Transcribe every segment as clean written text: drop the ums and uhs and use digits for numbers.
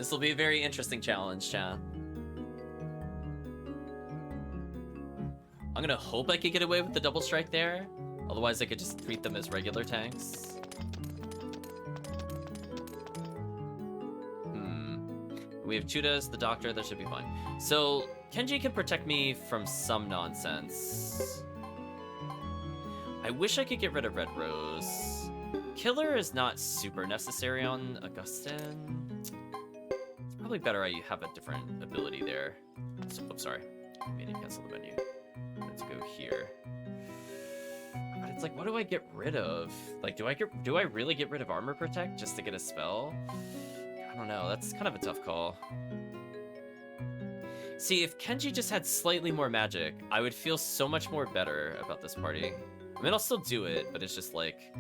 This will be a very interesting challenge, chat. I'm gonna hope I could get away with the double strike there. Otherwise, I could just treat them as regular tanks. We have Chudas, the doctor, that should be fine. So, Kenji can protect me from some nonsense. I wish I could get rid of Red Rose. Killer is not super necessary on Augustin. It's probably better I have a different ability there. So, oops, sorry. I made it cancel the menu. Let's go here. But it's like, what do I get rid of? Like, do I really get rid of Armor Protect just to get a spell? I don't know, that's kind of a tough call. See, if Kenji just had slightly more magic, I would feel so much more better about this party. I mean, I'll still do it, but it's just like,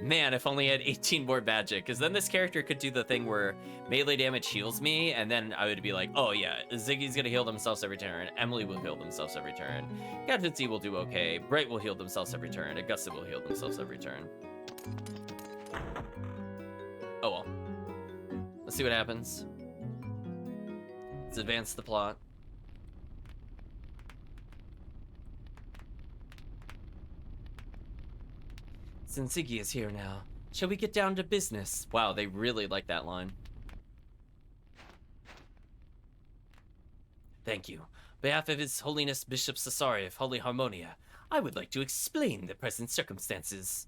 man, if only I had 18 more magic, because then this character could do the thing where melee damage heals me, and then I would be like, oh yeah, Ziggy's gonna heal themselves every turn, Emily will heal themselves every turn, Gadgetsi will do okay, Bright will heal themselves every turn, Augusta will heal themselves every turn. Oh well. Let's see what happens. Let's advance the plot. Since Ziggy is here now, shall we get down to business? Wow, they really like that line. Thank you. On behalf of His Holiness Bishop Cesare of Holy Harmonia, I would like to explain the present circumstances.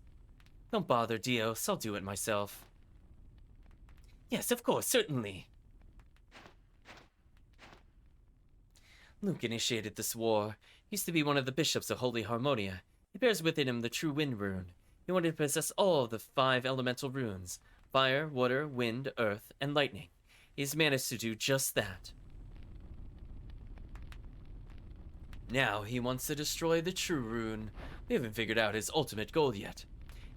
Don't bother, Dios, I'll do it myself. Yes, of course, certainly. Luke initiated this war. He used to be one of the bishops of Holy Harmonia. He bears within him the true wind rune. He wanted to possess all of the 5 elemental runes: fire, water, wind, earth, and lightning. He's managed to do just that. Now he wants to destroy the true rune. We haven't figured out his ultimate goal yet.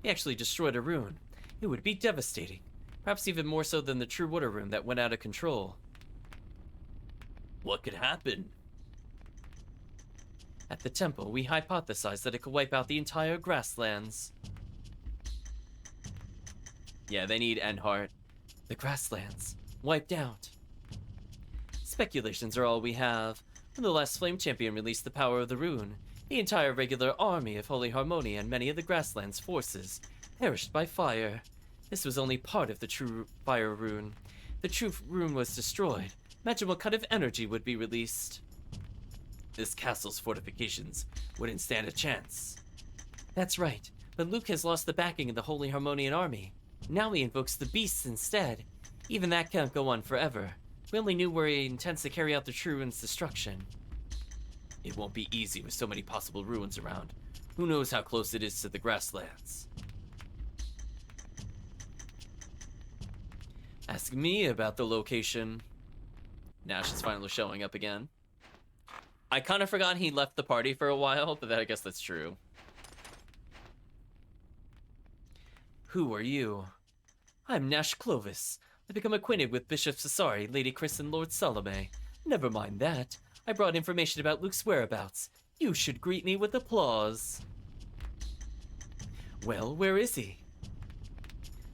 He actually destroyed a rune. It would be devastating. Perhaps even more so than the true water rune that went out of control. What could happen? At the temple, we hypothesized that it could wipe out the entire grasslands. Yeah, they need Enhart. The grasslands. Wiped out. Speculations are all we have. When the last Flame Champion released the power of the rune, the entire regular army of Holy Harmonia and many of the grasslands forces perished by fire. This was only part of the true fire rune. The true rune was destroyed. Imagine what kind of energy would be released. This castle's fortifications wouldn't stand a chance. That's right, but Luke has lost the backing of the Holy Harmonian army. Now he invokes the beasts instead. Even that can't go on forever. We only knew where he intends to carry out the true rune's destruction. It won't be easy with so many possible ruins around. Who knows how close it is to the grasslands? Ask me about the location. Nash is finally showing up again. I kind of forgot he left the party for a while, but I guess that's true. Who are you? I'm Nash Clovis. I've become acquainted with Bishop Cesare, Lady Chris, and Lord Salome. Never mind that. I brought information about Luke's whereabouts. You should greet me with applause. Well, where is he?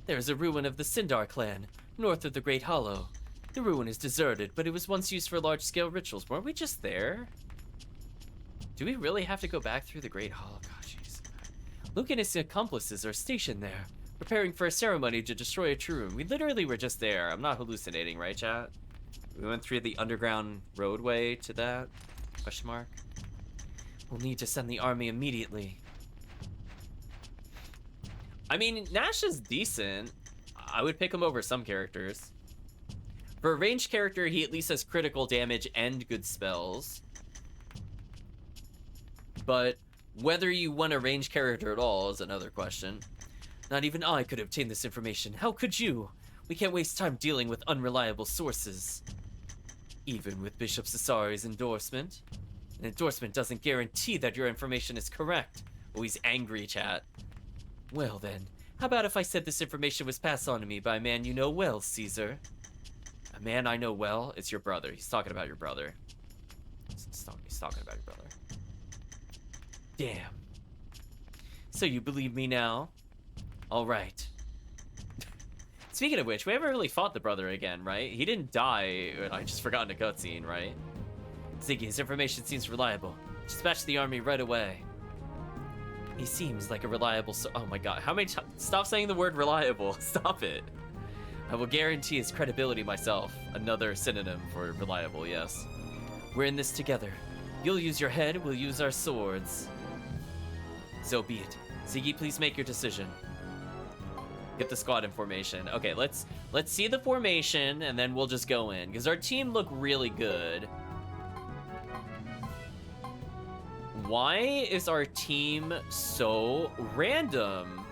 There's a ruin of the Sindar clan, north of the Great Hollow. The ruin is deserted, but it was once used for large-scale rituals. Weren't we just there? Do we really have to go back through the Great Hollow? God, jeez. Luke and his accomplices are stationed there, preparing for a ceremony to destroy a true rune. We literally were just there. I'm not hallucinating, right, chat? We went through the underground roadway to that? Question mark. We'll need to send the army immediately. I mean, Nash is decent. I would pick him over some characters. For a ranged character, he at least has critical damage and good spells. But whether you want a ranged character at all is another question. Not even I could obtain this information. How could you? We can't waste time dealing with unreliable sources. Even with Bishop Cesare's endorsement. An endorsement doesn't guarantee that your information is correct. Oh, he's angry, chat. Well then, how about if I said this information was passed on to me by a man you know well, Caesar? A man I know well? It's your brother. He's talking about your brother. He's talking about your brother. Damn. So you believe me now? All right. Speaking of which, we haven't really fought the brother again, right? He didn't die. I just forgot a cutscene, right? Ziggy, his information seems reliable. Dispatch the army right away. He seems like a reliable oh my god, how many times? Stop saying the word reliable. Stop it. I will guarantee his credibility myself. Another synonym for reliable, yes. We're in this together. You'll use your head, we'll use our swords. So be it. Ziggy, please make your decision. Get the squad in formation. Okay, let's see the formation, and then we'll just go in. Because our team look really good. Why is our team so random?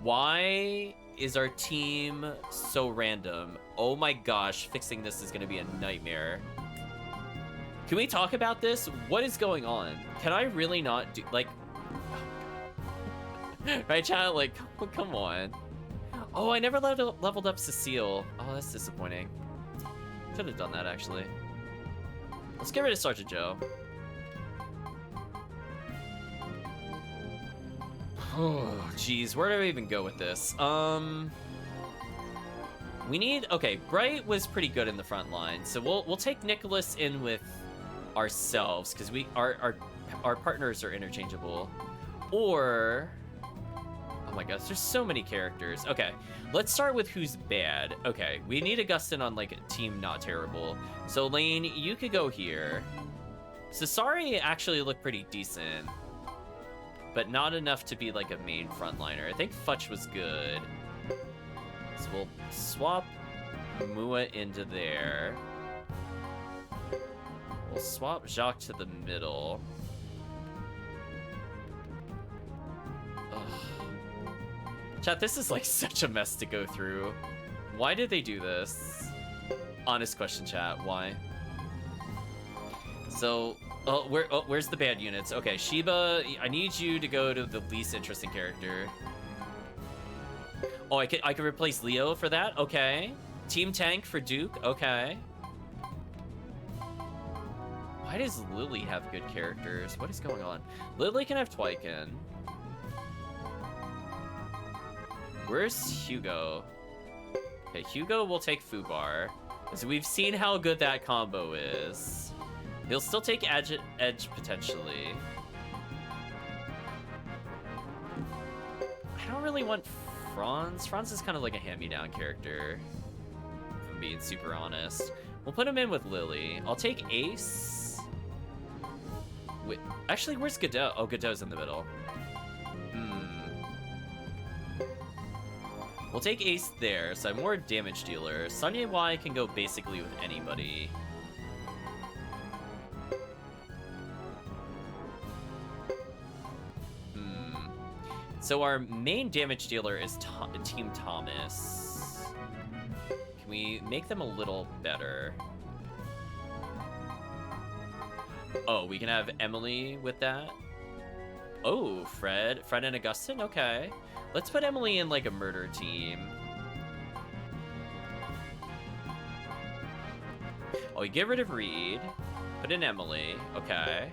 Why is our team so random? Oh my gosh, fixing this is gonna be a nightmare. Can we talk about this? What is going on? Can I really not do, like... right, chat? Like, come on. Oh, I never leveled up Cecile. Oh, that's disappointing. Should have done that, actually. Let's get rid of Sergeant Joe. Oh, jeez. Where do I even go with this? We need... Okay, Bright was pretty good in the front line, so we'll take Nicholas in with ourselves, because our partners are interchangeable. Or... Oh my gosh, there's so many characters. Okay, let's start with who's bad. Okay, we need Augustin on, like, a team not terrible. So, Lane, you could go here. Sasari actually looked pretty decent, but not enough to be, like, a main frontliner. I think Futch was good. So we'll swap Mua into there. We'll swap Jacques to the middle. Ugh. Chat, this is like such a mess to go through. Why did they do this? Honest question, chat. Why? So, where's the bad units? Okay, Sheba, I need you to go to the least interesting character. Oh, I could replace Leo for that? Okay. Team Tank for Duke? Okay. Why does Lily have good characters? What is going on? Lily can have Twyken. Where's Hugo? Okay, Hugo will take Fubar. So we've seen how good that combo is. He'll still take Edge potentially. I don't really want Franz. Franz is kind of like a hand-me-down character, if I'm being super honest. We'll put him in with Lily. I'll take Ace. Wait, actually, where's Geddoe? Oh, Geddoe's in the middle. We'll take Ace there, so I'm more damage dealer. Sunye Y can go basically with anybody. So our main damage dealer is Team Thomas. Can we make them a little better? Oh, we can have Emily with that. Oh, Fred and Augustin, okay. Let's put Emily in like a murder team. Oh, we get rid of Reed, put in Emily, okay.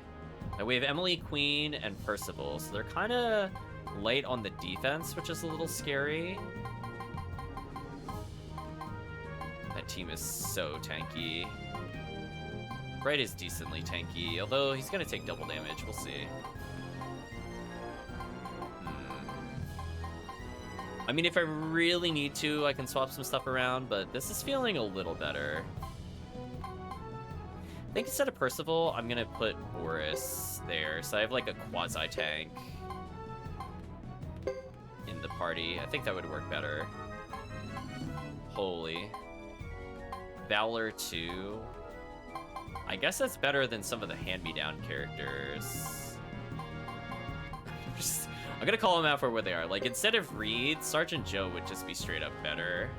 Now we have Emily, Queen, and Percival, so they're kind of light on the defense, which is a little scary. That team is so tanky. Bright is decently tanky, although he's gonna take double damage, we'll see. I mean, if I really need to, I can swap some stuff around, but this is feeling a little better. I think instead of Percival, I'm gonna put Boris there, so I have like a quasi-tank in the party. I think that would work better. Holy. Valor 2. I guess that's better than some of the hand-me-down characters. I'm gonna call them out for what they are. Like, instead of Reed, Sergeant Joe would just be straight up better.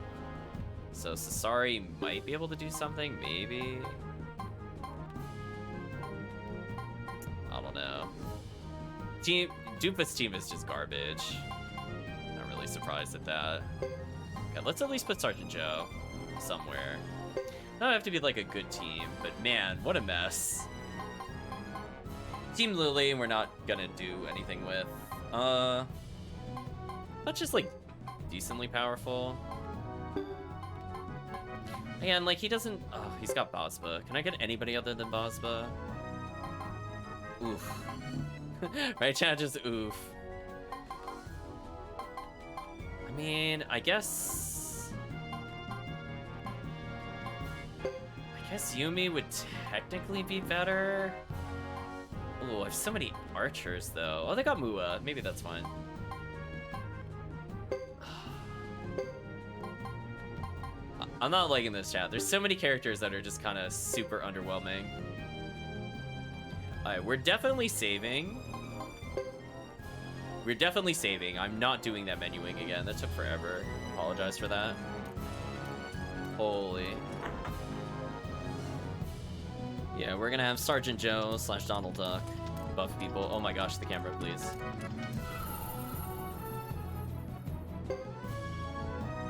So Sasari might be able to do something, maybe. I don't know. Doofus team is just garbage. Not really surprised at that. Okay, let's at least put Sergeant Joe somewhere. Not have to be like a good team, but man, what a mess. Team Lily, we're not gonna do anything with. Not just like decently powerful. Again, like, he doesn't... Oh, he's got Bosba. Can I get anybody other than Bosba? Oof. Right, chat? Just oof. I mean, I guess Yumi would technically be better. Oh, I have so many archers, though. Oh, they got Mua. Maybe that's fine. I'm not liking this, chat. There's so many characters that are just kind of super underwhelming. Alright, we're definitely saving. We're definitely saving. I'm not doing that menuing again. That took forever. Apologize for that. Holy. Yeah, we're gonna have Sergeant Joe / Donald Duck buff people. Oh my gosh, the camera, please.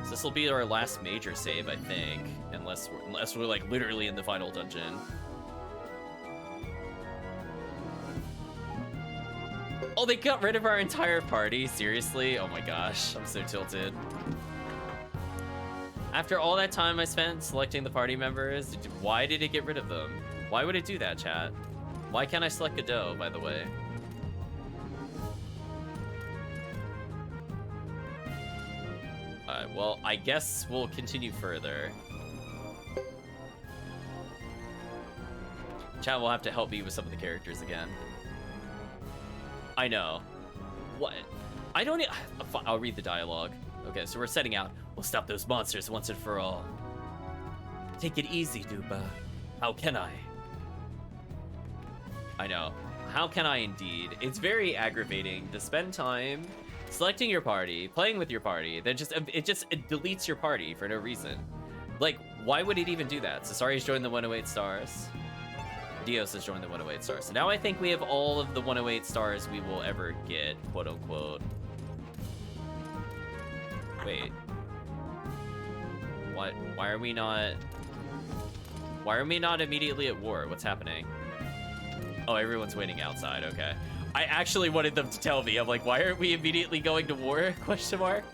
So this will be our last major save, I think, unless we're like literally in the final dungeon. Oh, they got rid of our entire party? Seriously? Oh my gosh, I'm so tilted. After all that time I spent selecting the party members, why did it get rid of them? Why would it do that, chat? Why can't I select Geddoe, by the way? Alright, well, I guess we'll continue further. Chat will have to help me with some of the characters again. I know. What? I don't... I'll read the dialogue. Okay, so we're setting out. We'll stop those monsters once and for all. Take it easy, Duba. How can I? I know. How can I indeed? It's very aggravating to spend time selecting your party, playing with your party, then it deletes your party for no reason. Like, why would it even do that? Cesari's joined the 108 stars. Dios has joined the 108 stars. So now I think we have all of the 108 stars we will ever get, quote unquote. Wait. What? Why are we not immediately at war? What's happening? Oh, everyone's waiting outside. Okay. I actually wanted them to tell me. I'm like, why aren't we immediately going to war? Question mark.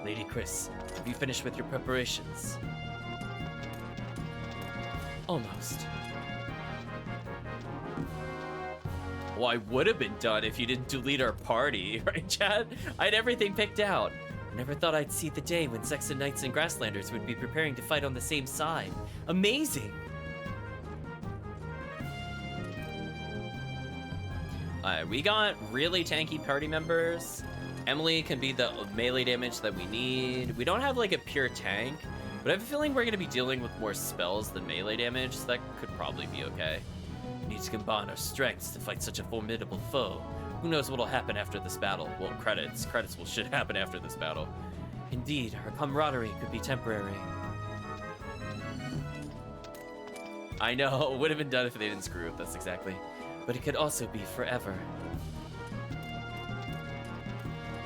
Lady Chris, have you finished with your preparations? Almost. Well, I would have been done if you didn't delete our party, right, Chad? I had everything picked out. Never thought I'd see the day when Zexen Knights and Grasslanders would be preparing to fight on the same side. Amazing! We got really tanky party members. Emily can be the melee damage that we need. We don't have like a pure tank, but I have a feeling we're gonna be dealing with more spells than melee damage, so that could probably be okay. We need to combine our strengths to fight such a formidable foe. Who knows what'll happen after this battle? Well, credits should happen after this battle. Indeed, our camaraderie could be temporary. I know, it would have been done if they didn't screw up, that's exactly. But it could also be forever.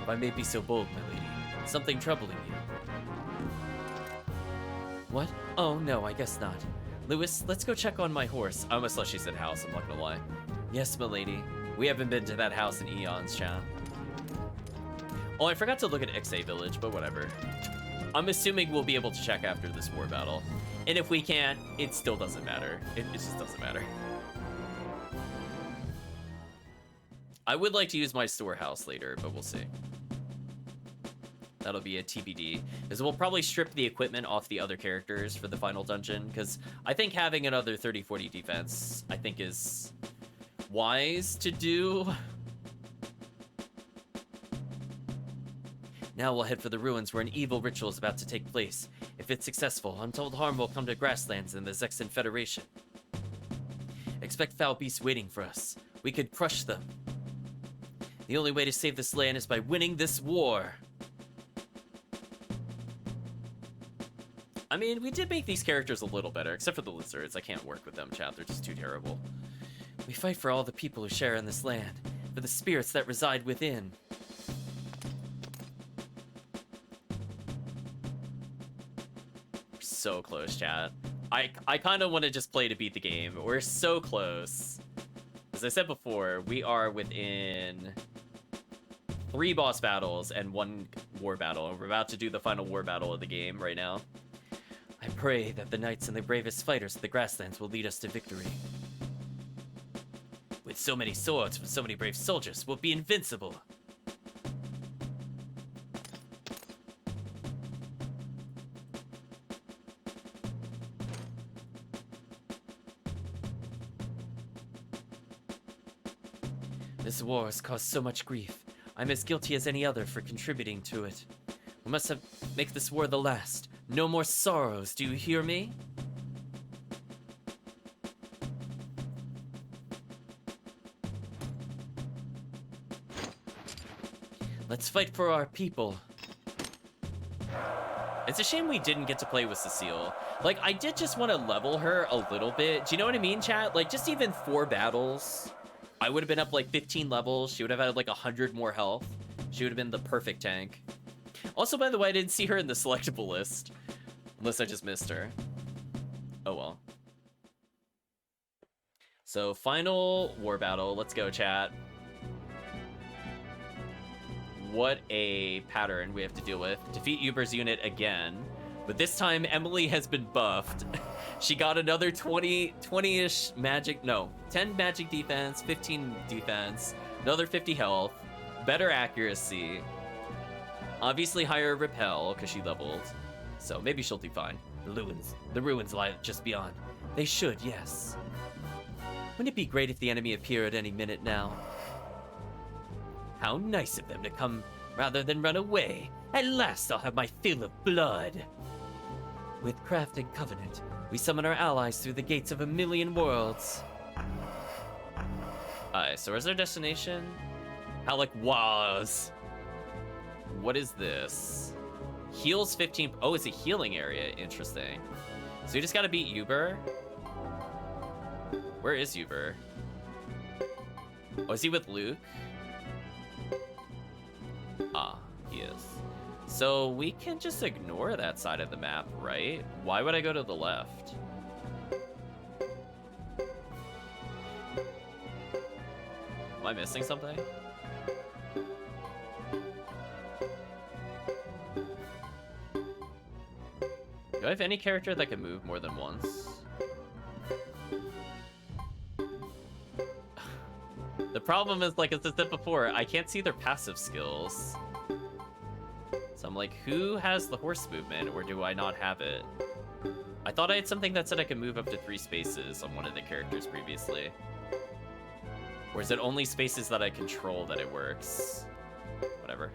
If I may be so bold, my lady, something troubling you. What? Oh, no, I guess not. Lewis, let's go check on my horse. I almost thought she said house, I'm not gonna lie. Yes, my lady. We haven't been to that house in eons, chat. Oh, I forgot to look at XA Village, but whatever. I'm assuming we'll be able to check after this war battle. And if we can't, it still doesn't matter. It just doesn't matter. I would like to use my storehouse later, but we'll see. That'll be a TBD, because we'll probably strip the equipment off the other characters for the final dungeon, because I think having another 30-40 defense, I think is wise to do. Now we'll head for the ruins where an evil ritual is about to take place. If it's successful, untold harm will come to Grasslands and the Zexen Federation. Expect foul beasts waiting for us. We could crush them. The only way to save this land is by winning this war. I mean, we did make these characters a little better, except for the lizards. I can't work with them, chat. They're just too terrible. We fight for all the people who share in this land. for the spirits that reside within. We're so close, chat. I kind of want to just play to beat the game. We're so close. As I said before, we are within 3 boss battles and 1 war battle, and we're about to do the final war battle of the game right now. I pray that the knights and the bravest fighters of the grasslands will lead us to victory. With so many swords from so many brave soldiers, we'll be invincible. This war has caused so much grief. I'm as guilty as any other for contributing to it. We must make this war the last. No more sorrows, do you hear me? Let's fight for our people. It's a shame we didn't get to play with Cecile. Like, I did just want to level her a little bit. Do you know what I mean, chat? Like, just even 4 battles, I would have been up like 15 levels. She would have had like 100 more health. She would have been the perfect tank. Also, by the way, I didn't see her in the selectable list. Unless I just missed her. Oh well. So, final war battle. Let's go, chat. What a pattern we have to deal with. Defeat Uber's unit again. But this time, Emily has been buffed. She got another 20-ish magic, no, 10 magic defense, 15 defense, another 50 health, better accuracy, obviously higher repel because she leveled, so maybe she'll do fine. The ruins lie just beyond. They should, yes. Wouldn't it be great if the enemy appeared any minute now? How nice of them to come rather than run away. At last I'll have my fill of blood. With craft and covenant, we summon our allies through the gates of a million worlds. Alright, so where's our destination? Halleck was. What is this? Heals 15. Oh, it's a healing area. Interesting. So you just gotta beat Uber. Where is Uber? Oh, is he with Luke? Ah, he is. So we can just ignore that side of the map, right? Why would I go to the left? Am I missing something? Do I have any character that can move more than once? The problem is, like as I said before, I can't see their passive skills. So I'm like, who has the horse movement, or do I not have it? I thought I had something that said I could move up to 3 spaces on one of the characters previously. Or is it only spaces that I control that it works? Whatever.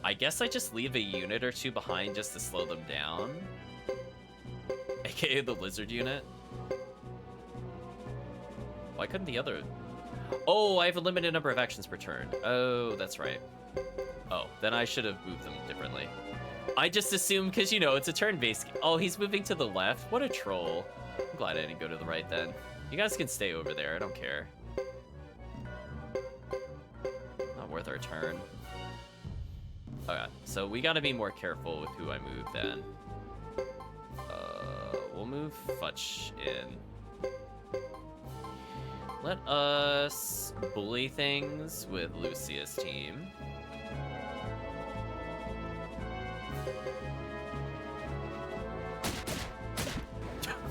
I guess I just leave a unit or 2 behind just to slow them down. AKA the lizard unit. Why couldn't the other... Oh, I have a limited number of actions per turn. Oh, that's right. Oh, then I should have moved them differently. I just assumed, because, you know, it's a turn-based... Oh, he's moving to the left? What a troll. I'm glad I didn't go to the right then. You guys can stay over there. I don't care. Not worth our turn. Okay, so we gotta be more careful with who I move then. We'll move Futch in. Let us bully things with Lucia's team.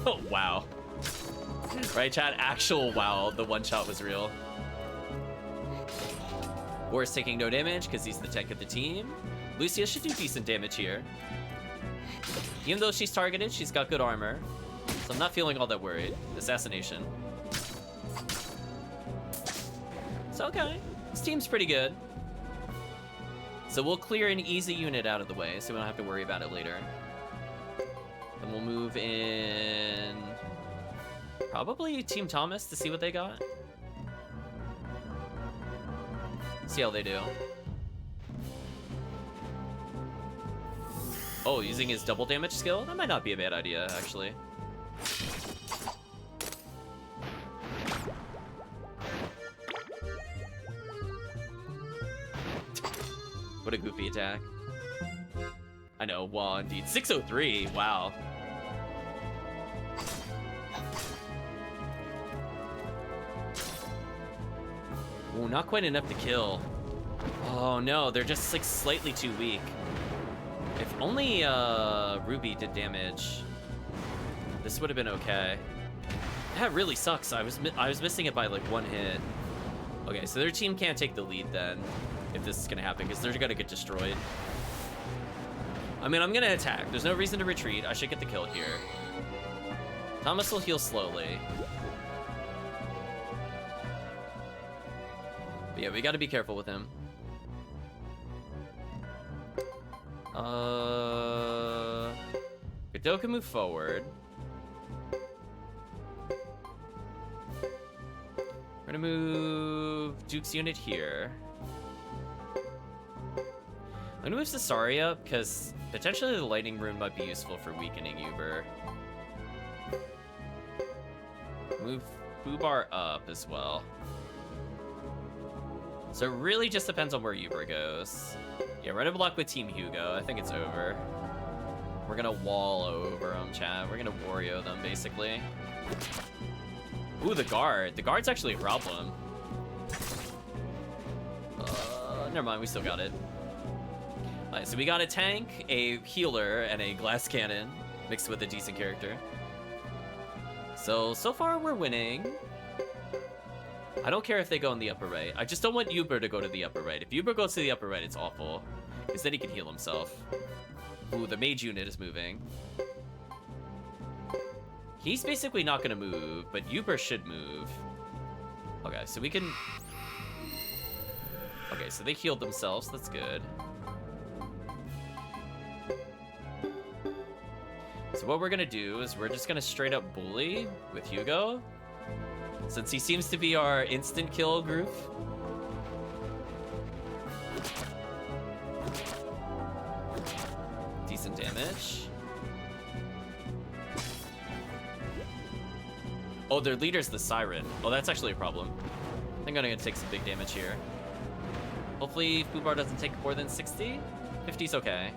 Oh, wow. Right, chat? Actual wow, the one shot was real. Boris taking no damage because he's the tank of the team. Lucia should do decent damage here. Even though she's targeted, she's got good armor. So I'm not feeling all that worried. Assassination. It's okay. This team's pretty good. So we'll clear an easy unit out of the way so we don't have to worry about it later. Then we'll move in... probably Team Thomas to see what they got. See how they do. Oh, using his double damage skill? That might not be a bad idea, actually. What a goofy attack. I know, wow, indeed. 603, wow. Ooh, not quite enough to kill. Oh no, they're just like slightly too weak. If only Ruby did damage, this would have been okay. That really sucks. I was missing it by like 1 hit. Okay, so their team can't take the lead then, if this is gonna happen, because they're gonna get destroyed. I mean, I'm gonna attack. There's no reason to retreat. I should get the kill here. Thomas will heal slowly. But yeah, we gotta be careful with him. Geddoe can move forward. We're gonna move Duke's unit here. I'm gonna move Sasari up, because potentially the lightning rune might be useful for weakening Uber. Move Fubar up as well. So it really just depends on where Uber goes. Yeah, we're gonna block with Team Hugo. I think it's over. We're gonna wall over them, chat. We're gonna Wario them, basically. Ooh, the guard. The guard's actually a problem. Never mind, we still got it. Alright, so we got a tank, a healer, and a glass cannon mixed with a decent character. So far we're winning. I don't care if they go in the upper right. I just don't want Uber to go to the upper right. If Uber goes to the upper right, it's awful. Because then he can heal himself. Ooh, the mage unit is moving. He's basically not going to move, but Uber should move. Okay, so we can... Okay, so they healed themselves. That's good. So what we're going to do is we're just going to straight up bully with Hugo. Since he seems to be our instant kill group. Decent damage. Oh, their leader's the Siren. Oh, that's actually a problem. I think I'm gonna take some big damage here. Hopefully Fubar doesn't take more than 60. 50's okay.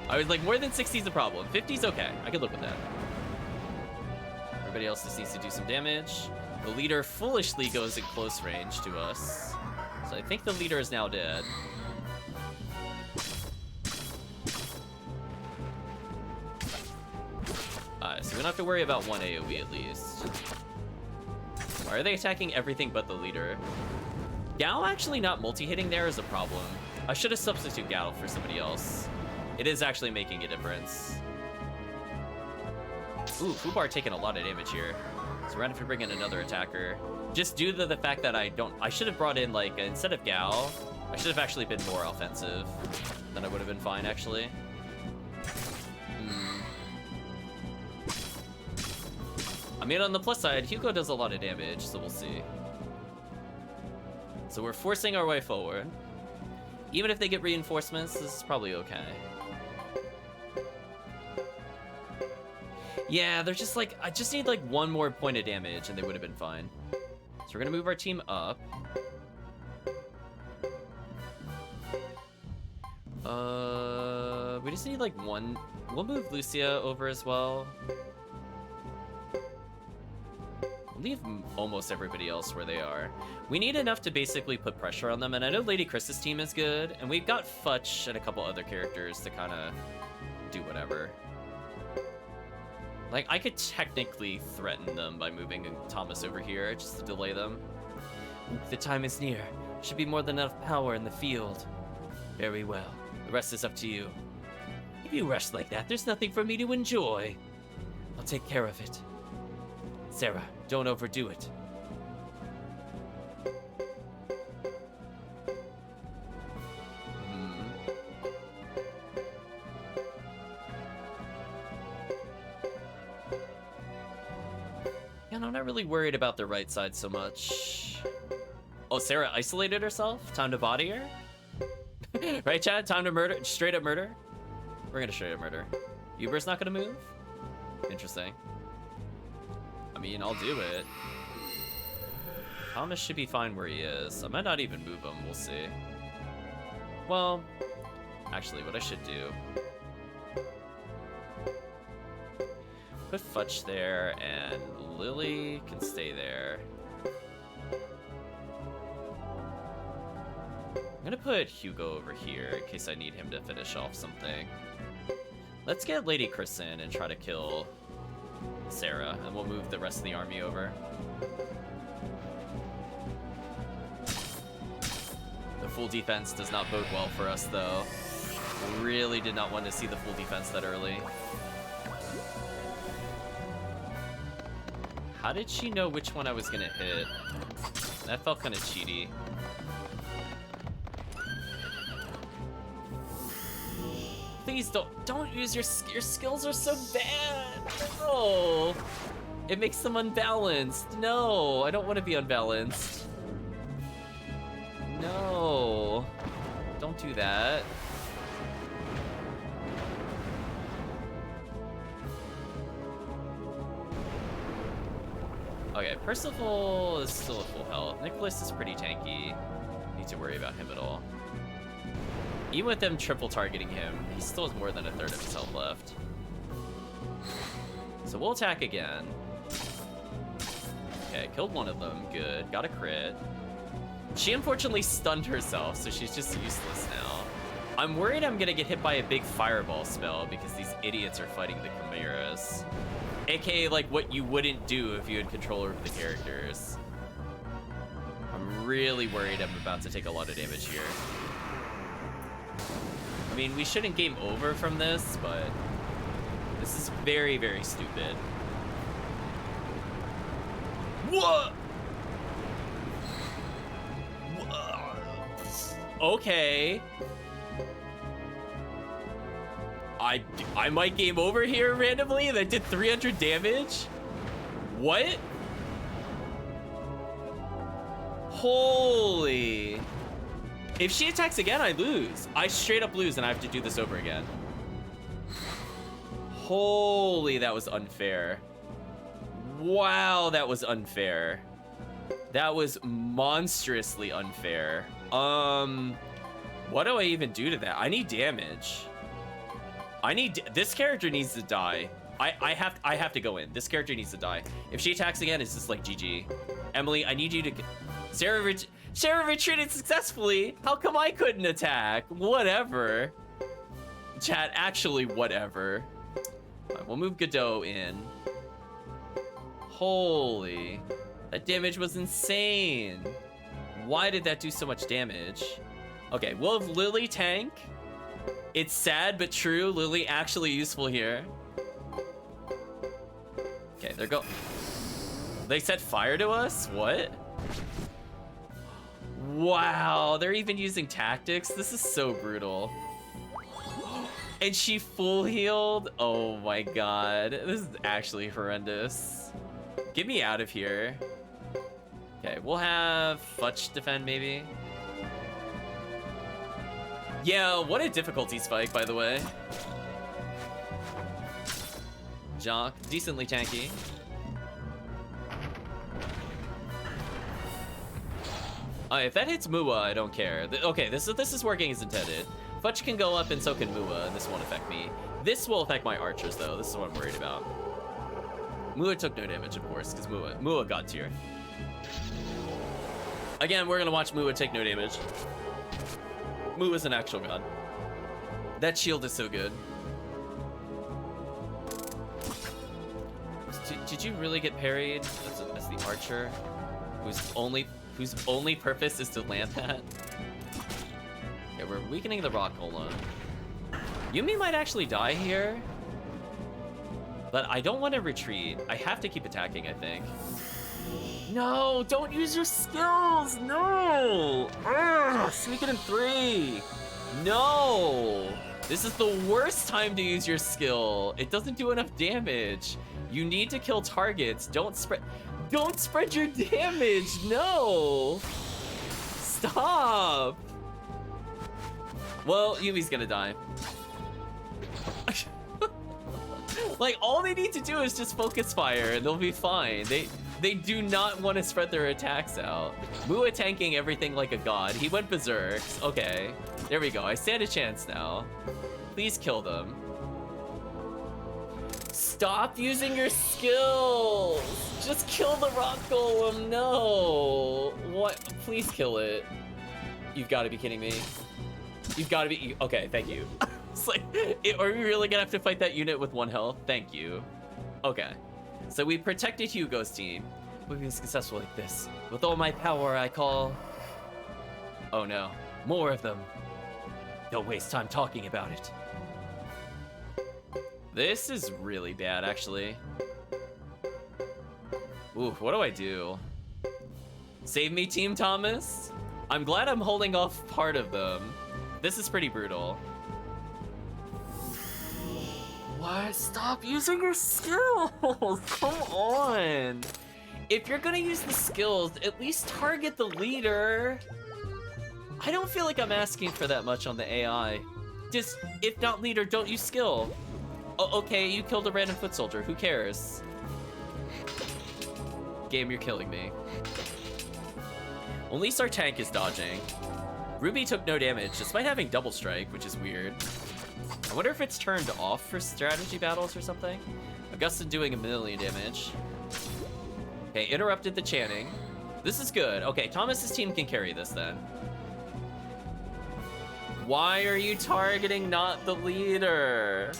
I was like, more than 60's a problem. 50's okay. I could live with that. Everybody else just needs to do some damage. The leader foolishly goes in close range to us. So I think the leader is now dead. Alright, so we don't have to worry about one AoE at least. Why are they attacking everything but the leader? Gao actually not multi-hitting there is a problem. I should have substituted Gao for somebody else. It is actually making a difference. Ooh, Fubar taking a lot of damage here. So we're gonna have to bring in another attacker. Just due to the fact that I should have brought in, like, instead of Gao, I should have actually been more offensive. Then I would have been fine, actually. I mean, on the plus side, Hugo does a lot of damage, so we'll see. So we're forcing our way forward. Even if they get reinforcements, this is probably okay. Yeah, they're just like, I just need like one more point of damage and they would have been fine. So we're gonna move our team up. We just need like one. We'll move Lucia over as well. Leave almost everybody else where they are. We need enough to basically put pressure on them, and I know Lady Chris's team is good, and we've got Futch and a couple other characters to kind of do whatever. Like, I could technically threaten them by moving Thomas over here, just to delay them. The time is near. Should be more than enough power in the field. Very well. The rest is up to you. If you rush like that, there's nothing for me to enjoy. I'll take care of it. Sarah, don't overdo it. Yeah, no, I'm not really worried about the right side so much. Oh, Sarah isolated herself? Time to body her? Right, chat? Time to murder. Straight up murder? We're gonna straight up murder. Uber's not gonna move? Interesting. I mean, I'll do it. Thomas should be fine where he is. I might not even move him. We'll see. Well, actually, what I should do... put Futch there, and Lily can stay there. I'm gonna put Hugo over here in case I need him to finish off something. Let's get Lady Chris in and try to kill Sarah, and we'll move the rest of the army over. The full defense does not bode well for us, though. Really did not want to see the full defense that early. How did she know which one I was gonna hit? That felt kind of cheaty. Please don't use your skills are so bad. No, it makes them unbalanced. No, I don't want to be unbalanced. No, don't do that. Okay, Percival is still at full health. Nicholas is pretty tanky. Need to worry about him at all. Even with them triple targeting him, he still has more than a third of his health left. So we'll attack again. Okay, killed one of them. Good. Got a crit. She unfortunately stunned herself, so she's just useless now. I'm worried I'm gonna get hit by a big fireball spell because these idiots are fighting the Chimeras. AKA like what you wouldn't do if you had control over the characters. I'm really worried I'm about to take a lot of damage here. I mean, we shouldn't game over from this, but this is very, very stupid. What? Okay. I might game over here randomly. That did 300 damage. What? Holy. If she attacks again, I lose. I straight up lose and I have to do this over again. Holy, that was unfair. Wow, that was unfair. That was monstrously unfair. What do I even do to that? I need damage. This character needs to die. I have to go in. This character needs to die. If she attacks again, it's just like GG. Emily, I need you to... Sarah retreated successfully. How come I couldn't attack? Whatever. Chat, actually, whatever. Right, we'll move Geddoe in. Holy. That damage was insane. Why did that do so much damage? Okay, we'll have Lily tank. It's sad but true. Lily actually useful here. Okay, they're go. They set fire to us? What? Wow, they're even using tactics. This is so brutal. And she full healed? Oh my god. This is actually horrendous. Get me out of here. Okay, we'll have Futch defend maybe. Yeah, what a difficulty spike, by the way. Jock, decently tanky. If that hits Mua, I don't care. Okay, this is working as intended. Futch can go up and so can Mua, and this won't affect me. This will affect my archers, though. This is what I'm worried about. Mua took no damage, of course, because Mua got tier. Again, we're gonna watch Mua take no damage. Mua's an actual god. That shield is so good. Did you really get parried as the archer, whose only purpose is to land that? Okay, we're weakening the rock golem. Yumi might actually die here, but I don't want to retreat. I have to keep attacking, I think. No, don't use your skills. No. Suikoden 3. No. This is the worst time to use your skill. It doesn't do enough damage. You need to kill targets. Don't spread your damage. No. Stop. Well, Yumi's gonna die. Like, all they need to do is just focus fire and they'll be fine. They do not want to spread their attacks out. Mua tanking everything like a god. He went berserk. Okay, there we go. I stand a chance now. Please kill them. Stop using your skills! Just kill the rock golem, no! What? Please kill it. You've got to be kidding me. You've got to be... Okay, thank you. It's like, are we really gonna have to fight that unit with 1 health? Thank you. Okay. So we protected Hugo's team. We've been successful like this. With all my power, I call... Oh no. More of them. Don't waste time talking about it. This is really bad, actually. Ooh, what do I do? Save me, Team Thomas? I'm glad I'm holding off part of them. This is pretty brutal. What? Stop using your skills! Come on! If you're gonna use the skills, at least target the leader. I don't feel like I'm asking for that much on the AI. Just, if not leader, don't use skill. Oh, okay, you killed a random foot soldier. Who cares? Game, you're killing me. At least our tank is dodging. Ruby took no damage, despite having double strike, which is weird. I wonder if it's turned off for strategy battles or something. Augusta doing 1,000,000 damage. Okay, interrupted the chanting. This is good. Okay, Thomas's team can carry this then. Why are you targeting not the leader?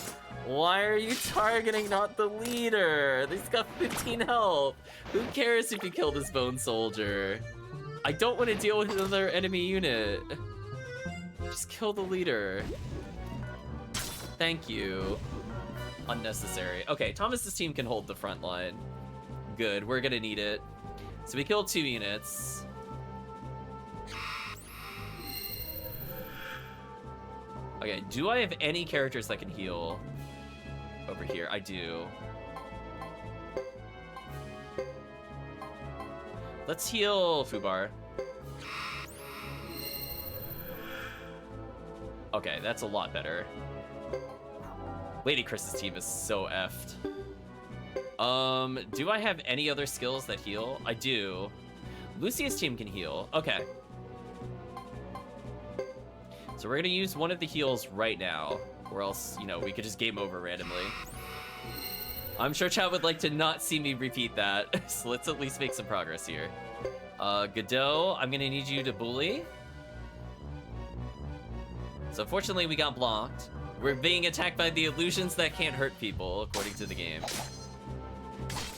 Why are you targeting not the leader? He's got 15 health. Who cares if you kill this bone soldier? I don't want to deal with another enemy unit. Just kill the leader. Thank you. Unnecessary. Okay, Thomas's team can hold the front line. Good, we're gonna need it. So we killed 2 units. Okay, do I have any characters that can heal? Over here, I do. Let's heal Fubar. Okay, that's a lot better. Lady Chris's team is so effed. Do I have any other skills that heal? I do. Lucia's team can heal. Okay. So we're gonna use one of the heals right now, or else, you know, we could just game over randomly. I'm sure chat would like to not see me repeat that, so let's at least make some progress here. Geddoe, I'm gonna need you to bully. So fortunately we got blocked. We're being attacked by the illusions that can't hurt people, according to the game.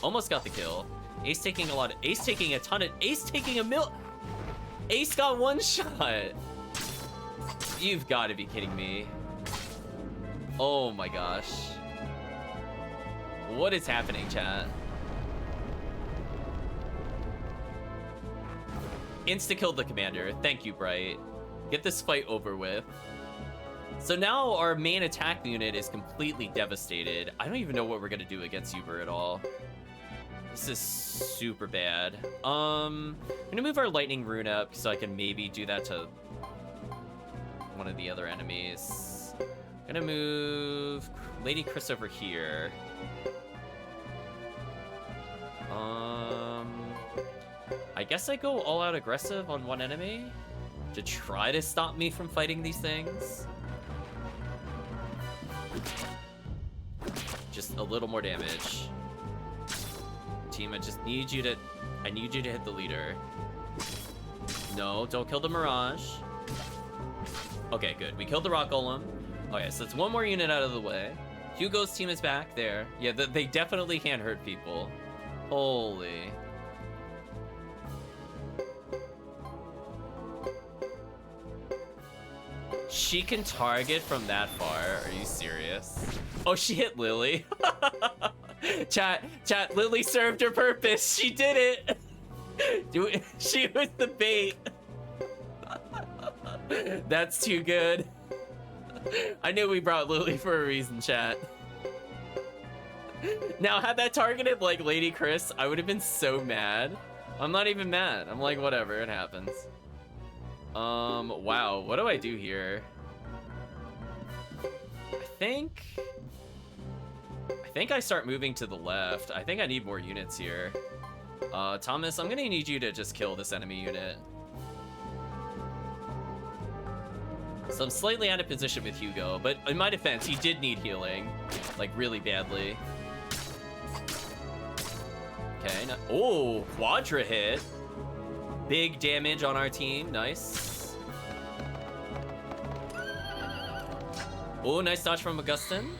Almost got the kill. Ace taking a lot of, Ace taking a ton of, Ace taking a mil. Ace got 1 shot. You've got to be kidding me. Oh my gosh. What is happening, chat? Insta-killed the commander. Thank you, Bright. Get this fight over with. So now our main attack unit is completely devastated. I don't even know what we're gonna do against Uber at all. This is super bad. I'm gonna move our lightning rune up so I can maybe do that to one of the other enemies. I'm gonna move Lady Chris over here. I guess I go all out aggressive on one enemy to try to stop me from fighting these things. Just a little more damage. Team, I just need you to, I need you to hit the leader. No, don't kill the Mirage. Okay, good. We killed the Rock Golem. Okay, so it's 1 more unit out of the way. Hugo's team is back there. Yeah, they definitely can't hurt people. Holy. She can target from that far. Are you serious? Oh, she hit Lily. Chat, Lily served her purpose. She did it. She was the bait. That's too good. I knew we brought Lily for a reason, chat. Now, had that targeted like Lady Chris, I would have been so mad. I'm not even mad. I'm like, whatever, it happens. Wow, what do I do here? think I start moving to the left. I think I need more units here. Thomas, I'm gonna need you to just kill this enemy unit. So I'm slightly out of position with Hugo, but in my defense, he did need healing, like really badly. Okay, oh, Quadra hit. Big damage on our team, nice. Oh, nice dodge from Augustin.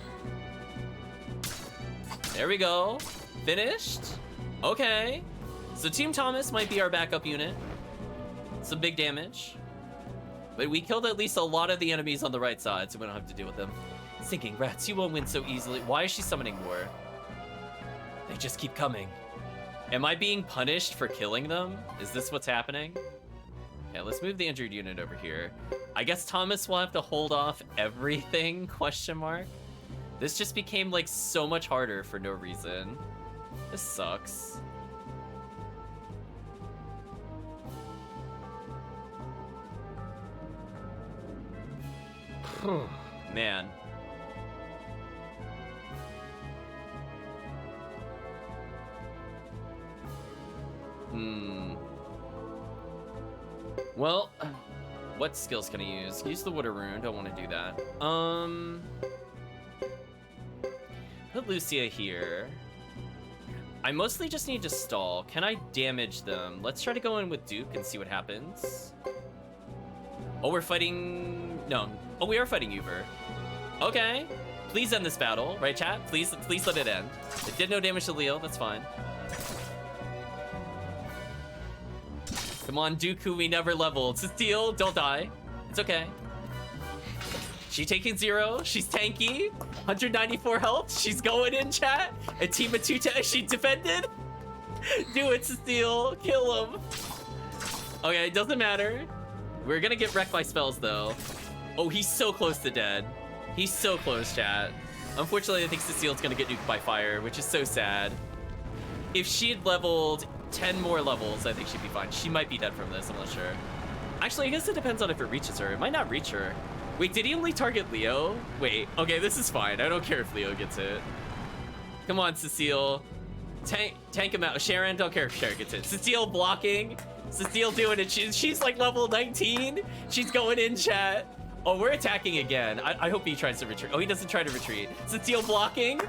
There we go, finished. Okay, so Team Thomas might be our backup unit. Some big damage. But we killed at least a lot of the enemies on the right side, so we don't have to deal with them. Sinking rats, you won't win so easily. Why is she summoning more? They just keep coming. Am I being punished for killing them? Is this what's happening? Yeah, let's move the injured unit over here. I guess Thomas will have to hold off everything, question mark. This just became like so much harder for no reason. This sucks. Man. Well, what skills can I use? Use the water rune. Don't want to do that. Put Lucia here. I mostly just need to stall. Can I damage them? Let's try to go in with Duke and see what happens. Oh, we're fighting... No. Oh, we are fighting Uber. Okay. Please end this battle, right, chat? Please let it end. It did no damage to Leo. That's fine. Come on, Duke, who we never leveled. Cecile, don't die. It's okay. She taking 0. She's tanky. 194 health. She's going in, chat. A team of 2 she defended. Do it, Cecile. Kill him. Okay, it doesn't matter. We're gonna get wrecked by spells, though. Oh, he's so close to dead. He's so close, chat. Unfortunately, I think Cecile's gonna get nuked by fire, which is so sad. If she had leveled 10 more levels, I think she'd be fine. She might be dead from this, I'm not sure. Actually, I guess it depends on if it reaches her. It might not reach her. Wait, did he only target Leo? Wait, okay, this is fine. I don't care if Leo gets hit. Come on, Cecile. Tank him out. Sharon, don't care if Sharon gets hit. Cecile blocking. Cecile doing it. She's like level 19. She's going in, chat. Oh, we're attacking again. I hope he tries to retreat. Oh, he doesn't try to retreat. Cecile blocking.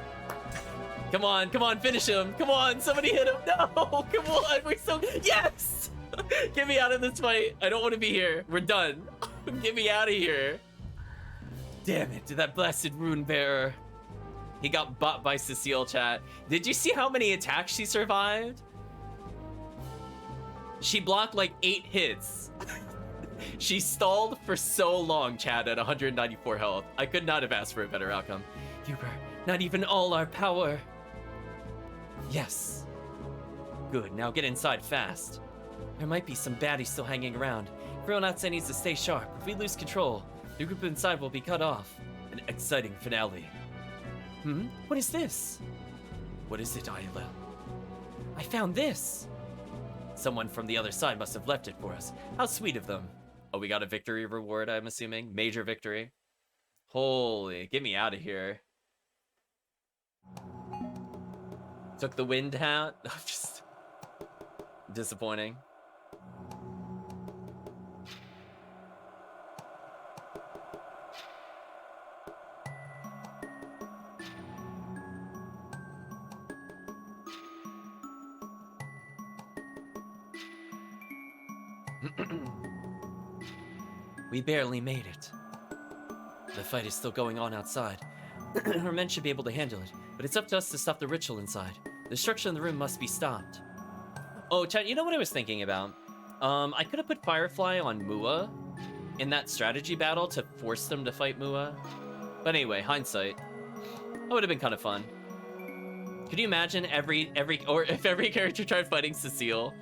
Come on, finish him. Come on, somebody hit him. No, come on. We're so... Yes! Get me out of this fight. I don't want to be here. We're done. Get me out of here. Damn it, that blasted rune bearer. He got bought by Cecile, chat. Did you see how many attacks she survived? She blocked like 8 hits. She stalled for so long, chat, at 194 health. I could not have asked for a better outcome. Huber, not even all our power. Yes. Good, now get inside fast. There might be some baddies still hanging around. Everyone outside needs to stay sharp. If we lose control, the group inside will be cut off. An exciting finale. What is this? What is it, Ayla? I found this. Someone from the other side must have left it for us. How sweet of them. Oh, we got a victory reward, I'm assuming. Major victory. Holy, get me out of here. Took the wind hat. Just disappointing. We barely made it. The fight is still going on outside. Our men should be able to handle it, but it's up to us to stop the ritual inside. The destruction in the room must be stopped. Oh, chat, you know what I was thinking about? I could have put Firefly on Mua in that strategy battle to force them to fight Mua. But anyway, hindsight. That would have been kind of fun. Could you imagine if every character tried fighting Cecile?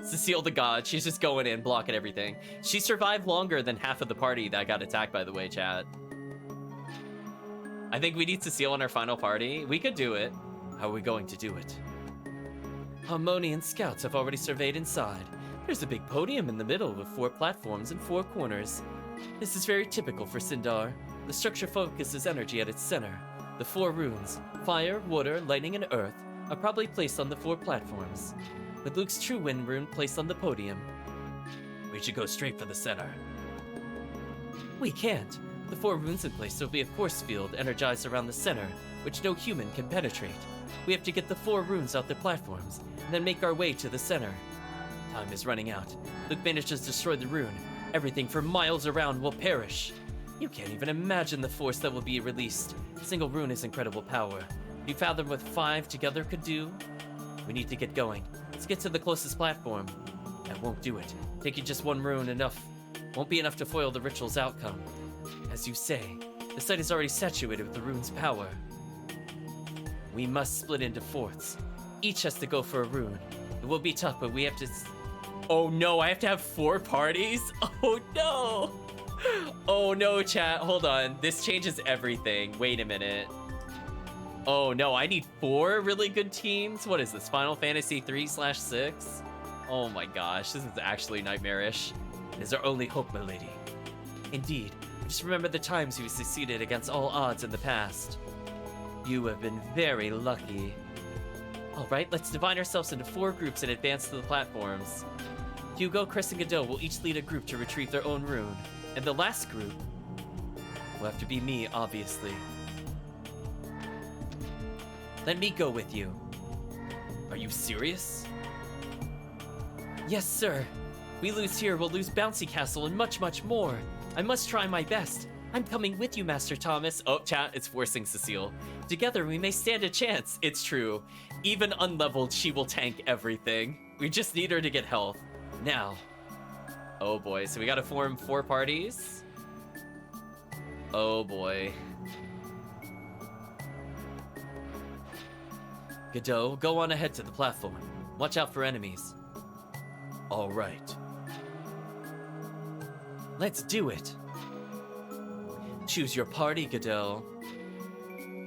Cecile the god, she's just going in, blocking everything. She survived longer than half of the party that got attacked, by the way, chat. I think we need Cecile on our final party. We could do it. How are we going to do it? Harmonian scouts have already surveyed inside. There's a big podium in the middle with 4 platforms and 4 corners. This is very typical for Sindar. The structure focuses energy at its center. The 4 runes, fire, water, lightning, and earth, are probably placed on the 4 platforms, with Luke's true wind rune placed on the podium. We should go straight for the center. We can't. The 4 runes in place will be a force field energized around the center, which no human can penetrate. We have to get the 4 runes out the platforms, and then make our way to the center. Time is running out. Luke manages to destroy the rune. Everything for miles around will perish. You can't even imagine the force that will be released. A single rune is incredible power. Do you fathom what 5 together could do? We need to get going. Let's get to the closest platform. That won't do it. Taking just 1 rune won't be enough to foil the ritual's outcome. As you say, the site is already saturated with the rune's power. We must split into fourths. Each has to go for a rune. It will be tough, but we have to... Oh no, I have to have 4 parties? Oh no! Oh no, chat, hold on. This changes everything. Wait a minute. Oh no, I need 4 really good teams? What is this, Final Fantasy 3/6? Oh my gosh, this is actually nightmarish. It is our only hope, my lady. Indeed, just remember the times you succeeded against all odds in the past. You have been very lucky. Alright, let's divide ourselves into 4 groups and advance to the platforms. Hugo, Chris, and Geddoe will each lead a group to retrieve their own rune. And the last group will have to be me, obviously. Let me go with you. Are you serious? Yes, sir. We lose here, we'll lose Bouncy Castle and much, much more. I must try my best. I'm coming with you, Master Thomas. Oh, chat, it's forcing Cecile. Together, we may stand a chance. It's true. Even unleveled, she will tank everything. We just need her to get health. Now. Oh boy, so we gotta form 4 parties? Oh boy. Geddoe, go on ahead to the platform. Watch out for enemies. All right. Let's do it. Choose your party, Geddoe.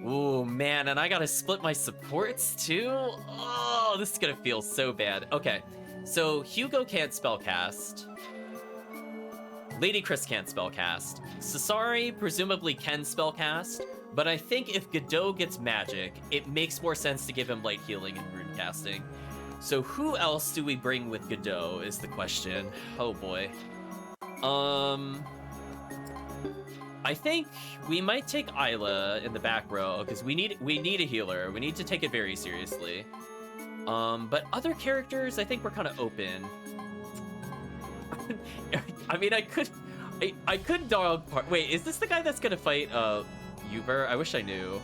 Ooh, man, and I gotta split my supports too? Oh, this is gonna feel so bad. Okay, so Hugo can't spellcast. Lady Chris can't spellcast. Sasari presumably can spellcast, but I think if Geddoe gets magic, it makes more sense to give him light healing and rune casting. So who else do we bring with Geddoe is the question. Oh boy. I think we might take Isla in the back row because we need a healer. We need to take it very seriously. But other characters, I think we're kind of open. I mean, I could dog part. Wait, is this the guy that's gonna fight Uber? I wish I knew.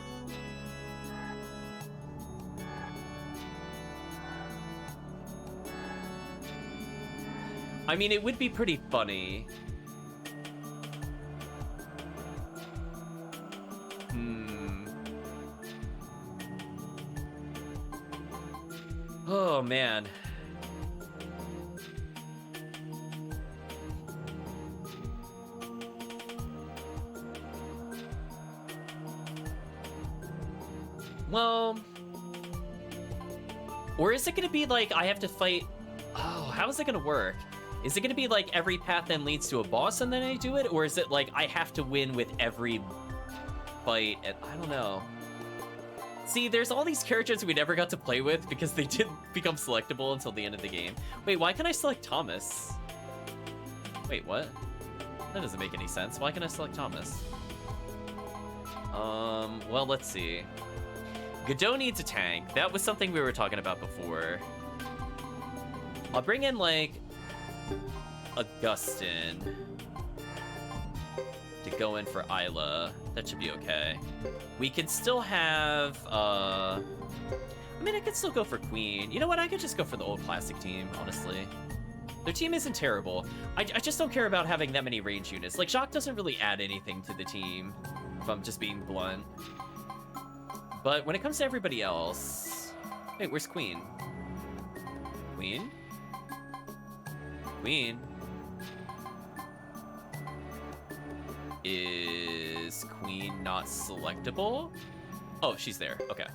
I mean, it would be pretty funny. Oh, man. Well... Or is it gonna be like I have to fight... Oh, how is it gonna work? Is it gonna be like every path then leads to a boss and then I do it? Or is it like I have to win with every fight? And I don't know. See, there's all these characters we never got to play with because they didn't become selectable until the end of the game. Wait, why can I select Thomas? Wait, what? That doesn't make any sense. Why can I select Thomas? Well, let's see. Geddoe needs a tank. That was something we were talking about before. I'll bring in, like, Augustin to go in for Isla. That should be okay. We could still have, I mean, I could still go for Queen. You know what? I could just go for the old classic team, honestly. Their team isn't terrible. I just don't care about having that many range units. Like, Jacques doesn't really add anything to the team, if I'm just being blunt. But when it comes to everybody else... Wait, where's Queen? Queen? Queen? Is Queen not selectable? Oh, she's there. Okay.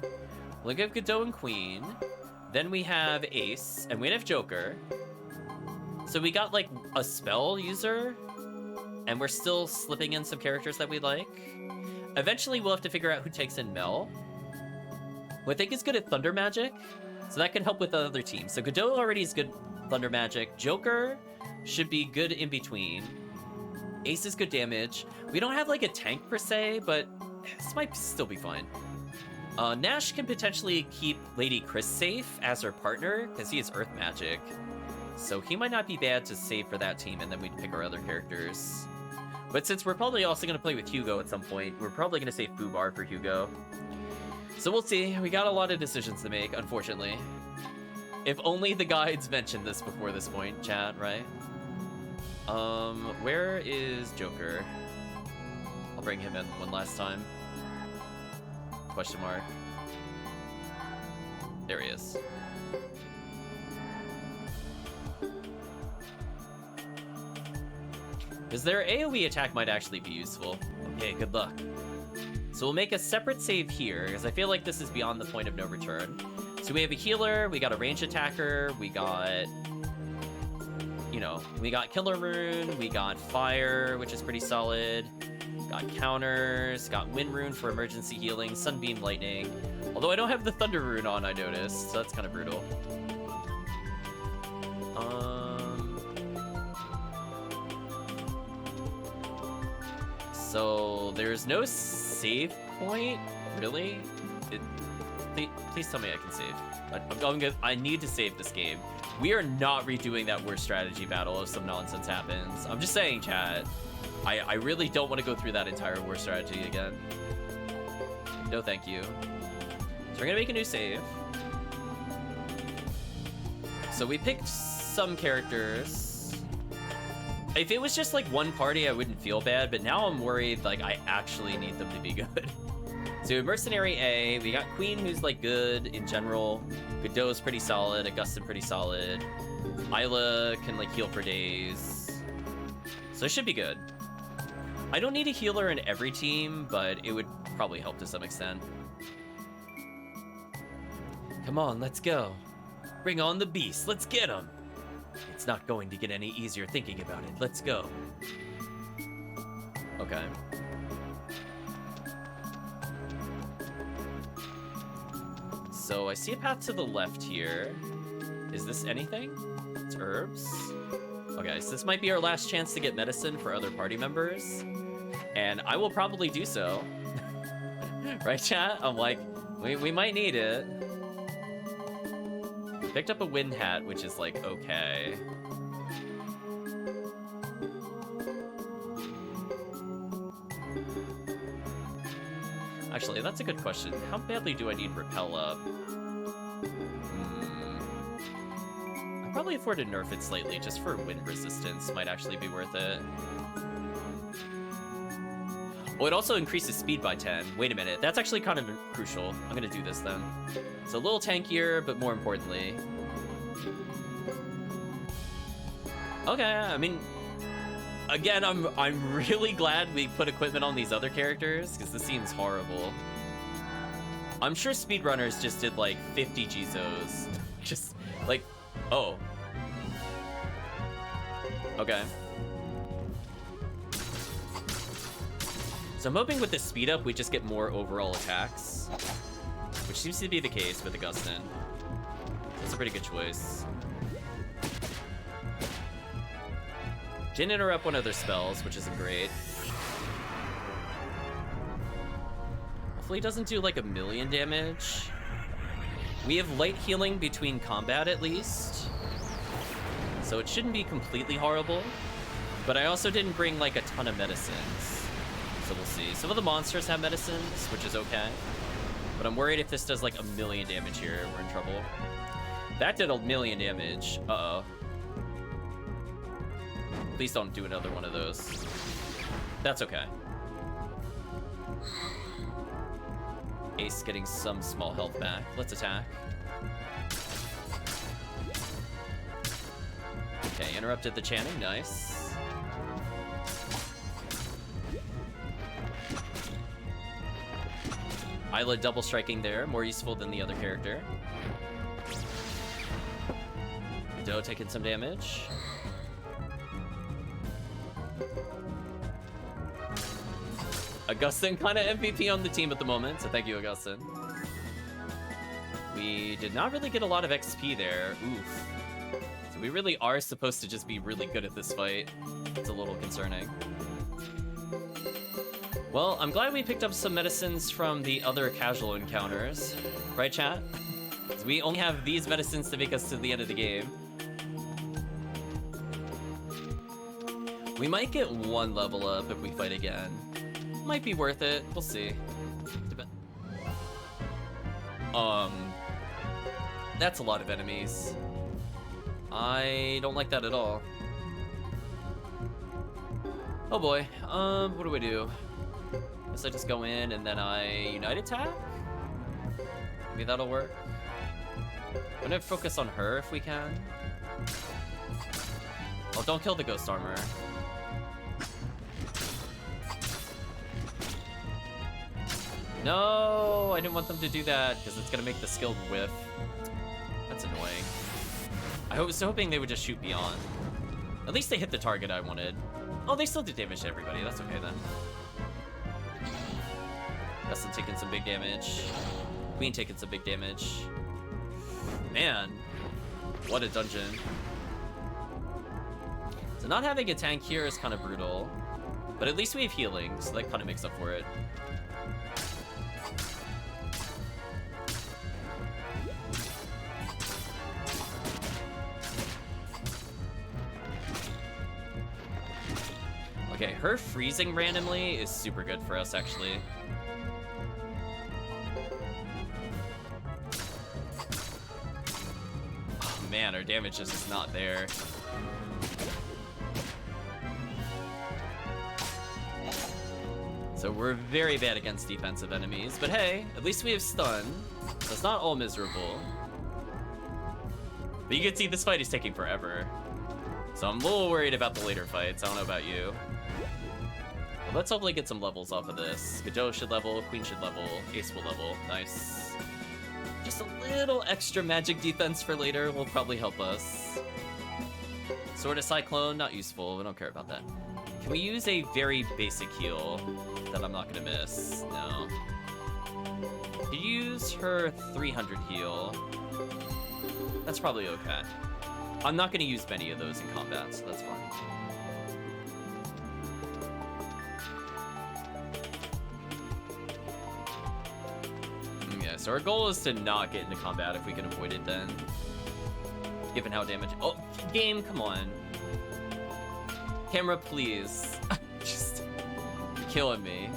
We'll give Geddoe and Queen. Then we have Ace, and we have Joker. So we got, like, a spell user And we're still slipping in some characters that we like. Eventually, we'll have to figure out who takes in Mel, who I think is good at Thunder Magic, so that can help with the other teams. So Geddoe already is good Thunder Magic. Joker should be good in between. Ace is good damage. We don't have like a tank per se, but this might still be fine. Nash can potentially keep Lady Chris safe as her partner, because he has Earth Magic. So he might not be bad to save for that team, and then we'd pick our other characters. But since we're probably also going to play with Hugo at some point, we're probably going to save Fubar for Hugo. So we'll see. We got a lot of decisions to make, unfortunately. If only the guides mentioned this before this point, chat, right? Where is Joker? I'll bring him in one last time. Question mark. There he is. Because their AoE attack might actually be useful. Okay, good luck. So we'll make a separate save here, because I feel like this is beyond the point of no return. So we have a healer, we got a ranged attacker, we got... You know, we got Killer Rune, we got Fire, which is pretty solid. Got counters, got Wind Rune for emergency healing, Sunbeam Lightning. Although I don't have the Thunder Rune on, I noticed, so that's kind of brutal. So there's no save point, really? Please tell me I can save. I need to save this game. We are not redoing that worst strategy battle if some nonsense happens. I'm just saying, chat. I really don't want to go through that entire war strategy again. No, thank you. So we're gonna make a new save. So we picked some characters. If it was just like one party, I wouldn't feel bad, but now I'm worried like I actually need them to be good. So Mercenary A, we got Queen, who's like good in general. Geddoe's pretty solid, Augustin pretty solid. Isla can like heal for days. So it should be good. I don't need a healer in every team, but it would probably help to some extent. Come on, let's go. Bring on the beast, let's get him. It's not going to get any easier thinking about it. Let's go. Okay. So I see a path to the left here. Is this anything? It's herbs. Okay, so this might be our last chance to get medicine for other party members. And I will probably do so. Right, chat? I'm like, we might need it. Picked up a wind hat, which is like, okay. Actually, that's a good question. How badly do I need repel up? I'll probably afford to nerf it slightly, just for wind resistance. Might actually be worth it. Oh, it also increases speed by 10. Wait a minute, that's actually kind of crucial. I'm gonna do this then. It's a little tankier, but more importantly. Okay, I mean, again, I'm really glad we put equipment on these other characters, because this seems horrible. I'm sure speedrunners just did like 50 Gizos. Just like, oh. Okay. So I'm hoping with this speed up, we just get more overall attacks, which seems to be the case with Augustin. That's a pretty good choice. Didn't interrupt one of their spells, which isn't great. Hopefully it doesn't do like 1,000,000 damage. We have light healing between combat at least, so it shouldn't be completely horrible. But I also didn't bring like a ton of medicines. So we'll see. Some of the monsters have medicines, which is okay. But I'm worried if this does like 1,000,000 damage here, we're in trouble. That did 1,000,000 damage. Uh-oh. Please don't do another one of those. That's okay. Ace getting some small health back. Let's attack. Okay, interrupted the chanting. Nice. Isla double striking there, more useful than the other character. Geddoe taking some damage. Augustin kind of MVP on the team at the moment, so thank you, Augustin. We did not really get a lot of XP there. Oof. So we really are supposed to just be really good at this fight. It's a little concerning. Well, I'm glad we picked up some medicines from the other casual encounters. Right, chat? So we only have these medicines to make us to the end of the game. We might get one level up if we fight again. Might be worth it. We'll see. That's a lot of enemies. I don't like that at all. Oh boy. What do we do? Guess I just go in and then I Unite Attack? Maybe that'll work. I'm gonna focus on her if we can. Oh, don't kill the Ghost Armor. No, I didn't want them to do that because it's gonna make the skill whiff. That's annoying. I was hoping they would just shoot beyond. At least they hit the target I wanted. Oh, they still did damage to everybody. That's okay then. Justin taking some big damage. Queen taking some big damage. Man, what a dungeon. So not having a tank here is kind of brutal, but at least we have healing, so that kind of makes up for it. Okay, her freezing randomly is super good for us, actually. Oh man, our damage is just not there. So we're very bad against defensive enemies, but hey, at least we have stun, so it's not all miserable. But you can see this fight is taking forever. So I'm a little worried about the later fights, I don't know about you. Well, let's hopefully get some levels off of this. Geddoe should level, Queen should level, Ace will level, nice. Just a little extra magic defense for later will probably help us. Sword of Cyclone, not useful, we don't care about that. Can we use a very basic heal that I'm not gonna miss? No. Could use her 300 heal. That's probably okay. I'm not gonna use many of those in combat, so that's fine. Yeah, so our goal is to not get into combat if we can avoid it then. Given how damage— oh, game, come on. Camera, please. Just killing me.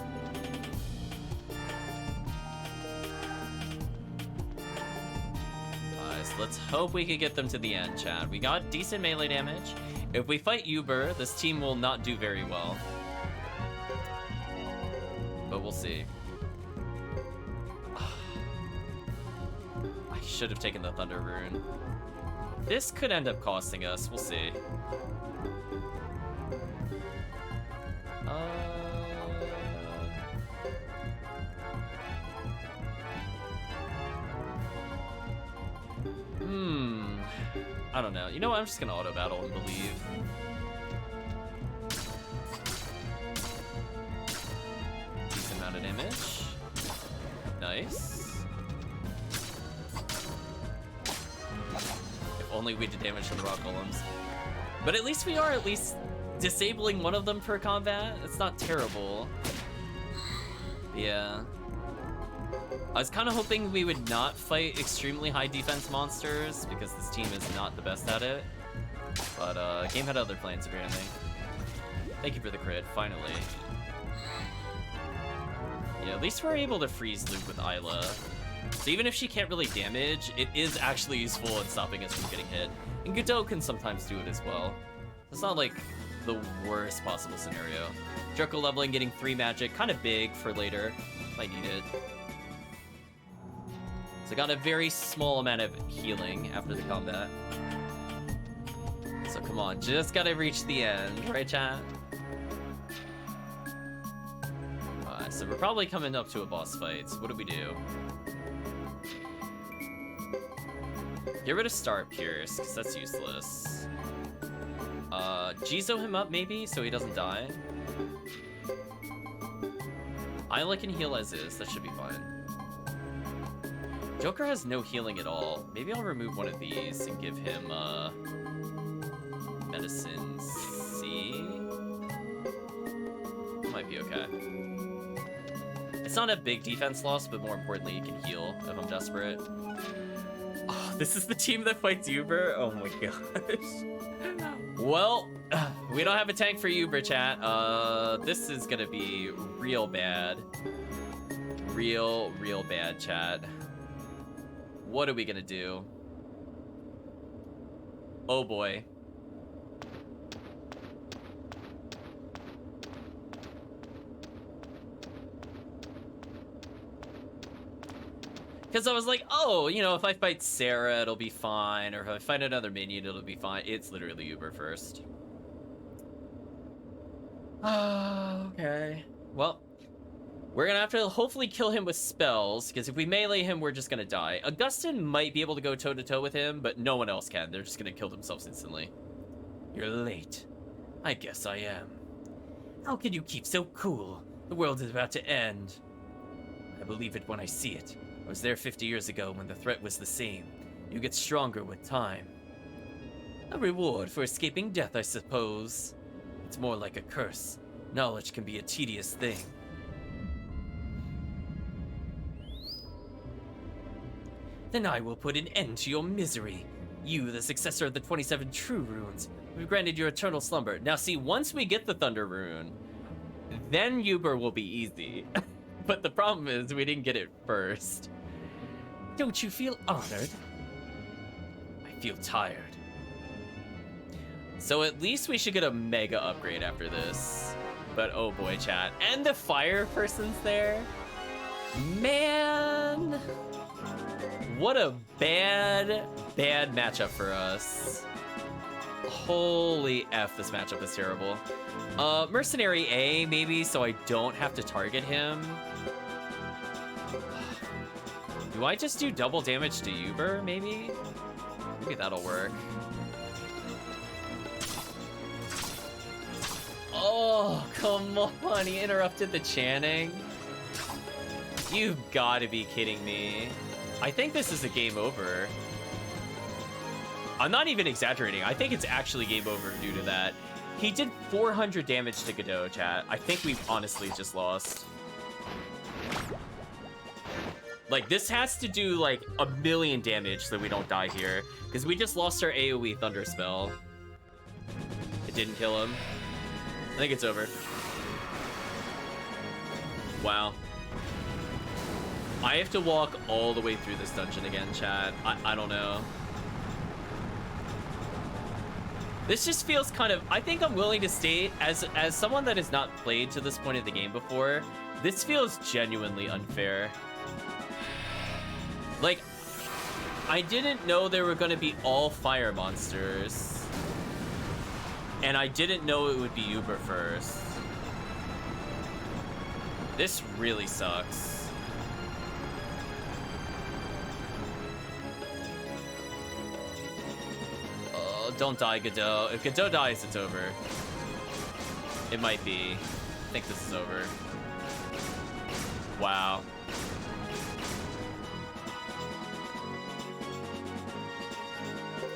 So let's hope we can get them to the end, chat. We got decent melee damage. If we fight Uber, this team will not do very well. But we'll see. I should have taken the Thunder Rune. This could end up costing us. We'll see. I don't know. You know what? I'm just gonna auto battle and believe. Decent amount of damage. Nice. If only we did damage to the rock golems. But at least we are disabling one of them for combat. It's not terrible. Yeah. I was kind of hoping we would not fight extremely high defense monsters because this team is not the best at it. But game had other plans apparently. Thank you for the crit, finally. Yeah, at least we're able to freeze Luke with Isla. So even if she can't really damage, it is actually useful in stopping us from getting hit. And Geddoe can sometimes do it as well. It's not like the worst possible scenario. Draco leveling, getting 3 magic, kind of big for later. Might need it. So got a very small amount of healing after the combat. So come on, just gotta reach the end, right chat? Alright, so we're probably coming up to a boss fight. So what do we do? Get rid of Star Pierce, because that's useless. Jizo him up maybe, so he doesn't die. Isla can heal as is. That should be fine. Joker has no healing at all. Maybe I'll remove one of these and give him medicine C. Might be okay. It's not a big defense loss, but more importantly, it can heal if I'm desperate. Oh, this is the team that fights Uber? Oh my gosh. Well, we don't have a tank for Uber, chat. This is gonna be real bad. Real bad, chat. What are we gonna do? Oh boy. Because I was like, oh, you know, if I fight Sarah, it'll be fine. Or if I fight another minion, it'll be fine. It's literally Uber first. Okay. Well, we're going to have to hopefully kill him with spells. Because if we melee him, we're just going to die. Augustin might be able to go toe-to-toe with him, but no one else can. They're just going to kill themselves instantly. You're late. I guess I am. How can you keep so cool? The world is about to end. I believe it when I see it. I was there 50 years ago when the threat was the same. You get stronger with time. A reward for escaping death, I suppose. It's more like a curse. Knowledge can be a tedious thing. Then I will put an end to your misery. You, the successor of the 27 true runes, we've granted your eternal slumber. Now see, once we get the Thunder rune, then Uber will be easy. But the problem is we didn't get it first. Don't you feel honored? I feel tired. So at least we should get a mega upgrade after this. But oh boy, chat. And the fire person's there? Man! What a bad matchup for us. Holy F, this matchup is terrible. Mercenary A, maybe, so I don't have to target him. Do I just do double damage to Uber, maybe? Maybe that'll work. Oh, come on, he interrupted the chanting. You've got to be kidding me. I think this is a game over. I'm not even exaggerating. I think it's actually game over due to that. He did 400 damage to Geddoe, chat. I think we've honestly just lost. Like, this has to do, like, 1,000,000 damage so we don't die here. Because we just lost our AoE Thunder spell. It didn't kill him. I think it's over. Wow. I have to walk all the way through this dungeon again, chat. I don't know. This just feels kind of... I think I'm willing to state, as someone that has not played to this point of the game before, this feels genuinely unfair. Like, I didn't know there were going to be all fire monsters. And I didn't know it would be Uber first. This really sucks. Oh, don't die, Geddoe. If Geddoe dies, it's over. It might be. I think this is over. Wow.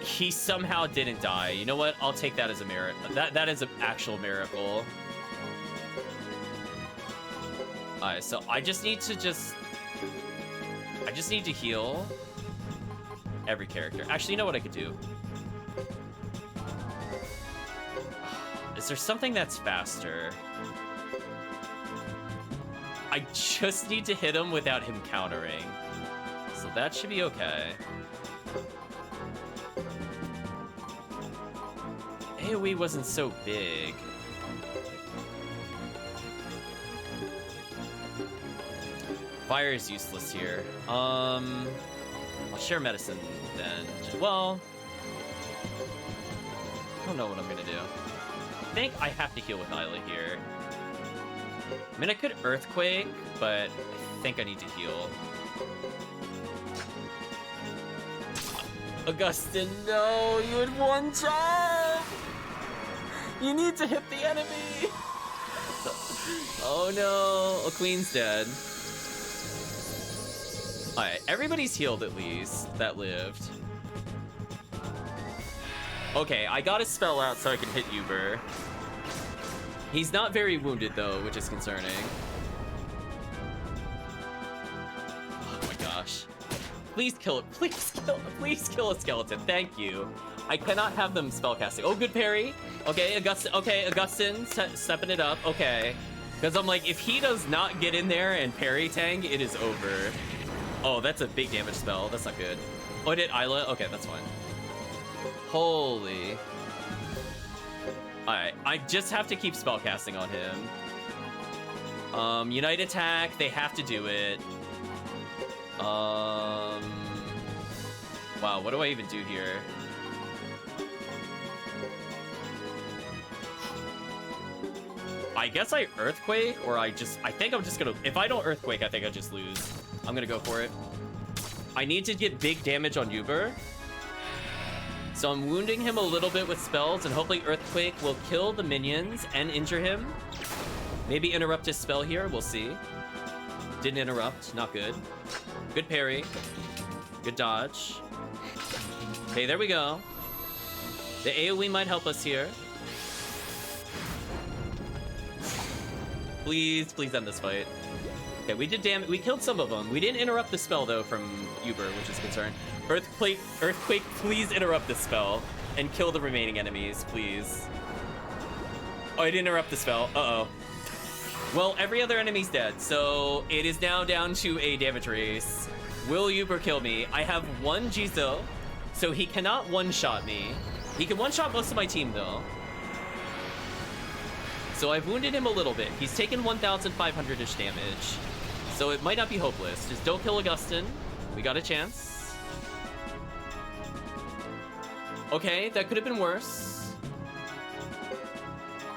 He somehow didn't die. You know what? I'll take that as a merit. That is an actual miracle. Alright, so I just need to heal every character. Actually, you know what I could do? Is there something that's faster? I just need to hit him without him countering. So that should be okay. AoE wasn't so big. Fire is useless here. I'll share medicine then. Well, I don't know what I'm gonna do. I think I have to heal with Isla here. I mean, I could Earthquake, but I think I need to heal. Augustin, no, you had one job! You need to hit the enemy! Oh no, a queen's dead. Alright, everybody's healed at least that lived. Okay, I got a spell out so I can hit Uber. He's not very wounded though, which is concerning. Oh my gosh. Please kill it. Please kill a skeleton. Thank you. I cannot have them spellcasting. Oh, good parry. Okay, Augustin stepping it up. Okay. Because I'm like, if he does not get in there and parry tank, it is over. Oh, that's a big damage spell. That's not good. Oh, it hit Isla? Okay, that's fine. Holy. Alright, I just have to keep spellcasting on him. Unite attack, they have to do it. Wow, what do I even do here? I guess I Earthquake, or I think I'm just gonna... If I don't Earthquake, I think I just lose. I'm gonna go for it. I need to get big damage on Uber. So I'm wounding him a little bit with spells, and hopefully Earthquake will kill the minions and injure him. Maybe interrupt his spell here, we'll see. Didn't interrupt, not good. Good parry. Good dodge. Okay, there we go. The AoE might help us here. Please end this fight. Okay, we did damage. We killed some of them. We didn't interrupt the spell though from Uber, which is concerned. Earthquake, please interrupt this spell and kill the remaining enemies, please. Oh, I didn't interrupt the spell. Uh-oh. Well, every other enemy's dead, so it is now down to a damage race. Will Uber kill me? I have one Jizo, so he cannot one-shot me. He can one-shot most of my team though. So I've wounded him a little bit. He's taken 1,500-ish damage. So it might not be hopeless. Just don't kill Augustin. We got a chance. Okay, that could have been worse.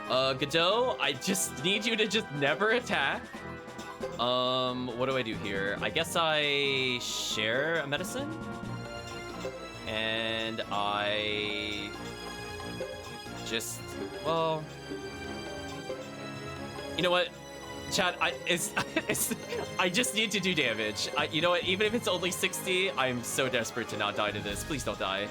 Geddoe, I just need you to just never attack. What do I do here? I guess I share a medicine? And I just, well... You know what? Chat, I just need to do damage. You know what? Even if it's only 60, I'm so desperate to not die to this. Please don't die.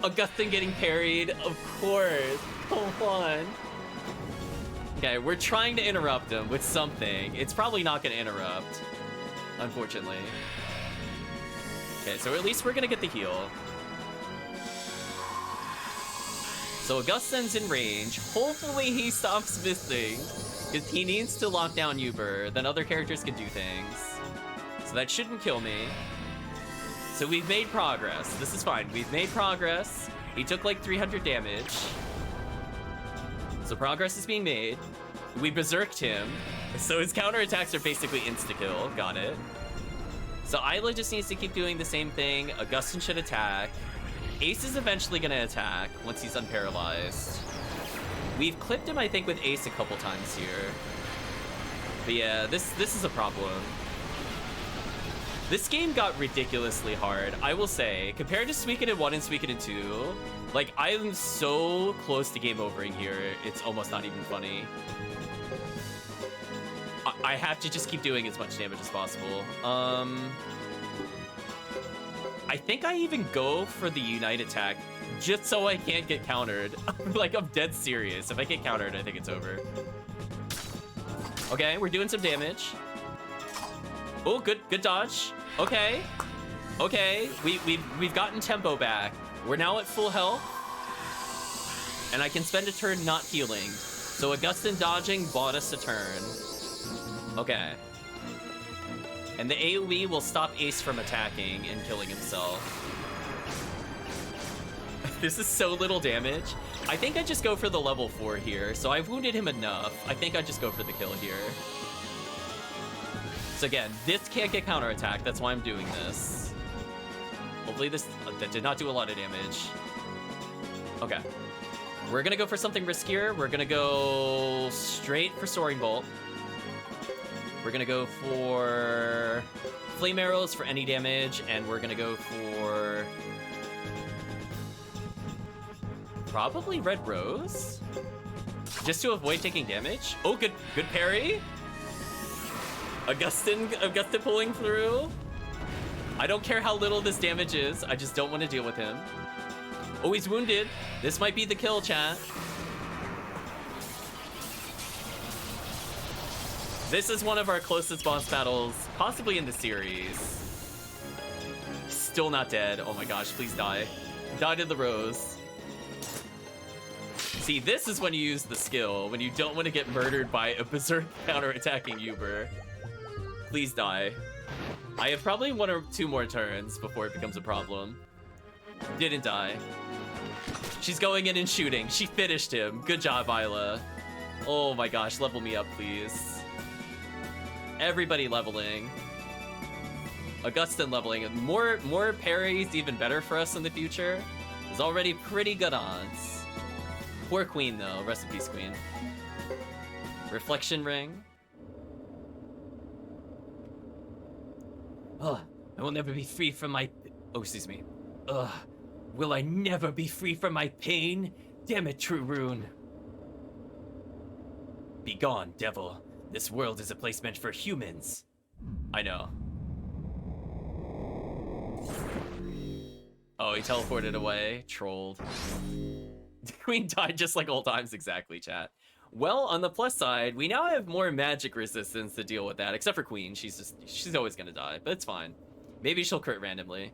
Augustin getting parried, of course. Come on. Okay, we're trying to interrupt him with something. It's probably not going to interrupt, unfortunately. Okay, so at least we're going to get the heal. So Augustin's in range. Hopefully he stops missing, because he needs to lock down Uber. Then other characters can do things. So that shouldn't kill me. So we've made progress. This is fine. We've made progress. He took like 300 damage. So progress is being made. We berserked him. So his counterattacks are basically insta-kill. Got it. So Isla just needs to keep doing the same thing. Augustin should attack. Ace is eventually going to attack once he's unparalyzed. We've clipped him, I think, with Ace a couple times here. But yeah, this is a problem. This game got ridiculously hard, I will say. Compared to Suikoden 1 and Suikoden 2, like, I'm so close to game overing here, it's almost not even funny. I have to just keep doing as much damage as possible. I think I even go for the Unite attack just so I can't get countered. Like, I'm dead serious. If I get countered, I think it's over. Okay, we're doing some damage. Oh, good dodge. Okay. Okay, we've gotten tempo back. We're now at full health. And I can spend a turn not healing. So Augustin dodging bought us a turn. Okay. And the AoE will stop Ace from attacking and killing himself. This is so little damage. I think I just go for the level 4 here. So I've wounded him enough. I think I just go for the kill here. So again, this can't get counterattacked. That's why I'm doing this. Hopefully this that did not do a lot of damage. Okay. We're gonna go for something riskier. We're gonna go straight for Soaring Bolt. We're gonna go for Flame Arrows for any damage, and we're gonna go for probably Red Rose. Just to avoid taking damage. Oh, good parry. Augustin pulling through. I don't care how little this damage is. I just don't want to deal with him. Oh, he's wounded. This might be the kill, chat. This is one of our closest boss battles, possibly in the series. Still not dead. Oh my gosh, please die. Die to the rose. See, this is when you use the skill, when you don't want to get murdered by a berserk counter-attacking Uber. Please die. I have probably 1 or 2 more turns before it becomes a problem. Didn't die. She's going in and shooting. She finished him. Good job, Isla. Oh my gosh, level me up, please. Everybody leveling. Augustin leveling. More parries, even better for us in the future. There's already pretty good odds. Poor Queen, though. Rest in peace, Queen. Reflection ring. Ugh, I will never be free from my... Oh, excuse me. Ugh, will I never be free from my pain? Damn it, True Rune. Be gone, devil. This world is a place meant for humans. I know. Oh, he teleported away. Trolled. The Queen died just like old times, exactly, chat. Well, on the plus side, we now have more magic resistance to deal with that, except for Queen. She's always gonna die, but it's fine. Maybe she'll crit randomly.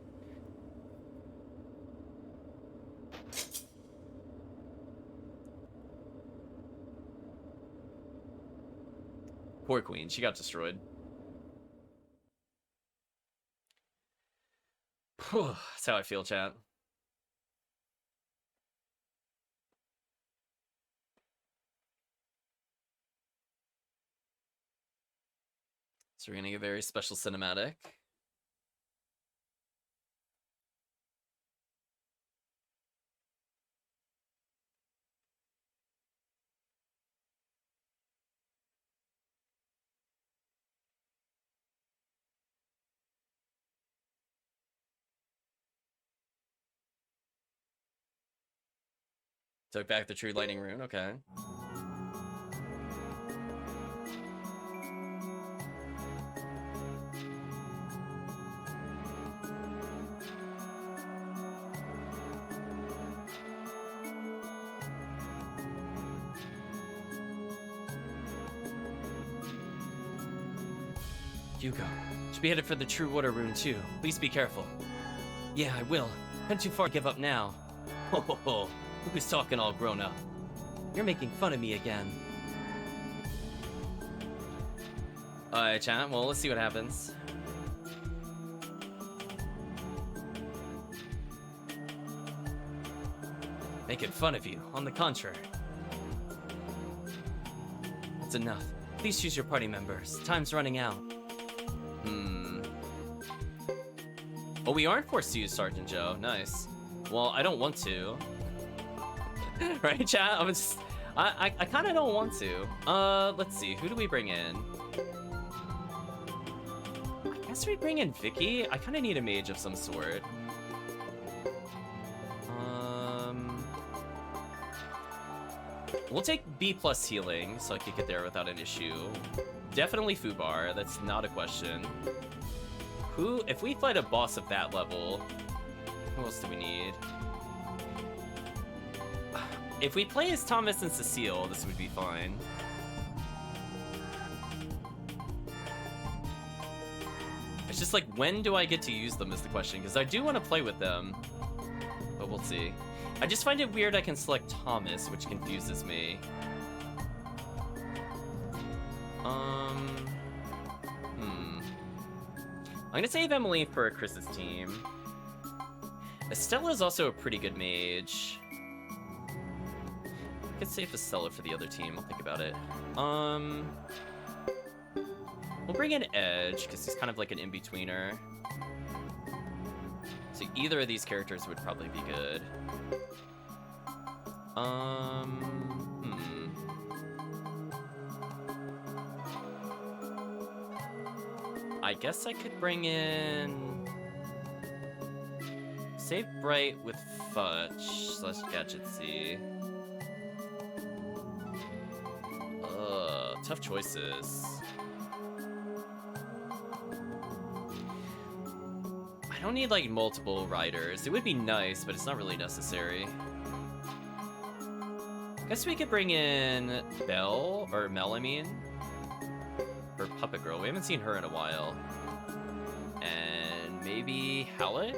Poor Queen, she got destroyed. That's how I feel, chat. So we're getting a very special cinematic. Took back the true lightning rune, okay. Hugo, should be headed for the true water rune too. Please be careful. Yeah, I will. Not too far to give up now. Ho ho ho. Who's talking all grown up? You're making fun of me again. Alright, chat. Well, let's see what happens. Making fun of you. On the contrary. That's enough. Please choose your party members. Time's running out. Oh, we aren't forced to use Sergeant Joe. Nice. Well, I don't want to. Right, chat? I kind of don't want to. Let's see. Who do we bring in? I guess we bring in Vicky. I kind of need a mage of some sort. We'll take B+ healing, so I can get there without an issue. Definitely Fubar. That's not a question. Who? If we fight a boss of that level, who else do we need? If we play as Thomas and Cecile, this would be fine. It's just like, when do I get to use them is the question, because I do want to play with them, but we'll see. I just find it weird I can select Thomas, which confuses me. I'm gonna save Emily for Chris's team. Estella's also a pretty good mage. I could save Estella for the other team. I'll think about it. We'll bring in Edge, because he's kind of like an in-betweener. So either of these characters would probably be good. I guess I could bring in... Save Bright with Fudge / Gadget C. tough choices. I don't need, like, multiple riders. It would be nice, but it's not really necessary. Guess we could bring in Belle, or Mel, I mean. Or Puppet Girl. We haven't seen her in a while. And maybe Halleck?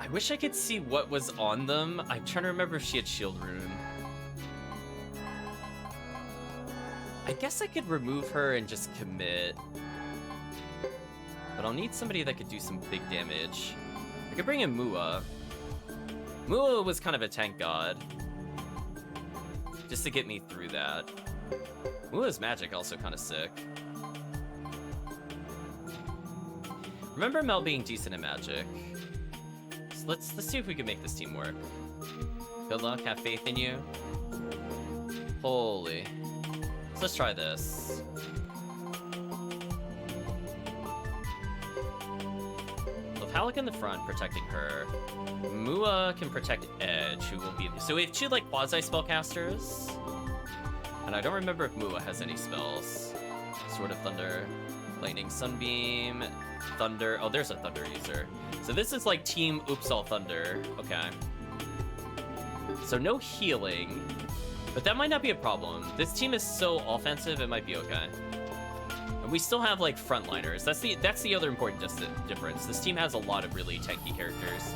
I wish I could see what was on them. I'm trying to remember if she had Shield Rune. I guess I could remove her and just commit. But I'll need somebody that could do some big damage. I could bring in Mua. Mua was kind of a tank god. Just to get me through that. Mua's magic also kind of sick. Remember Mel being decent at magic. So let's see if we can make this team work. Good luck, have faith in you. Holy. So let's try this. With Halleck in the front, protecting her. Mua can protect Edge, who will be... So we have two, like, quasi-spellcasters. And I don't remember if Mua has any spells. Sword of Thunder, Lightning Sunbeam, Thunder... Oh, there's a Thunder user. So this is, like, Team Oops All Thunder. Okay. So no healing. But that might not be a problem. This team is so offensive, it might be okay. And we still have, like, frontliners. That's the other important difference. This team has a lot of really tanky characters.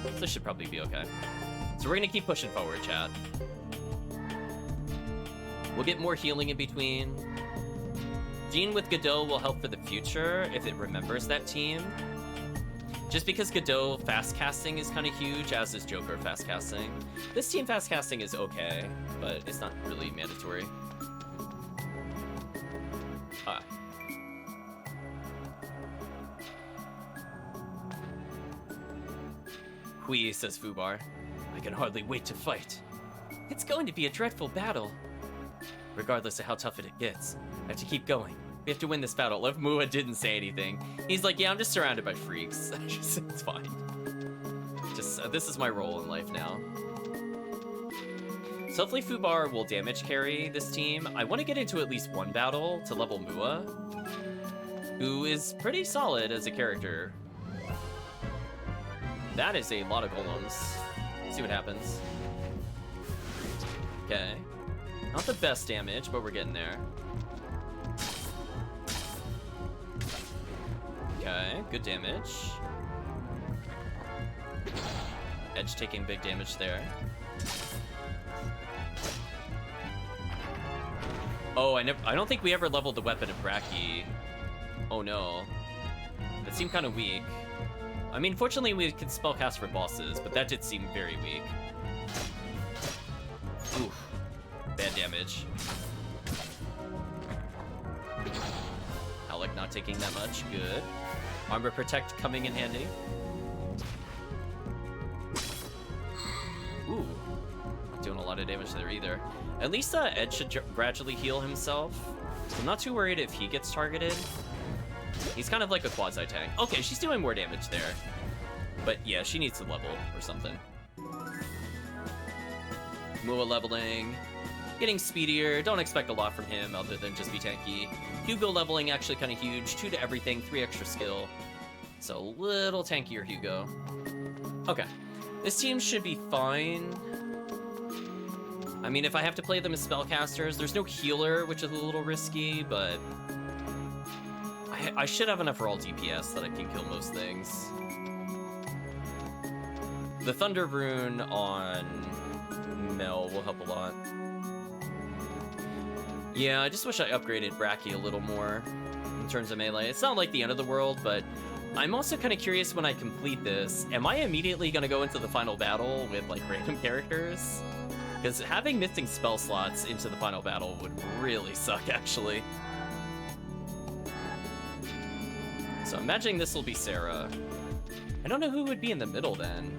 So this should probably be okay. So we're gonna keep pushing forward, chat. We'll get more healing in between. Dean with Geddoe will help for the future if it remembers that team. Just because Geddoe fast casting is kind of huge, as is Joker fast casting. This team fast casting is okay, but it's not really mandatory. Ah. Hui, says Fubar. I can hardly wait to fight. It's going to be a dreadful battle. Regardless of how tough it gets, I have to keep going. We have to win this battle. If Mua didn't say anything, he's like, yeah, I'm just surrounded by freaks. It's fine. This is my role in life now. So hopefully Fubar will damage carry this team. I want to get into at least one battle to level Mua, who is pretty solid as a character. That is a lot of golems. Let's see what happens. Okay. Not the best damage, but we're getting there. Okay, good damage. Edge taking big damage there. Oh, I don't think we ever leveled the weapon of Bracky. Oh no. That seemed kind of weak. I mean, fortunately we could spellcast for bosses, but that did seem very weak. Oof. Bad damage. Halleck not taking that much. Good. Armor Protect coming in handy. Ooh. Not doing a lot of damage there either. At least Ed should gradually heal himself. So I'm not too worried if he gets targeted. He's kind of like a quasi-tank. Okay, she's doing more damage there. But yeah, she needs to level or something. Mua leveling. Getting speedier. Don't expect a lot from him other than just be tanky. Hugo leveling actually kind of huge. 2 to everything, 3 extra skill. So a little tankier Hugo. Okay. This team should be fine. I mean, if I have to play them as spellcasters, there's no healer, which is a little risky, but I should have enough for all DPS that I can kill most things. The Thunder Rune on Mel will help a lot. Yeah, I just wish I upgraded Bracky a little more in terms of melee. It's not like the end of the world, but I'm also kind of curious when I complete this, am I immediately going to go into the final battle with, like, random characters? Because having missing spell slots into the final battle would really suck, actually. So I'm imagining this will be Sarah. I don't know who would be in the middle then.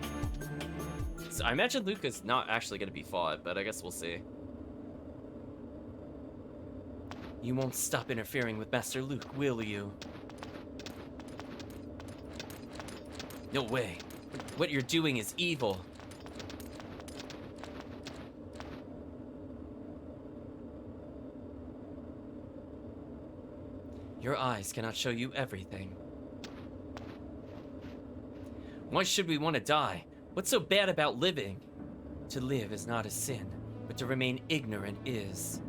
So I imagine Luke is not actually going to be fought, but I guess we'll see. You won't stop interfering with Master Luke, will you? No way. What you're doing is evil. Your eyes cannot show you everything. Why should we want to die? What's so bad about living? To live is not a sin, but to remain ignorant is.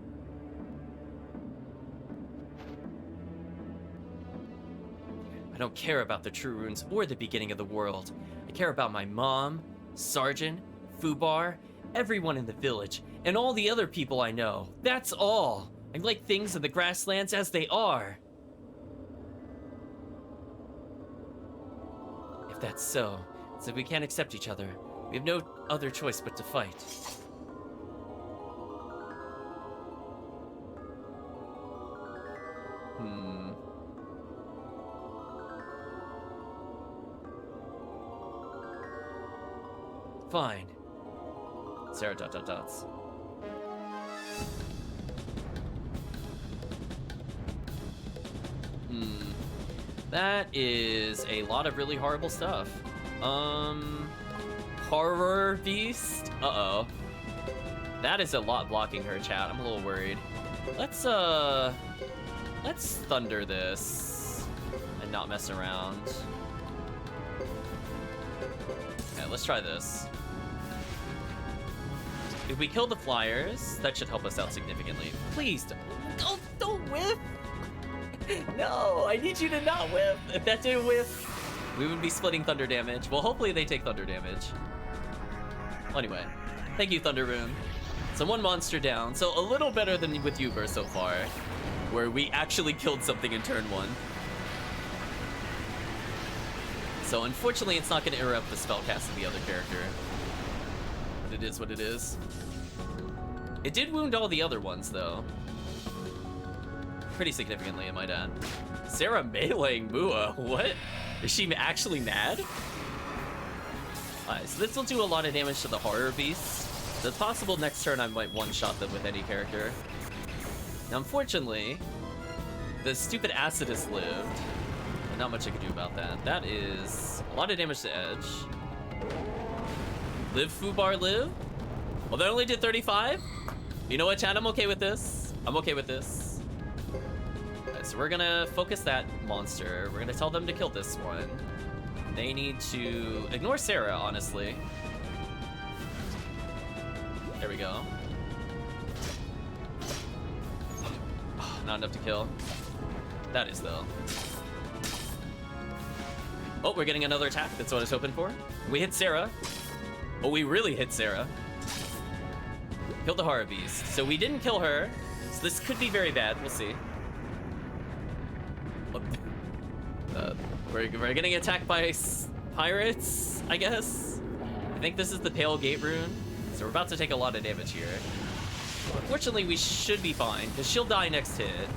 I don't care about the true runes or the beginning of the world. I care about my mom, Sergeant, Fubar, everyone in the village, and all the other people I know. That's all. I like things in the grasslands as they are. If that's so, it's that we can't accept each other. We have no other choice but to fight. Fine. Sarah ... That is a lot of really horrible stuff. Horror Beast? Uh-oh. That is a lot blocking her, chat. I'm a little worried. Let's thunder this and not mess around. Okay, let's try this. If we kill the flyers, that should help us out significantly. Please don't whiff! No, I need you to not whiff. If that didn't whiff, we would be splitting thunder damage. Well, hopefully they take thunder damage. Well, anyway, thank you, Thunder Rune. So one monster down. So a little better than with Hugo so far, where we actually killed something in turn 1. So unfortunately, it's not going to interrupt the spellcast of the other character. But it is what it is. It did wound all the other ones, though. Pretty significantly, I might add. Sarah meleeing Mua. What? Is she actually mad? Alright, so this will do a lot of damage to the horror beasts. So it's possible next turn I might one-shot them with any character. Now, unfortunately, the stupid Acidus lived. And not much I can do about that. That is a lot of damage to Edge. Live, Fubar, live? Well, that only did 35? You know what, chat? I'm okay with this. I'm okay with this. So we're gonna focus that monster. We're gonna tell them to kill this one. They need to ignore Sarah, honestly. There we go. Oh, not enough to kill. That is, though. Oh, we're getting another attack. That's what I was hoping for. We hit Sarah. Oh, we really hit Sarah. Killed the horror beast. So we didn't kill her. So this could be very bad. We'll see. We're getting attacked by pirates, I guess. I think this is the Pale Gate rune, so we're about to take a lot of damage here. Unfortunately, we should be fine, because she'll die next hit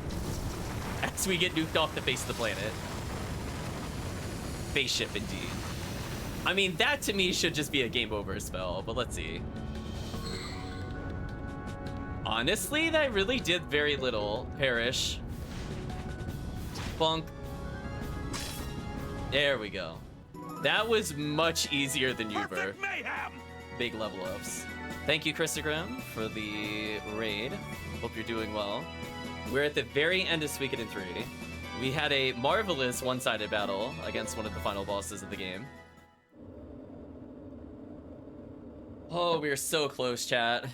as we get nuked off the face of the planet. Spaceship, indeed. I mean, that to me should just be a game over spell, but let's see. Honestly, that really did very little. Perish. Bunk. There we go. That was much easier than Uber. Big level ups. Thank you, Christogram, for the raid. Hope you're doing well. We're at the very end of Suikoden 3. We had a marvelous one-sided battle against one of the final bosses of the game. Oh, we are so close, chat.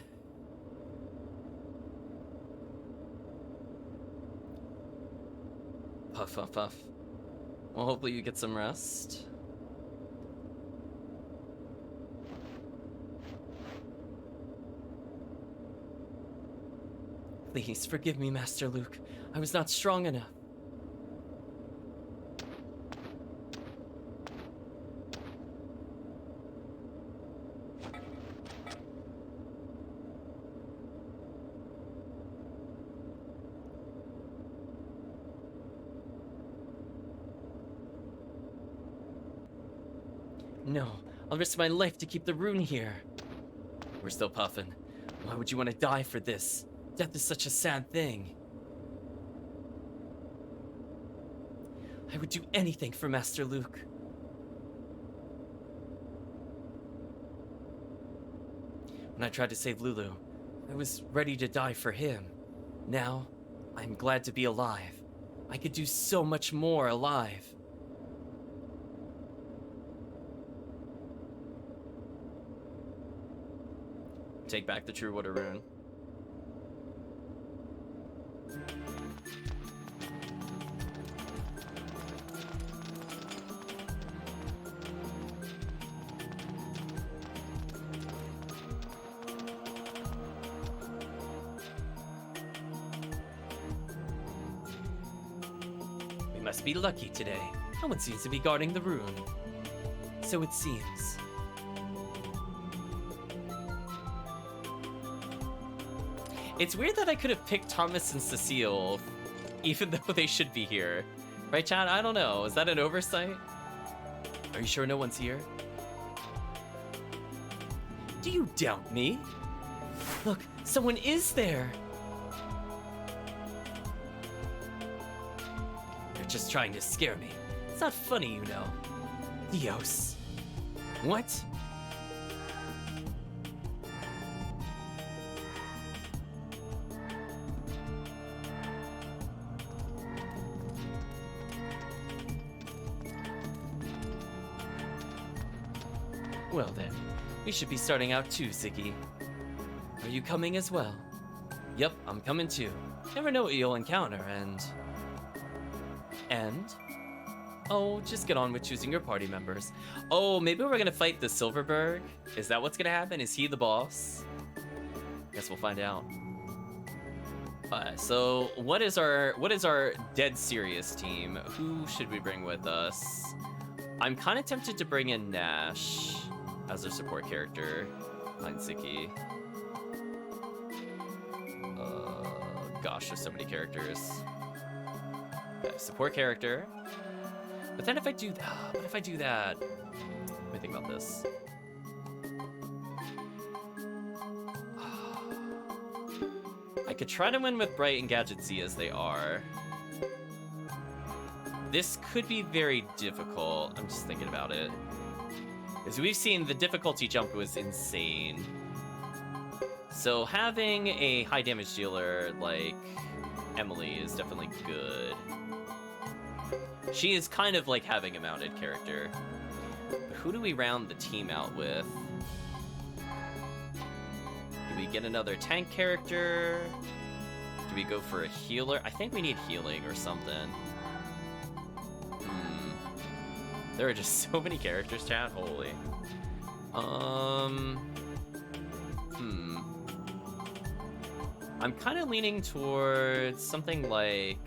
Puff, puff, puff. Well, hopefully you get some rest. Please, forgive me, Master Luke. I was not strong enough. No, I'll risk my life to keep the rune here. We're still puffing. Why would you want to die for this? Death is such a sad thing. I would do anything for Master Luke. When I tried to save Lulu, I was ready to die for him. Now, I'm glad to be alive. I could do so much more alive. Take back the True Water Rune. We must be lucky today. No one seems to be guarding the rune. So it seems. It's weird that I could have picked Thomas and Cecile, even though they should be here. Right, Chad? I don't know. Is that an oversight? Are you sure no one's here? Do you doubt me? Look, someone is there! They're just trying to scare me. It's not funny, you know. Dios. What? Well then, we should be starting out too, Ziggy. Are you coming as well? Yep, I'm coming too. Never know what you'll encounter, and... Oh, just get on with choosing your party members. Oh, maybe we're gonna fight the Silverberg? Is that what's gonna happen? Is he the boss? Guess we'll find out. So what is our dead serious team? Who should we bring with us? I'm kind of tempted to bring in Nash as a support character. Heinziki. Gosh, there's so many characters. Okay, support character. But then if I do that, what if I do that? Let me think about this. I could try to win with Bright and Gadget Z as they are. This could be very difficult. I'm just thinking about it. As we've seen, the difficulty jump was insane. So having a high damage dealer like Emily is definitely good. She is kind of like having a mounted character. But who do we round the team out with? Do we get another tank character? Do we go for a healer? I think we need healing or something. There are just so many characters, chat. Holy. I'm kind of leaning towards something like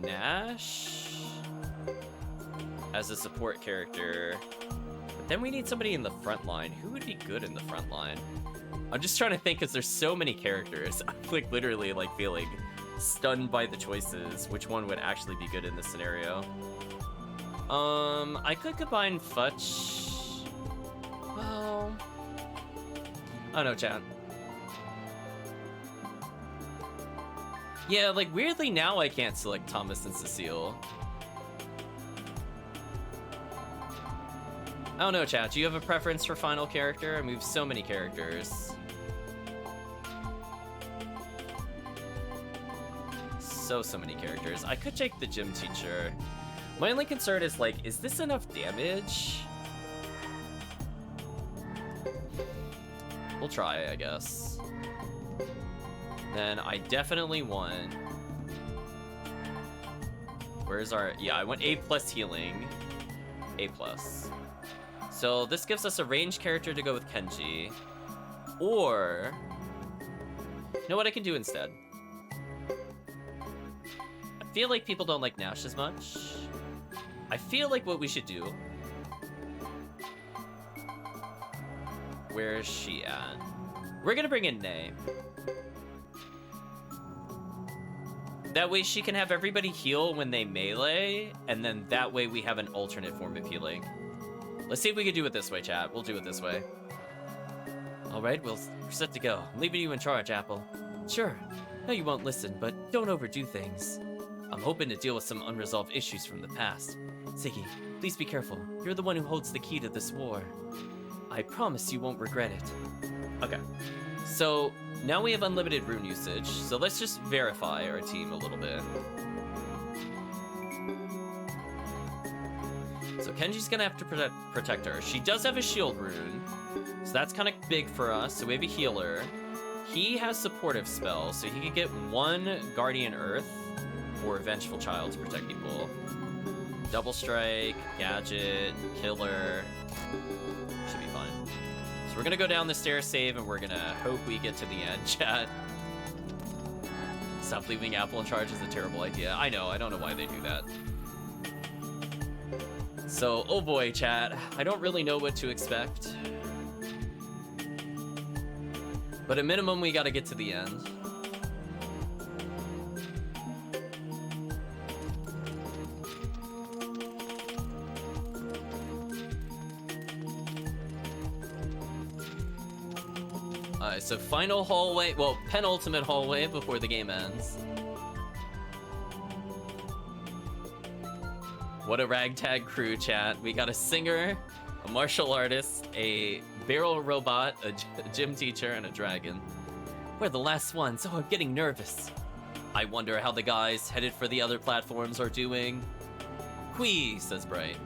Nash as a support character. But then we need somebody in the front line. Who would be good in the front line? I'm just trying to think because there's so many characters. I'm like literally like feeling stunned by the choices. Which one would actually be good in this scenario? I could combine Futch. Well, I don't know, chat. Yeah, like weirdly now I can't select Thomas and Cecile. I don't know, chat. Do you have a preference for final character? I move so many characters. So many characters. I could take the gym teacher. My only concern is like, is this enough damage? We'll try, I guess. Then I definitely want... Where's our... Yeah, I want A+ healing. A+. So this gives us a ranged character to go with Kenji. Or... You know what I can do instead? I feel like people don't like Nash as much. I feel like what we should do... Where is she at? We're gonna bring in Nay. That way she can have everybody heal when they melee, and then that way we have an alternate form of healing. Let's see if we can do it this way, chat. We'll do it this way. Alright, we're set to go. I'm leaving you in charge, Apple. Sure. No, you won't listen, but don't overdo things. I'm hoping to deal with some unresolved issues from the past. Ziggy, please be careful. You're the one who holds the key to this war. I promise you won't regret it. Okay. So now we have unlimited rune usage, so let's just verify our team a little bit. So Kenji's gonna have to protect her. She does have a shield rune, so that's kind of big for us. So we have a healer. He has supportive spells, so he can get 1 Guardian Earth or Vengeful Child to protect people. Double Strike, Gadget, Killer. Should be fine. So we're gonna go down the stairs, save, and we're gonna hope we get to the end, chat. Stop leaving Apple in charge is a terrible idea. I know, I don't know why they do that. So, oh boy, chat. I don't really know what to expect. But at minimum, we gotta get to the end. Alright, so final hallway, well, penultimate hallway before the game ends. What a ragtag crew, chat. We got a singer, a martial artist, a barrel robot, a gym teacher, and a dragon. We're the last ones. Oh, I'm getting nervous. I wonder how the guys headed for the other platforms are doing. Ch5, says Bright.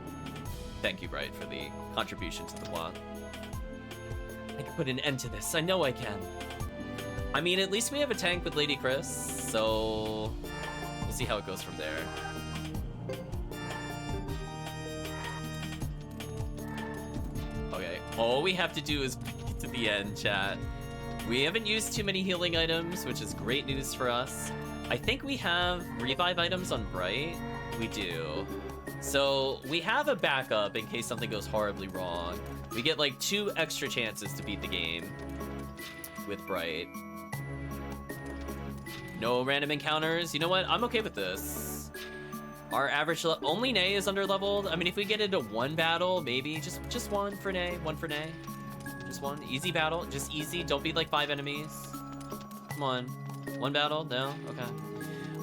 Thank you, Bright, for the contribution to the plot. I can put an end to this. I know I can. I mean, at least we have a tank with Lady Chris, so we'll see how it goes from there. Okay, all we have to do is get to the end, chat. We haven't used too many healing items, which is great news for us. I think we have revive items on Bright. We do. So we have a backup in case something goes horribly wrong. We get like 2 extra chances to beat the game with Bright. No random encounters. You know what? I'm okay with this. Our average only Nay is underleveled. I mean, if we get into 1 battle, maybe just 1 for Nay, 1 for Nay. Just 1 easy battle, just easy. Don't be like 5 enemies. Come on, 1 battle? No? Okay.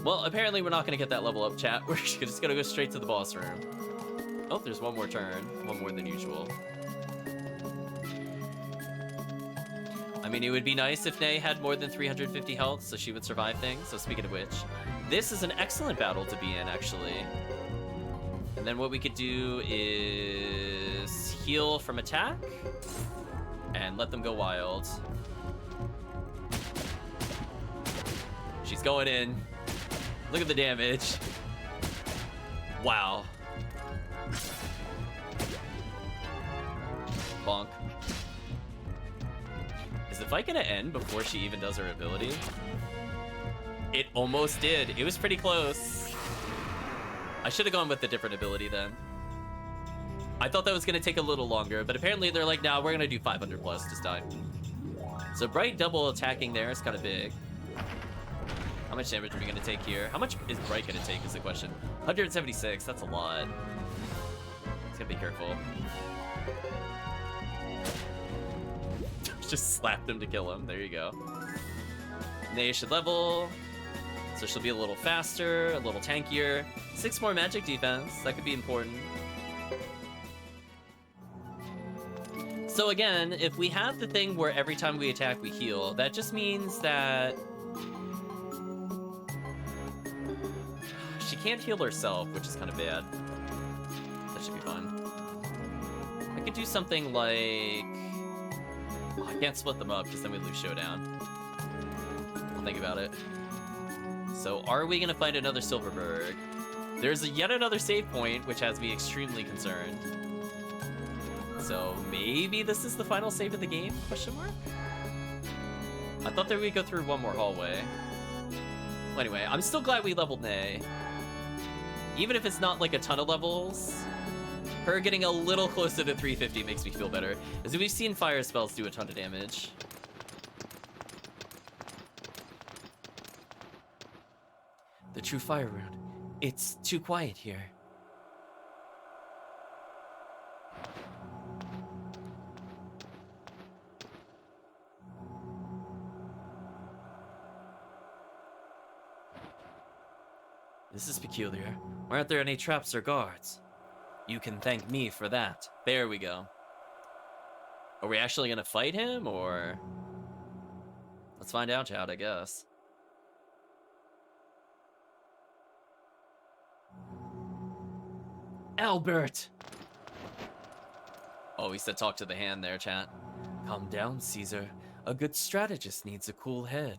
Well, apparently we're not gonna get that level up, chat. We're just gonna go straight to the boss room. Oh, there's 1 more turn, 1 more than usual. I mean, it would be nice if Nay had more than 350 health, so she would survive things. So speaking of which, this is an excellent battle to be in, actually. And then what we could do is heal from attack and let them go wild. She's going in. Look at the damage. Wow. Bonk. Is the fight gonna end before she even does her ability? It almost did. It was pretty close. I should have gone with a different ability then. I thought that was gonna take a little longer, but apparently they're like, nah, we're gonna do 500 plus this time. So Bright double attacking there is kind of big. How much damage are we gonna take here? How much is Bright gonna take is the question. 176, that's a lot. Just gotta be careful. Just slapped him to kill him. There you go. Nay should level. So she'll be a little faster, a little tankier. 6 more magic defense. That could be important. So again, if we have the thing where every time we attack we heal, that just means that she can't heal herself, which is kind of bad. That should be fun. I could do something like... Oh, I can't split them up because then we lose Showdown. I'll think about it. So are we going to find another Silverberg? There's yet another save point, which has me extremely concerned. So maybe this is the final save of the game? Question mark? I thought that we'd go through 1 more hallway. Well, anyway, I'm still glad we leveled Nay. Even if it's not like a ton of levels, her getting a little closer to 350 makes me feel better. As we've seen fire spells do a ton of damage. The true fire rune. It's too quiet here. This is peculiar. Why aren't there any traps or guards? You can thank me for that. There we go. Are we actually gonna fight him, or...? Let's find out, chat, I guess. Albert! Oh, he said talk to the hand there, chat. Calm down, Caesar. A good strategist needs a cool head.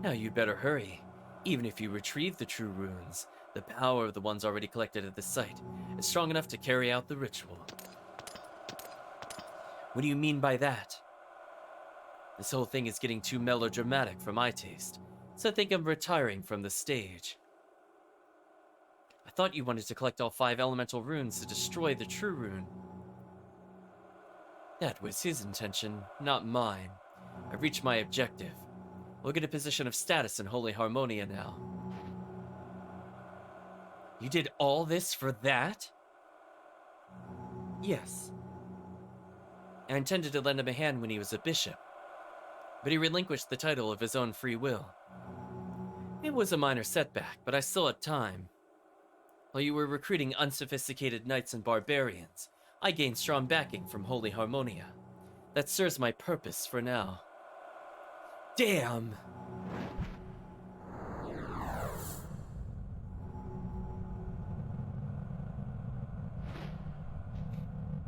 Now you better hurry. Even if you retrieve the true runes, the power of the ones already collected at the site is strong enough to carry out the ritual. What do you mean by that? This whole thing is getting too melodramatic for my taste, so I think I'm retiring from the stage. I thought you wanted to collect all 5 elemental runes to destroy the true rune. That was his intention, not mine. I reached my objective. We'll get a position of status in Holy Harmonia now. You did all this for that? Yes. I intended to lend him a hand when he was a bishop, but he relinquished the title of his own free will. It was a minor setback, but I still had time. While you were recruiting unsophisticated knights and barbarians, I gained strong backing from Holy Harmonia. That serves my purpose for now. Damn!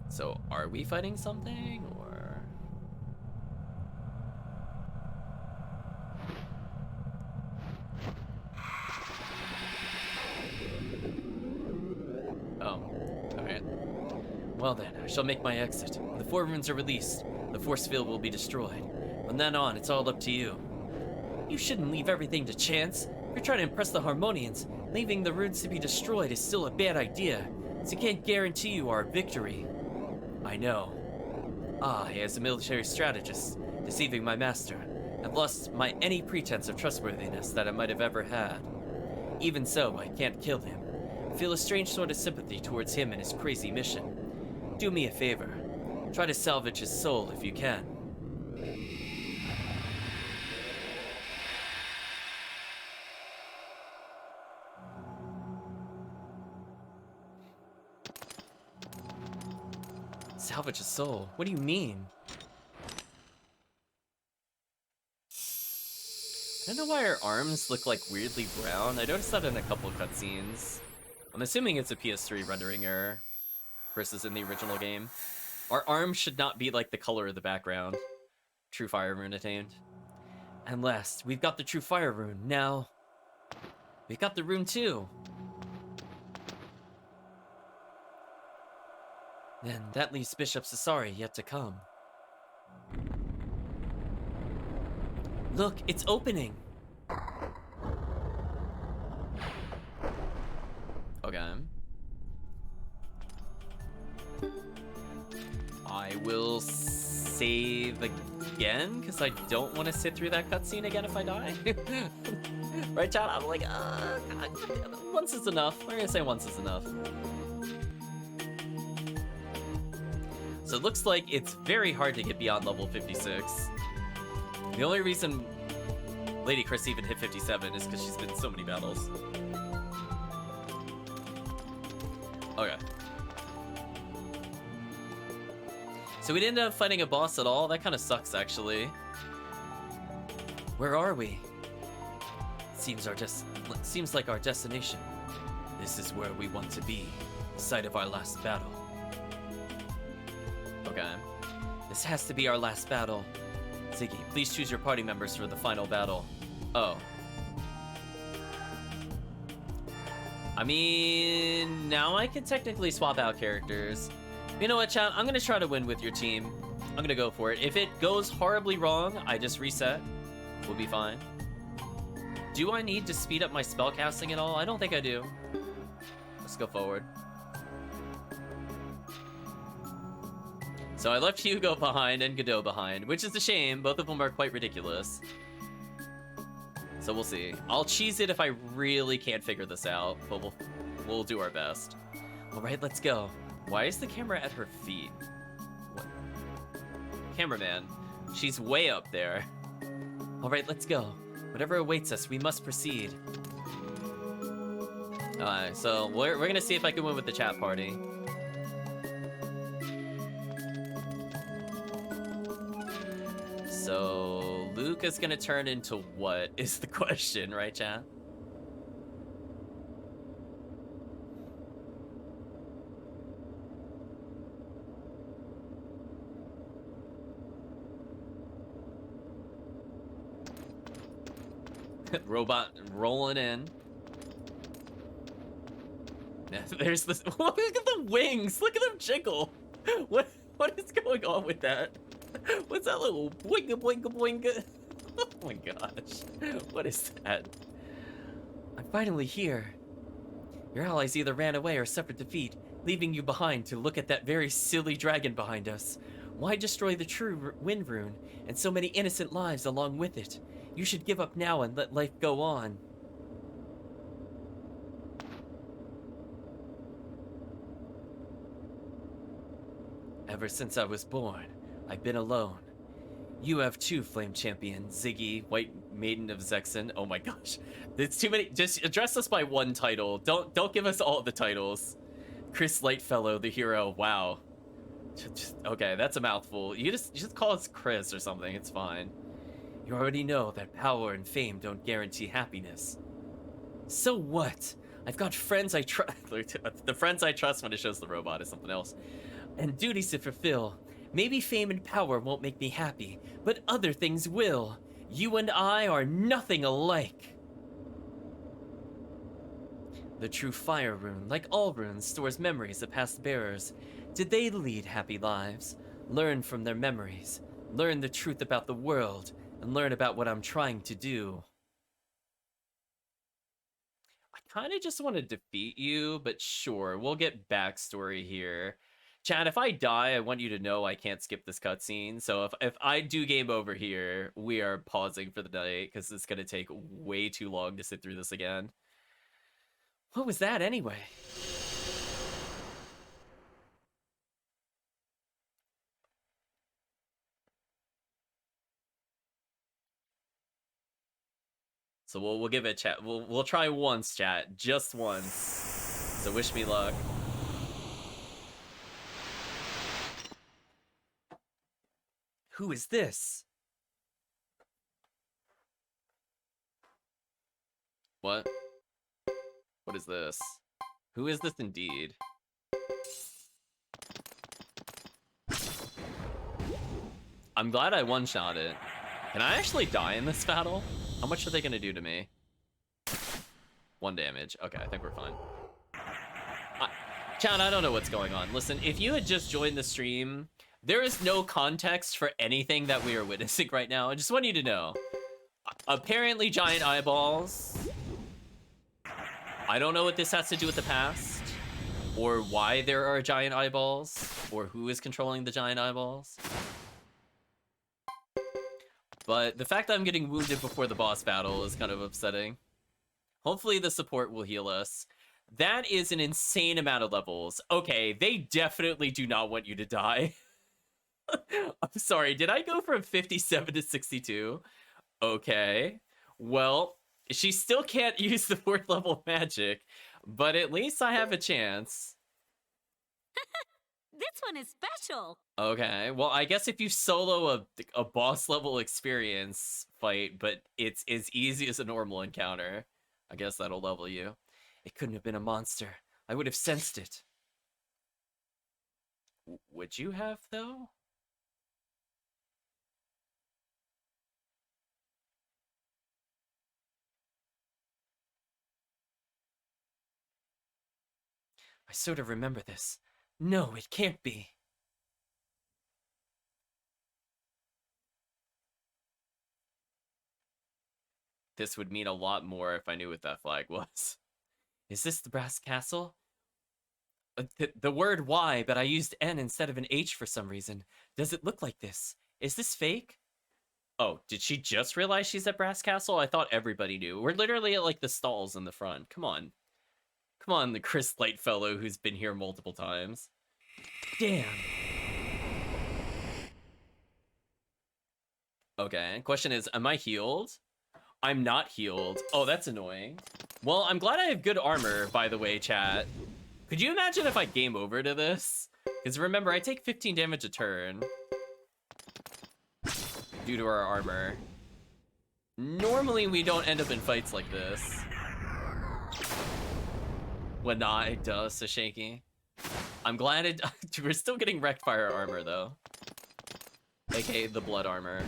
So, are we fighting something, or...? Oh, okay. Well then, I shall make my exit. When the 4 runes are released, the force field will be destroyed. From then on, it's all up to you. You shouldn't leave everything to chance. If you're trying to impress the Harmonians, leaving the runes to be destroyed is still a bad idea, so I can't guarantee you our victory. I know. I, as a military strategist, deceiving my master, have lost any pretense of trustworthiness that I might have ever had. Even so, I can't kill him. I feel a strange sort of sympathy towards him and his crazy mission. Do me a favor. Try to salvage his soul if you can. Salvage his soul? What do you mean? I don't know why our arms look like weirdly brown. I noticed that in a couple of cutscenes. I'm assuming it's a PS3 rendering error versus in the original game. Our arms should not be like the color of the background. True Fire Rune attained. And last, we've got the True Fire Rune. Now, we've got the rune too. Then that leaves Bishop Cesare yet to come. Look, it's opening! Okay. I will save again, because I don't want to sit through that cutscene again if I die. Right, chat? I'm like, once is enough. We're gonna say once is enough. So it looks like it's very hard to get beyond level 56. The only reason Lady Chris even hit 57 is because she's been in so many battles. Okay. So we didn't end up fighting a boss at all? That kind of sucks, actually. Where are we? Seems like our destination. This is where we want to be. The site of our last battle. Okay. This has to be our last battle. Ziggy, please choose your party members for the final battle. Oh. I mean, now I can technically swap out characters. You know what, chat? I'm gonna try to win with your team. I'm gonna go for it. If it goes horribly wrong, I just reset. We'll be fine. Do I need to speed up my spellcasting at all? I don't think I do. Let's go forward. So I left Hugo behind and Geddoe behind, which is a shame. Both of them are quite ridiculous. So we'll see. I'll cheese it if I really can't figure this out, but we'll do our best. All right, let's go. Why is the camera at her feet? What? Cameraman, she's way up there. All right, let's go. Whatever awaits us, we must proceed. Alright, so we're gonna see if I can win with the chat party. So Luke is gonna turn into what is the question, right, chat? Robot rolling in. There's this. Look at the wings. Look at them jiggle. What is going on with that? What's that little boinga boinga boinga? Oh my gosh. What is that? I'm finally here. Your allies either ran away or suffered defeat, leaving you behind to look at that very silly dragon behind us. Why destroy the true wind rune and so many innocent lives along with it? You should give up now and let life go on. Ever since I was born, I've been alone. You have two Flame Champion, Ziggy, White Maiden of Zexen. Oh my gosh. It's too many. Just address us by one title. Don't give us all the titles. Chris Lightfellow, the hero. Wow. Okay, that's a mouthful. You just call us Chris or something. It's fine. You already know that power and fame don't guarantee happiness. So what? I've got friends I trust. The friends I trust when it shows the robot is something else. And duties to fulfill. Maybe fame and power won't make me happy, but other things will. You and I are nothing alike. The true fire rune, like all runes, stores memories of past bearers. Did they lead happy lives? Learn from their memories. Learn the truth about the world, and learn about what I'm trying to do. I kind of just want to defeat you, but sure, we'll get backstory here. Chad, if I die, I want you to know I can't skip this cutscene. So if I do game over here, we are pausing for the night because it's going to take way too long to sit through this again. What was that anyway? So we'll give it a chat. We'll try once, chat. Just once. So wish me luck. Who is this? What? What is this? Who is this indeed? I'm glad I one-shot it. Can I actually die in this battle? How much are they gonna do to me? 1 damage. Okay, I think we're fine. Chad, I don't know what's going on. Listen, if you had just joined the stream, there is no context for anything that we are witnessing right now. I just want you to know. Apparently giant eyeballs. I don't know what this has to do with the past, or why there are giant eyeballs, or who is controlling the giant eyeballs. But the fact that I'm getting wounded before the boss battle is kind of upsetting. Hopefully the support will heal us. That is an insane amount of levels. Okay, they definitely do not want you to die. I'm sorry, did I go from 57 to 62? Okay. Well, she still can't use the 4th level magic, but at least I have a chance. This one is special. Okay, well, I guess if you solo a boss level experience fight, but it's as easy as a normal encounter, I guess that'll level you. It couldn't have been a monster. I would have sensed it. Would you have, though? I sort of remember this. No, it can't be. This would mean a lot more if I knew what that flag was. Is this the brass castle? The word Y, but I used N instead of an H for some reason. Does it look like this? Is this fake? Oh, did she just realize she's at Brass Castle? I thought everybody knew. We're literally at, like, the stalls in the front. Come on. Come on, the Chris Lightfellow who's been here multiple times. Damn. Okay, question is, am I healed? I'm not healed. Oh, that's annoying. Well, I'm glad I have good armor, by the way, chat. Could you imagine if I game over to this? Because remember, I take 15 damage a turn. Due to our armor. Normally we don't end up in fights like this. When I does so shaky. I'm glad it. We're still getting wrecked fire armor though, aka the blood armor.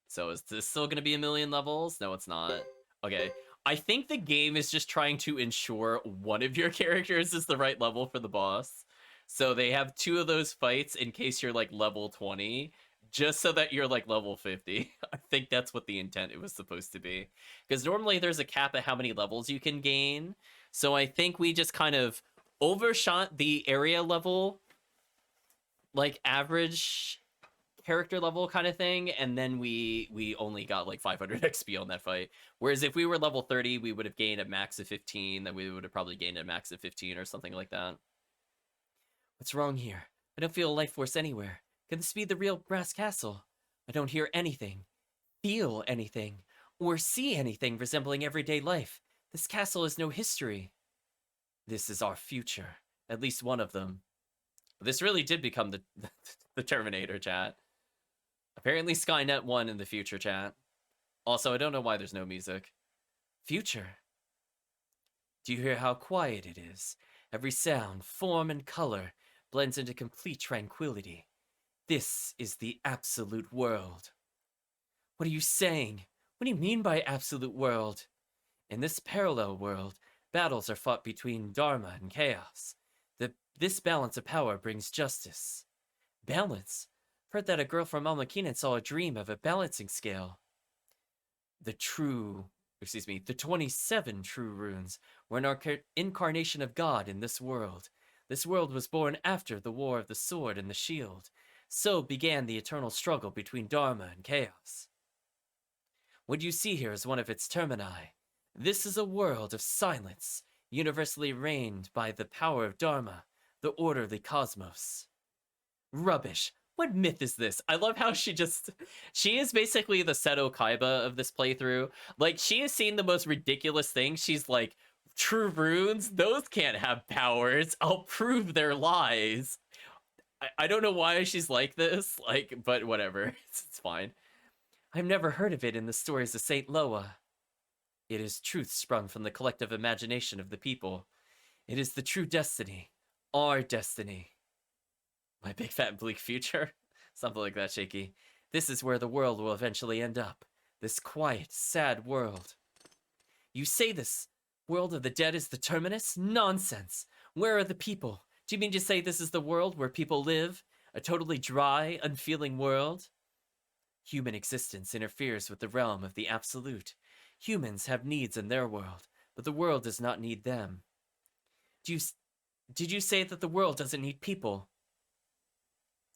So is this still gonna be a million levels? No, it's not. Okay. I think the game is just trying to ensure one of your characters is the right level for the boss. So they have 2 of those fights in case you're like level 20, just so that you're like level 50. I think that's what the intent it was supposed to be. Because normally there's a cap at how many levels you can gain. So I think we just kind of overshot the area level, like average character level kind of thing, and then we only got like 500 XP on that fight. Whereas if we were level 30, we would have gained a max of 15, then we would have probably gained a max of 15 or something like that. What's wrong here? I don't feel a life force anywhere. Can this be the real Brass Castle? I don't hear anything, feel anything, or see anything resembling everyday life. This castle has no history. This is our future. At least one of them. This really did become the Terminator, chat. Apparently Skynet won in the future, chat. Also, I don't know why there's no music. Future. Do you hear how quiet it is? Every sound, form, and color blends into complete tranquility. This is the absolute world. What are you saying? What do you mean by absolute world? In this parallel world, battles are fought between Dharma and chaos. This balance of power brings justice. Balance? Heard that a girl from Almakinen saw a dream of a balancing scale. The 27 true runes were an incarnation of God in this world. This world was born after the War of the Sword and the Shield. So began the eternal struggle between Dharma and chaos. What you see here is one of its termini. This is a world of silence, universally reigned by the power of Dharma, the orderly cosmos. Rubbish. What myth is this? I love how she is basically the Seto Kaiba of this playthrough. Like, she has seen the most ridiculous things. She's like, true runes? Those can't have powers. I'll prove their lies. I don't know why she's like this, like, but whatever. It's fine. I've never heard of it in the stories of Saint Loa. It is truth sprung from the collective imagination of the people. It is the true destiny. Our destiny. My big fat bleak future? Something like that, Shaky. This is where the world will eventually end up. This quiet, sad world. You say this world of the dead is the terminus? Nonsense! Where are the people? Do you mean to say this is the world where people live? A totally dry, unfeeling world? Human existence interferes with the realm of the absolute. Humans have needs in their world, but the world does not need them. Did you say that the world doesn't need people?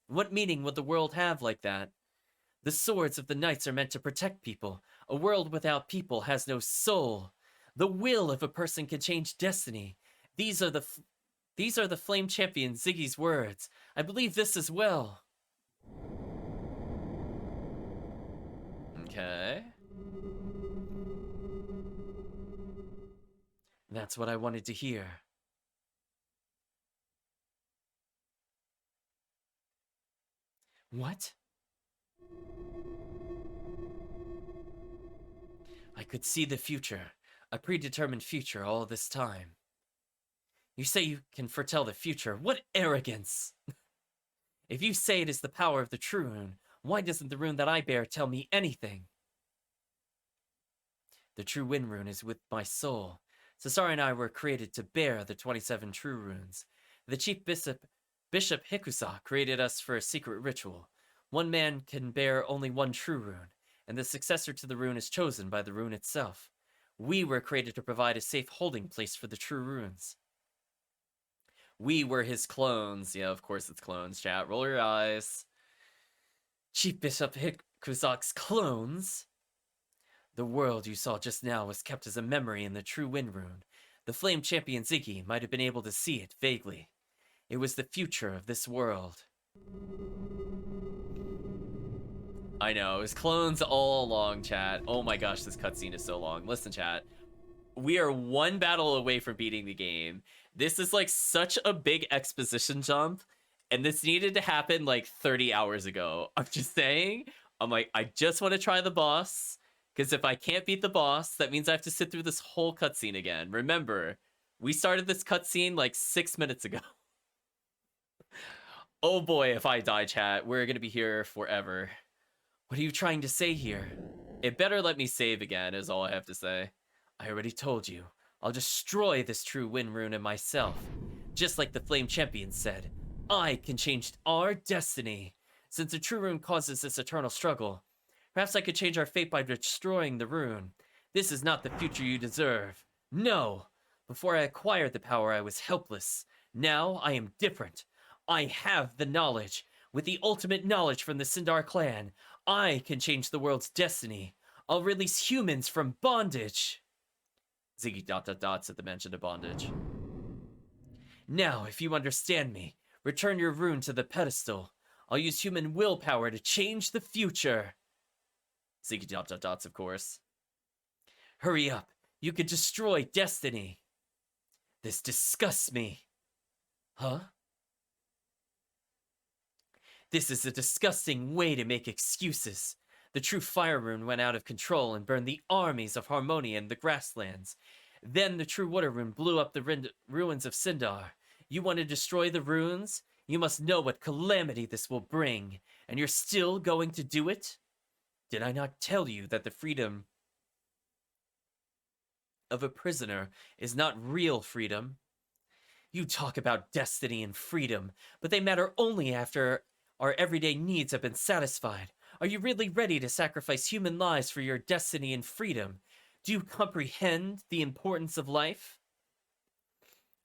What meaning would the world have like that? The swords of the knights are meant to protect people. A world without people has no soul. The will of a person can change destiny. These are the Flame Champion Ziggy's words. I believe this as well. Okay. That's what I wanted to hear. What? I could see the future, a predetermined future all this time. You say you can foretell the future. What arrogance! If you say it is the power of the true rune, why doesn't the rune that I bear tell me anything? The true wind rune is with my soul. Sasari and I were created to bear the 27 true runes. The chief bishop Hikusa created us for a secret ritual. One man can bear only one true rune, and the successor to the rune is chosen by the rune itself. We were created to provide a safe holding place for the true runes. We were his clones. Yeah, of course it's clones, chat. Roll your eyes. Chief Bishop Hikusak's clones? The world you saw just now was kept as a memory in the true wind rune. The Flame Champion Ziggy might have been able to see it vaguely. It was the future of this world. I know, it was clones all along, chat. Oh my gosh, this cutscene is so long. Listen, chat. We are one battle away from beating the game. This is like such a big exposition jump, and this needed to happen like 30 hours ago. I'm just saying, I'm like, I just want to try the boss, because if I can't beat the boss, that means I have to sit through this whole cutscene again. Remember, we started this cutscene like 6 minutes ago. Oh boy, if I die, chat, we're gonna be here forever. What are you trying to say here? It better let me save again, is all I have to say. I already told you. I'll destroy this true wind rune and myself. Just like the Flame Champion said, I can change our destiny. Since the true rune causes this eternal struggle, perhaps I could change our fate by destroying the rune. This is not the future you deserve. No! Before I acquired the power, I was helpless. Now I am different. I have the knowledge. With the ultimate knowledge from the Sindar clan, I can change the world's destiny. I'll release humans from bondage. Ziggy ... at the mention of bondage. Now, if you understand me, return your rune to the pedestal. I'll use human willpower to change the future. Ziggy ... of course. Hurry up. You could destroy destiny. This disgusts me. Huh? This is a disgusting way to make excuses. The true fire rune went out of control and burned the armies of Harmonia and the grasslands. Then the true water rune blew up the ruins of Sindar. You want to destroy the runes? You must know what calamity this will bring. And you're still going to do it? Did I not tell you that the freedom of a prisoner is not real freedom? You talk about destiny and freedom, but they matter only after our everyday needs have been satisfied. Are you really ready to sacrifice human lives for your destiny and freedom? Do you comprehend the importance of life?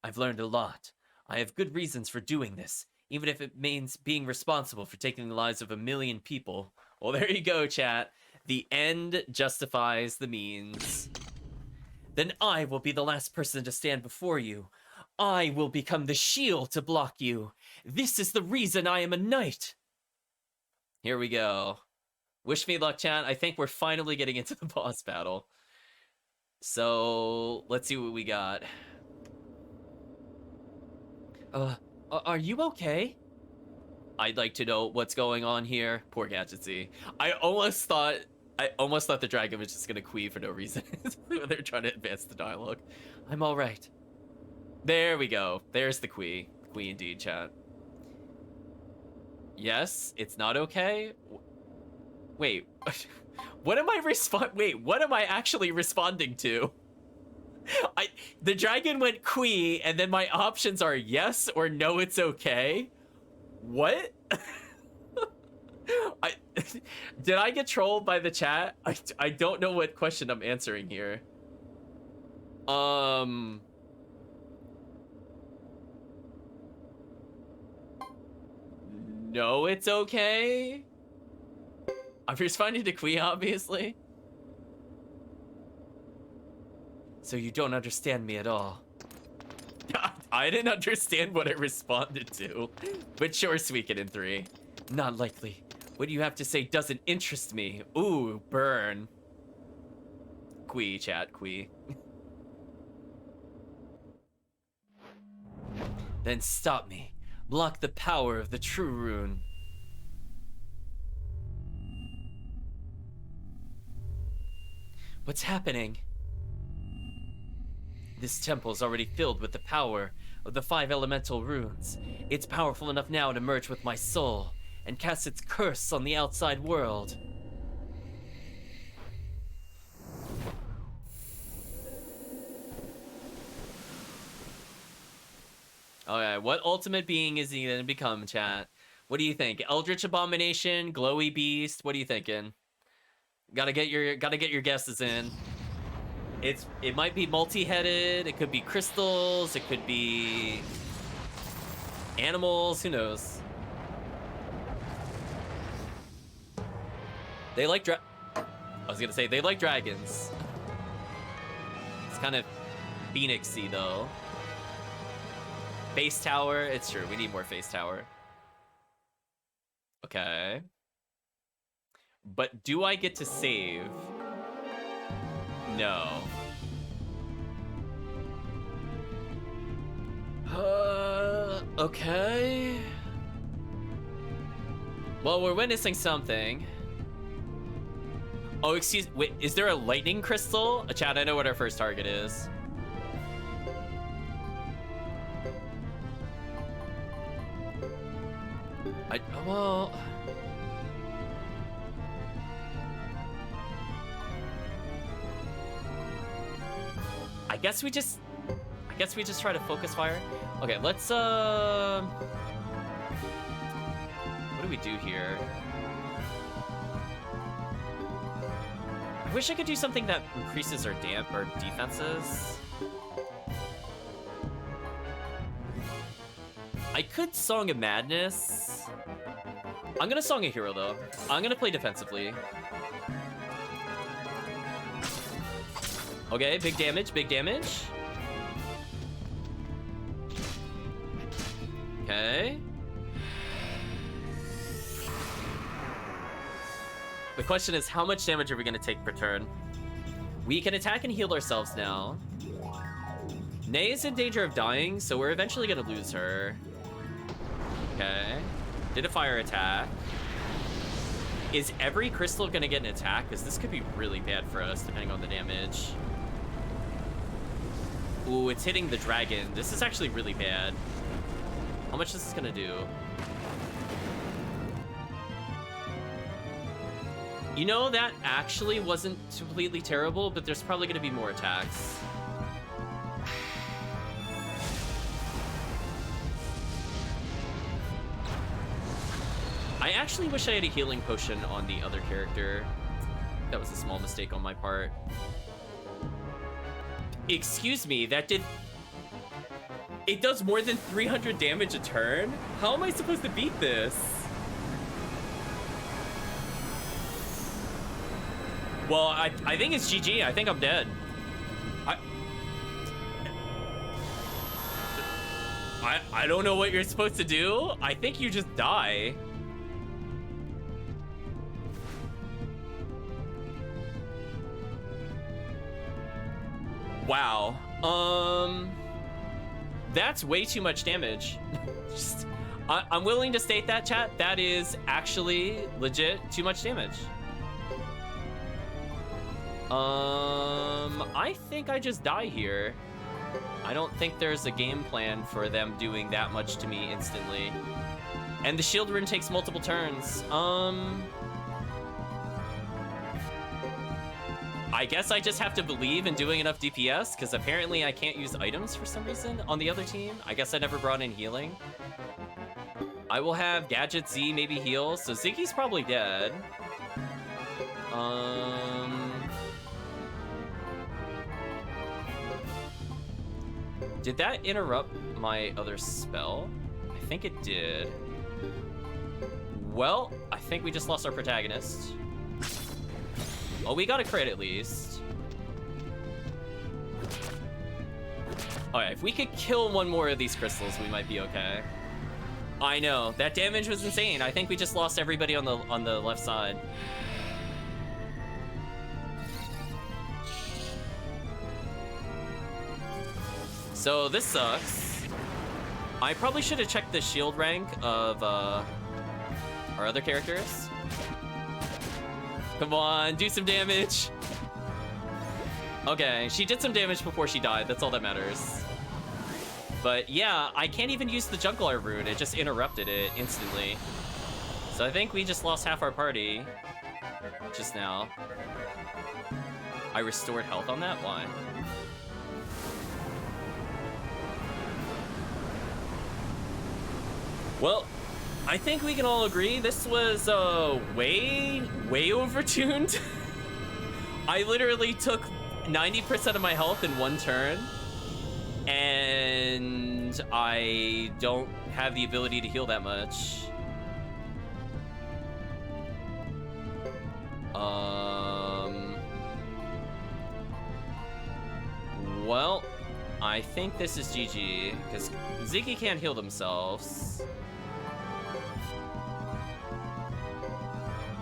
I've learned a lot. I have good reasons for doing this, even if it means being responsible for taking the lives of 1 million people. Well, there you go, chat. The end justifies the means. Then I will be the last person to stand before you. I will become the shield to block you. This is the reason I am a knight. Here we go. Wish me luck, chat. I think we're finally getting into the boss battle. So, let's see what we got. Are you okay? I'd like to know what's going on here. Poor Gadgetsy. I almost thought the dragon was just gonna quee for no reason. When they're trying to advance the dialogue. I'm alright. There we go. There's the quee. Quee indeed, chat. Yes, it's not okay. Wait, what am I actually responding to? The dragon went quee, and then my options are yes or no, it's okay. What? Did I get trolled by the chat? I don't know what question I'm answering here. No, it's okay. I'm responding to Quee, obviously. So you don't understand me at all. I didn't understand what I responded to. But sure, Suikoden 3. Not likely. What you have to say doesn't interest me. Ooh, burn. Quee, chat, Quee. Then stop me. Block the power of the true rune. What's happening? This temple is already filled with the power of the 5 elemental runes. It's powerful enough now to merge with my soul and cast its curse on the outside world. Alright, what ultimate being is he gonna become, chat? What do you think? Eldritch Abomination, Glowy Beast? What are you thinking? Gotta get your guesses in. It might be multi-headed, it could be crystals, it could be animals, who knows? They like I was gonna say, they like dragons. It's kind of Phoenix-y, though. Face tower, it's true, we need more face tower. Okay. But do I get to save? No. Okay. Well, we're witnessing something. Oh, wait, is there a lightning crystal? Chad, I know what our first target is. Well... I guess we just try to focus fire. Okay, let's, what do we do here? I wish I could do something that increases our defenses. I could Song of Madness. I'm gonna Song a Hero though. I'm gonna play defensively. Okay, big damage, big damage. Okay. The question is, how much damage are we gonna take per turn? We can attack and heal ourselves now. Nay is in danger of dying, so we're eventually gonna lose her. Okay. Did a fire attack. Is every crystal gonna get an attack? Because this could be really bad for us, depending on the damage. Ooh, it's hitting the dragon. This is actually really bad. How much is this gonna do? You know, that actually wasn't completely terrible, but there's probably gonna be more attacks. I actually wish I had a healing potion on the other character. That was a small mistake on my part. Excuse me, that did... It does more than 300 damage a turn? How am I supposed to beat this? Well, I think it's GG. I think I'm dead. I don't know what you're supposed to do. I think you just die. Wow. That's way too much damage. I'm willing to state that, chat. That is actually legit too much damage. I think I just die here. I don't think there's a game plan for them doing that much to me instantly. And the shield rune takes multiple turns. I guess I just have to believe in doing enough DPS, because apparently I can't use items for some reason on the other team. I guess I never brought in healing. I will have Gadget Z maybe heal, so Ziggy's probably dead. Did that interrupt my other spell? I think it did. Well, I think we just lost our protagonist. Oh, we got a crit at least. Alright, if we could kill one more of these crystals, we might be okay. I know, that damage was insane. I think we just lost everybody on the left side. So this sucks. I probably should have checked the shield rank of our other characters. Come on, do some damage. Okay, she did some damage before she died. That's all that matters. But yeah, I can't even use the Juggler rune. It just interrupted it instantly. So I think we just lost half our party just now. I restored health on that? Why? Well, I think we can all agree this was way overtuned. I literally took 90% of my health in one turn, and I don't have the ability to heal that much. Well, I think this is GG, because Ziggy can't heal themselves.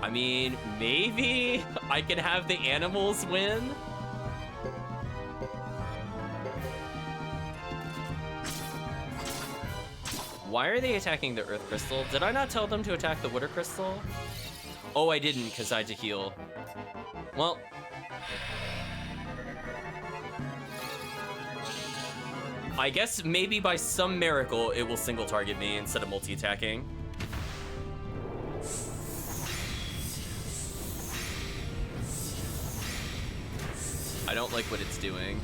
I mean, maybe I can have the animals win? Why are they attacking the Earth Crystal? Did I not tell them to attack the Water Crystal? Oh, I didn't, because I had to heal. Well, I guess maybe by some miracle it will single target me instead of multi-attacking. I don't like what it's doing.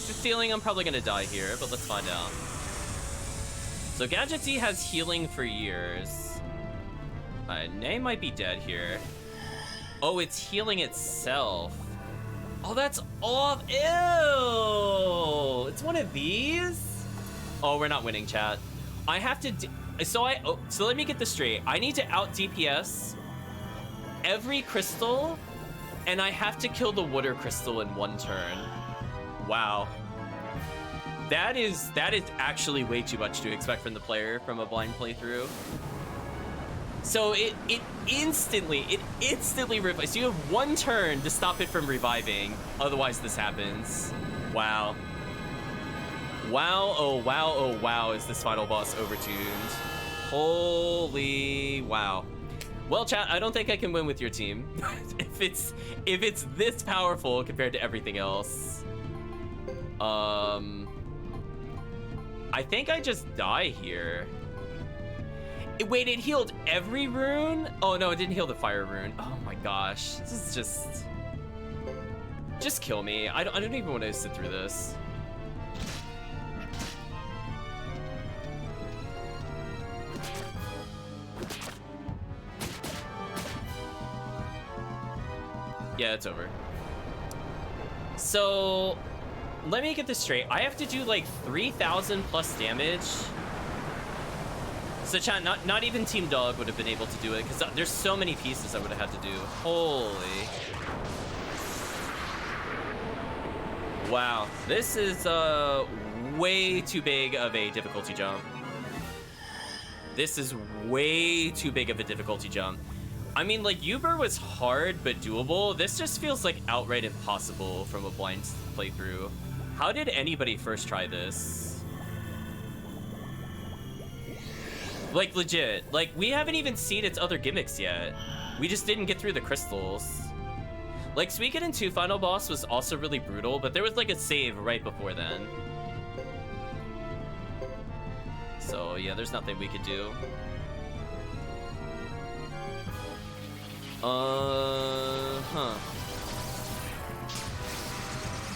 The feeling I'm probably gonna die here, but let's find out. So Gadget D has healing for years. My name might be dead here. Oh, it's healing itself. Oh, that's off. Ew! It's one of these? Oh, we're not winning, chat. I have to. So let me get this straight. I need to out DPS every crystal, and I have to kill the water crystal in one turn. Wow. That is actually way too much to expect from the player from a blind playthrough. So it instantly revives. So you have one turn to stop it from reviving. Otherwise, this happens. Wow. Wow, oh wow, oh wow, is this final boss overtuned. Holy wow. Well, chat, I don't think I can win with your team. if it's this powerful compared to everything else. I think I just die here. Wait, it healed every rune? Oh no, it didn't heal the fire rune. Oh my gosh, this is just kill me. I don't even want to sit through this. Yeah, it's over. So let me get this straight. I have to do like 3,000 plus damage. So chat, not even Team Dog would have been able to do it because there's so many pieces I would have had to do. Holy. Wow, this is way too big of a difficulty jump. This is way too big of a difficulty jump. I mean, like, Uber was hard but doable. This just feels like outright impossible from a blind playthrough. How did anybody first try this? Like, legit. Like, we haven't even seen its other gimmicks yet. We just didn't get through the crystals. Like, Suikoden 2 final boss was also really brutal, but there was, like, a save right before then. So, yeah, there's nothing we could do.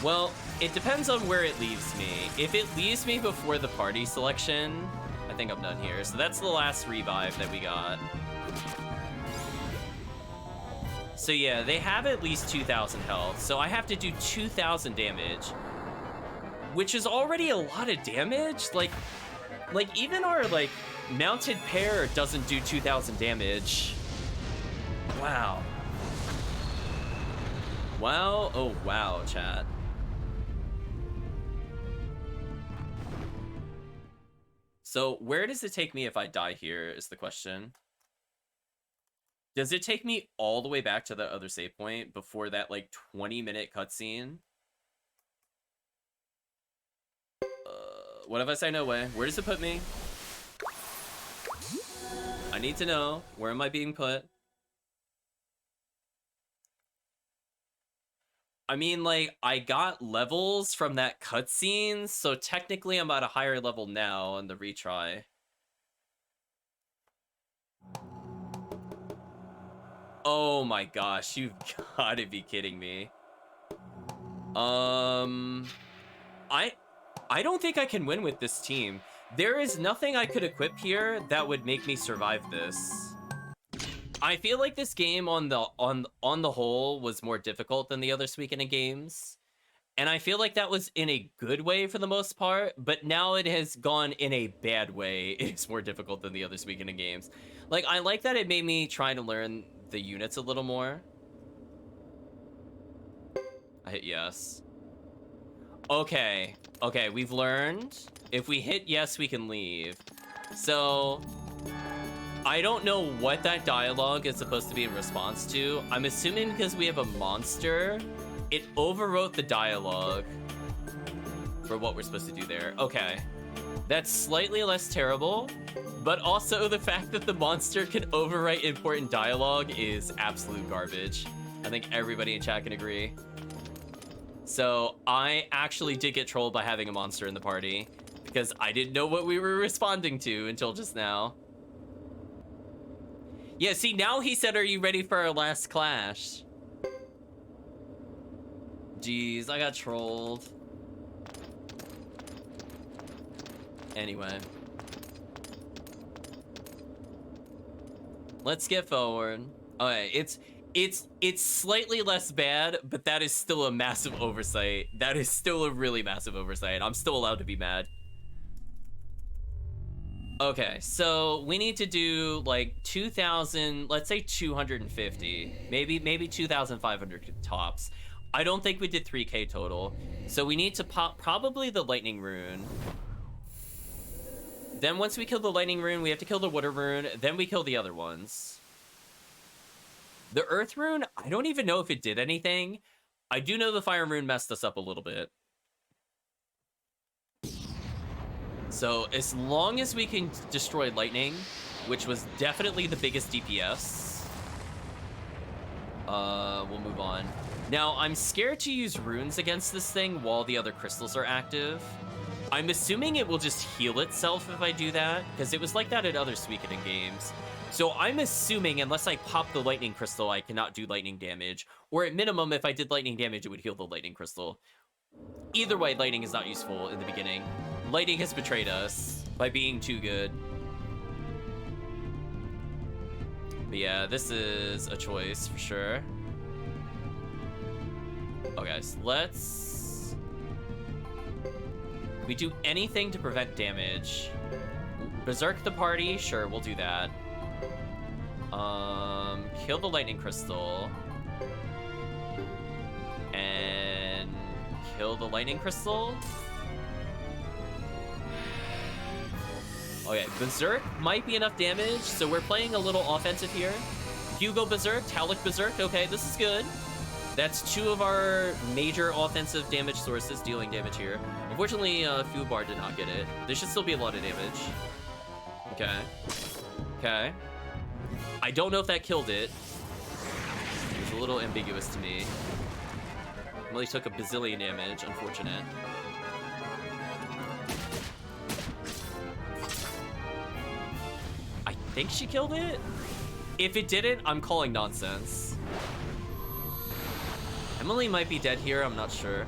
Well, it depends on where it leaves me. If it leaves me before the party selection, I think I'm done here. So that's the last revive that we got. So yeah, they have at least 2,000 health. So I have to do 2,000 damage, which is already a lot of damage. Like even our like mounted pair doesn't do 2,000 damage. Wow. Wow, oh wow, chat. So where does it take me if I die here is the question. Does it take me all the way back to the other save point before that like 20-minute cutscene? What if I say no way? Where does it put me? I need to know. Where am I being put? I mean, like, I got levels from that cutscene, so technically I'm at a higher level now on the retry. Oh my gosh, you've gotta be kidding me. I don't think I can win with this team. There is nothing I could equip here that would make me survive this. I feel like this game on the whole was more difficult than the other Suikoden games. And I feel like that was in a good way for the most part, but now it has gone in a bad way. It's more difficult than the other Suikoden games. Like, I like that it made me try to learn the units a little more. I hit yes. Okay, we've learned. If we hit yes, we can leave. So, I don't know what that dialogue is supposed to be in response to. I'm assuming because we have a monster, it overwrote the dialogue for what we're supposed to do there. Okay. That's slightly less terrible, but also the fact that the monster can overwrite important dialogue is absolute garbage. I think everybody in chat can agree. So I actually did get trolled by having a monster in the party because I didn't know what we were responding to until just now. Yeah, see, now he said, are you ready for our last clash? Jeez, I got trolled. Anyway. Let's get forward. Okay, it's slightly less bad, but that is still a massive oversight. That is still a really massive oversight. I'm still allowed to be mad. Okay, so we need to do like 2,000, let's say 250, maybe 2,500 tops. I don't think we did 3K total. So we need to pop probably the lightning rune. Then once we kill the lightning rune, we have to kill the water rune. Then we kill the other ones. The earth rune, I don't even know if it did anything. I do know the fire rune messed us up a little bit. So as long as we can destroy lightning, which was definitely the biggest DPS, we'll move on. Now, I'm scared to use runes against this thing while the other crystals are active. I'm assuming it will just heal itself if I do that, because it was like that at other Suikoden games. So I'm assuming unless I pop the lightning crystal, I cannot do lightning damage. Or at minimum, if I did lightning damage, it would heal the lightning crystal. Either way, lightning is not useful in the beginning. Lightning has betrayed us by being too good. But yeah, this is a choice for sure. Okay, so let's... Can we do anything to prevent damage? Berserk the party? Sure, we'll do that. Kill the lightning crystal. And kill the lightning crystal. Okay, Berserk might be enough damage, so we're playing a little offensive here. Hugo Berserk, Talik Berserk, okay, this is good. That's two of our major offensive damage sources dealing damage here. Unfortunately, Fubar did not get it. There should still be a lot of damage. Okay. Okay. I don't know if that killed it. It was a little ambiguous to me. Really took a bazillion damage, unfortunate. I think she killed it? If it didn't, I'm calling nonsense. Emily might be dead here, I'm not sure.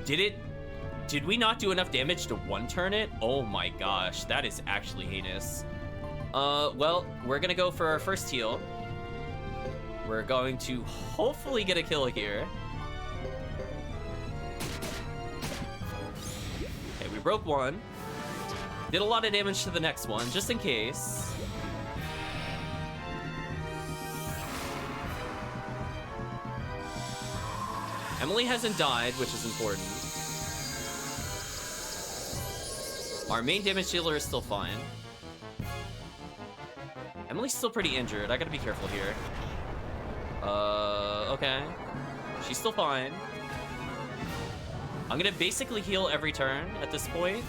Did we not do enough damage to one-turn it? Oh my gosh, that is actually heinous. Well, we're gonna go for our first heal. We're going to hopefully get a kill here. Okay, we broke one. Did a lot of damage to the next one, just in case. Emily hasn't died, which is important. Our main damage dealer is still fine. Emily's still pretty injured. I gotta be careful here. Okay. She's still fine. I'm gonna basically heal every turn at this point.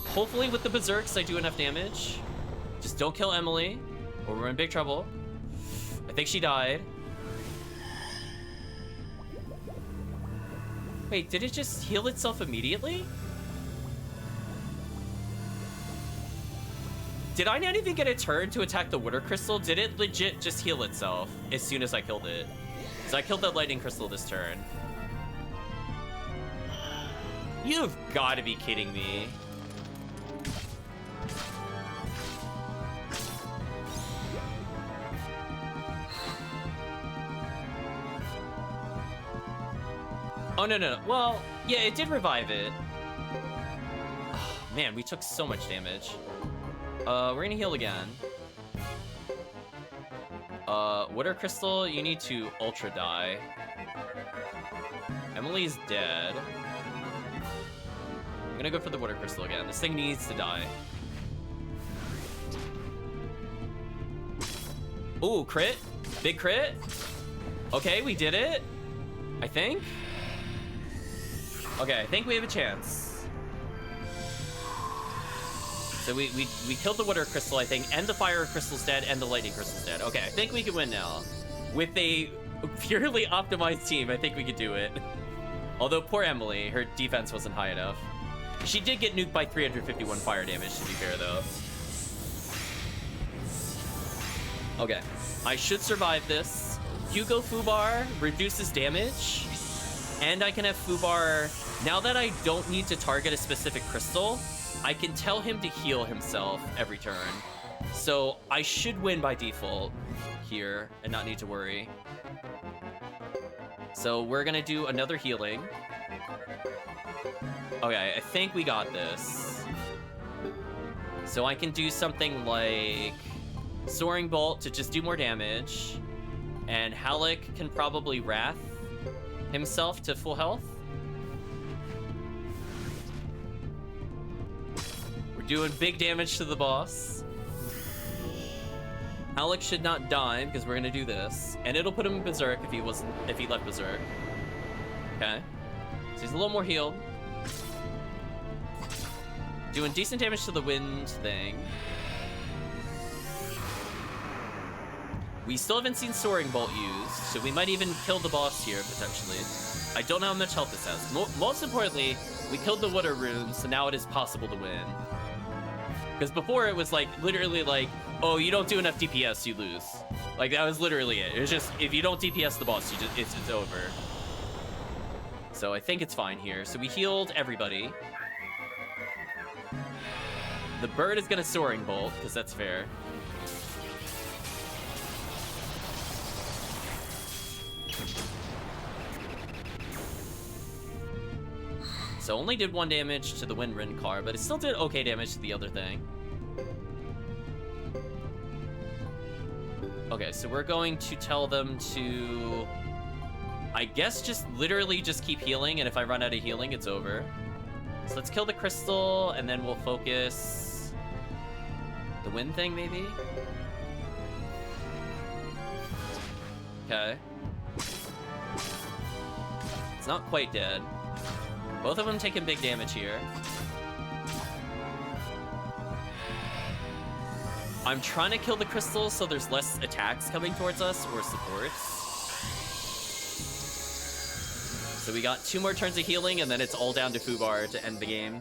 Hopefully with the Berserks, I do enough damage. Just don't kill Emily, or we're in big trouble. I think she died. Wait, did it just heal itself immediately? Did I not even get a turn to attack the water crystal? Did it legit just heal itself as soon as I killed it? So I killed that lightning crystal this turn. You've got to be kidding me. Oh, no. Well, yeah, it did revive it. Oh, man, we took so much damage. We're gonna heal again. Water crystal, you need to ultra die. Emily's dead. I'm gonna go for the water crystal again. This thing needs to die. Ooh, crit? Big crit? Okay, we did it. I think. Okay, I think we have a chance. So we killed the water crystal, I think, and the fire crystal's dead, and the lightning crystal's dead. Okay, I think we can win now. With a purely optimized team, I think we could do it. Although poor Emily, her defense wasn't high enough. She did get nuked by 351 fire damage, to be fair, though. Okay, I should survive this. Hugo Fubar reduces damage, and I can have Fubar... Now that I don't need to target a specific crystal, I can tell him to heal himself every turn. So I should win by default here and not need to worry. So we're gonna do another healing. Okay, I think we got this. So I can do something like Soaring Bolt to just do more damage. And Halleck can probably Wrath himself to full health. We're doing big damage to the boss. Halleck should not die because we're gonna do this. And it'll put him in Berserk if he left Berserk. Okay. So he's a little more healed. Doing decent damage to the wind thing. We still haven't seen Soaring Bolt used, so we might even kill the boss here, potentially. I don't know how much health this has. Most importantly, we killed the water rune, so now it is possible to win. Because before it was like, literally like, oh, you don't do enough DPS, you lose. Like, that was literally it. It was just, if you don't DPS the boss, it's over. So I think it's fine here. So we healed everybody. The bird is gonna Soaring Bolt, because that's fair. So only did 1 damage to the Wind Rin car, but it still did okay damage to the other thing. Okay, so we're going to tell them to... I guess just literally just keep healing, and if I run out of healing, it's over. So let's kill the crystal, and then we'll focus... the wind thing, maybe? Okay. It's not quite dead. Both of them taking big damage here. I'm trying to kill the crystals so there's less attacks coming towards us, or supports. So we got 2 more turns of healing, and then it's all down to Fubar to end the game.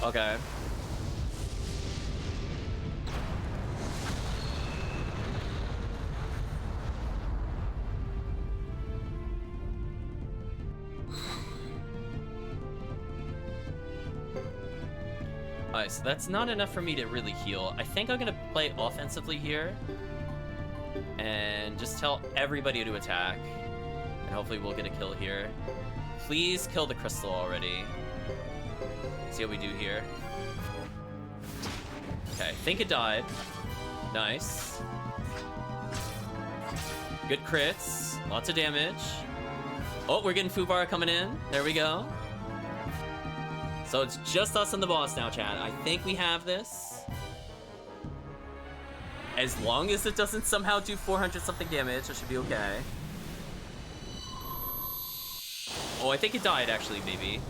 Okay. Alright, so that's not enough for me to really heal. I think I'm gonna play offensively here. And just tell everybody to attack. And hopefully we'll get a kill here. Please kill the crystal already. See how we do here. Okay, I think it died. Nice. Good crits. Lots of damage. Oh, we're getting Fubar coming in. There we go. So it's just us and the boss now, chat. I think we have this. As long as it doesn't somehow do 400 something damage, it should be okay. Oh, I think it died, actually, maybe.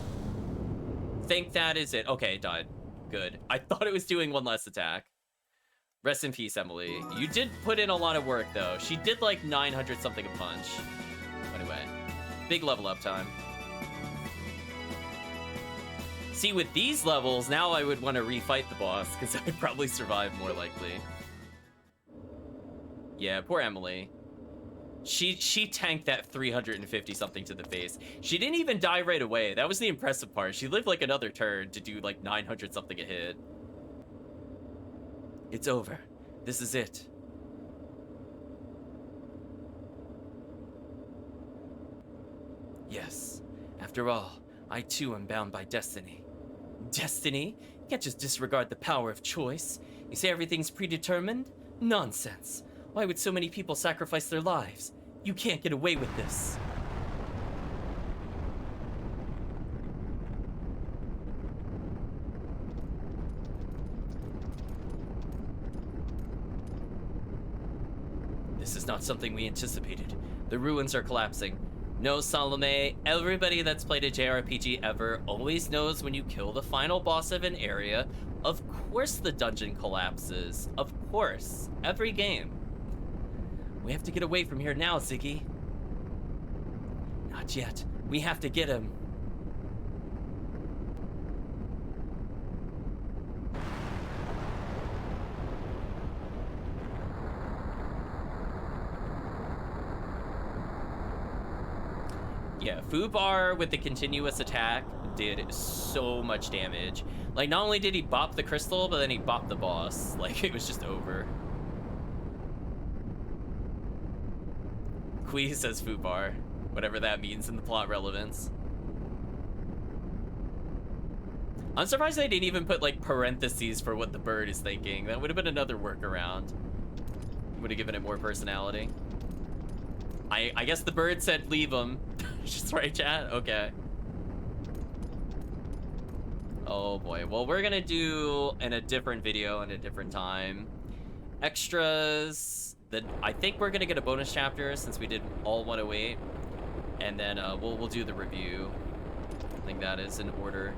Think that is it. Okay, it died. Good. I thought it was doing 1 less attack. Rest in peace, Emily. You did put in a lot of work, though. She did like 900 something a punch. Anyway, big level up time. See, with these levels, now I would want to refight the boss, because I would probably survive more likely. Yeah, poor Emily. She tanked that 350 something to the face. She didn't even die right away. That was the impressive part. She lived like another turn to do like 900 something a hit. It's over. This is it. Yes. After all, I too am bound by destiny. Destiny? You can't just disregard the power of choice. You say everything's predetermined? Nonsense. Why would so many people sacrifice their lives? You can't get away with this. This is not something we anticipated. The ruins are collapsing. No, Salome, everybody that's played a JRPG ever always knows when you kill the final boss of an area, of course the dungeon collapses. Of course. Every game. We have to get away from here now, Ziggy. Not yet. We have to get him. Yeah, Fubar with the continuous attack did so much damage. Like, not only did he bop the crystal, but then he bopped the boss. Like, it was just over. Kui says Fubar, whatever that means in the plot relevance. I'm surprised they didn't even put, like, parentheses for what the bird is thinking. That would have been another workaround. Would have given it more personality. I guess the bird said leave him. Just right, chat? Okay. Oh boy. Well, we're gonna do in a different video in a different time. Extras. That I think we're gonna get a bonus chapter since we did all 108. And then we'll do the review. I think that is in order.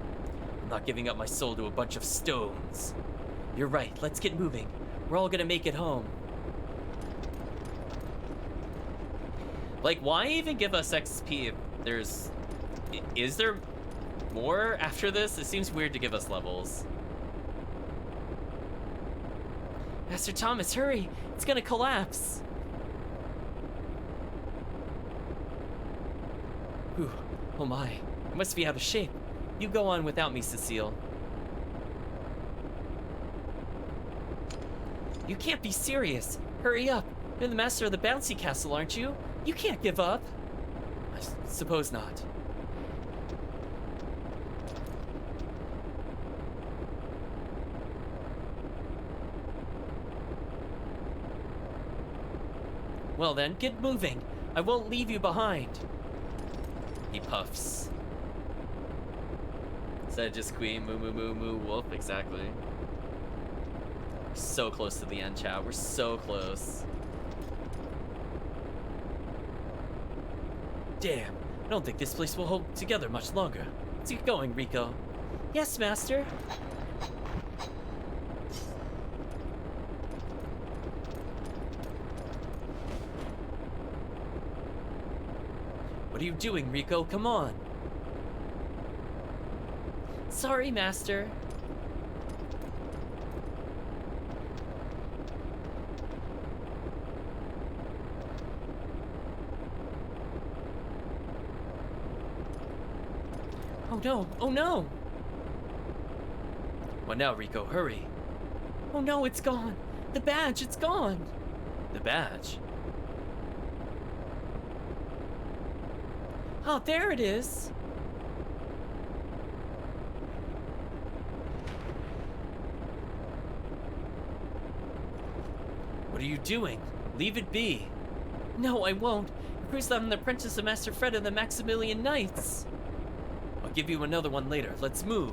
I'm not giving up my soul to a bunch of stones. You're right. Let's get moving. We're all gonna make it home. Like, why even give us XP if there's... Is there more after this? It seems weird to give us levels. Master Thomas, hurry! It's gonna collapse! Whew. Oh my. I must be out of shape. You go on without me, Cecile. You can't be serious! Hurry up! You're the master of the bouncy castle, aren't you? You can't give up. I suppose not. Well then, get moving. I won't leave you behind. He puffs. Is that just queen? Moo moo moo moo wolf? Exactly. We're so close to the end, chat. We're so close. Damn, I don't think this place will hold together much longer. Let's get going, Rico. Yes, master. What are you doing, Rico? Come on. Sorry, master. Oh no, oh no! What now, Rico? Hurry. Oh no, it's gone! The badge, it's gone! The badge? Oh, there it is! What are you doing? Leave it be. No, I won't. It proves that I'm the apprentice of Master Fred of the Maximilian Knights. I'll give you another one later. Let's move.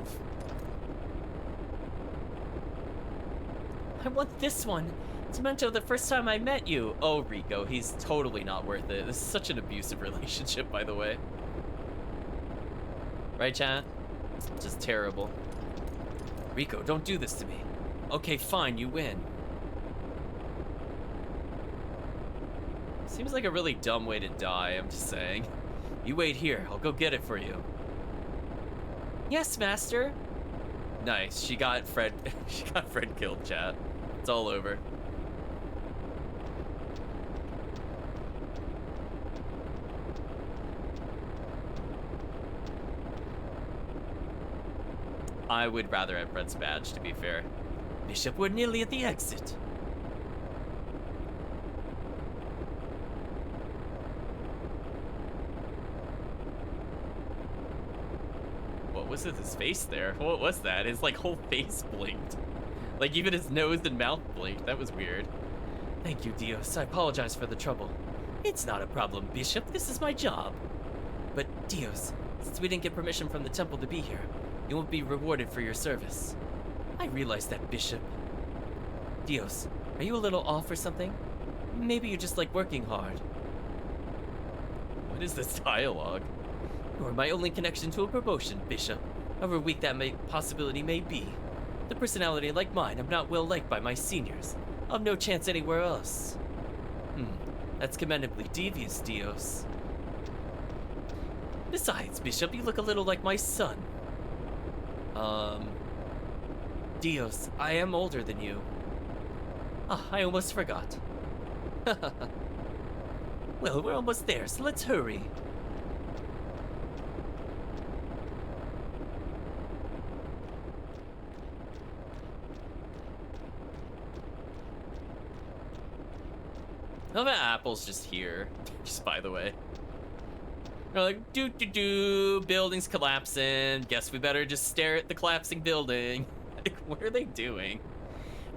I want this one. It's Mento the first time I met you. Oh, Rico, he's totally not worth it. This is such an abusive relationship, by the way. Right, chat? Just terrible. Rico, don't do this to me. Okay, fine, you win. Seems like a really dumb way to die, I'm just saying. You wait here, I'll go get it for you. Yes, master. Nice, she got Fred killed, chat. It's all over. I would rather have Fred's badge, to be fair. Bishop, we're nearly at the exit. What was his face there? What was that? His like whole face blinked. Like even his nose and mouth blinked. That was weird. Thank you, Dios. I apologize for the trouble. It's not a problem, Bishop. This is my job. But Dios, since we didn't get permission from the temple to be here, you won't be rewarded for your service. I realize that, Bishop. Dios, are you a little off or something? Maybe you just like working hard. What is this dialogue? You are my only connection to a promotion, Bishop. However weak that possibility may be. The personality like mine, I'm not well liked by my seniors. I'll have no chance anywhere else. That's commendably devious, Dios. Besides, Bishop, you look a little like my son. Dios, I am older than you. Ah, I almost forgot. Well, we're almost there, so let's hurry. Oh, that Apple's just here. Just by the way. They're like, doo-doo-doo, building's collapsing. Guess we better just stare at the collapsing building. Like, what are they doing?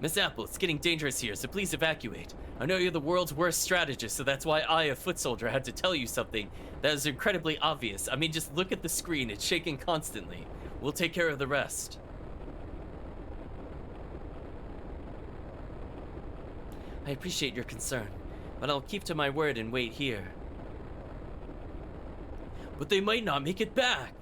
Miss Apple, it's getting dangerous here, so please evacuate. I know you're the world's worst strategist, so that's why I, a foot soldier, had to tell you something that is incredibly obvious. I mean, just look at the screen, it's shaking constantly. We'll take care of the rest. I appreciate your concern, but I'll keep to my word and wait here. But they might not make it back.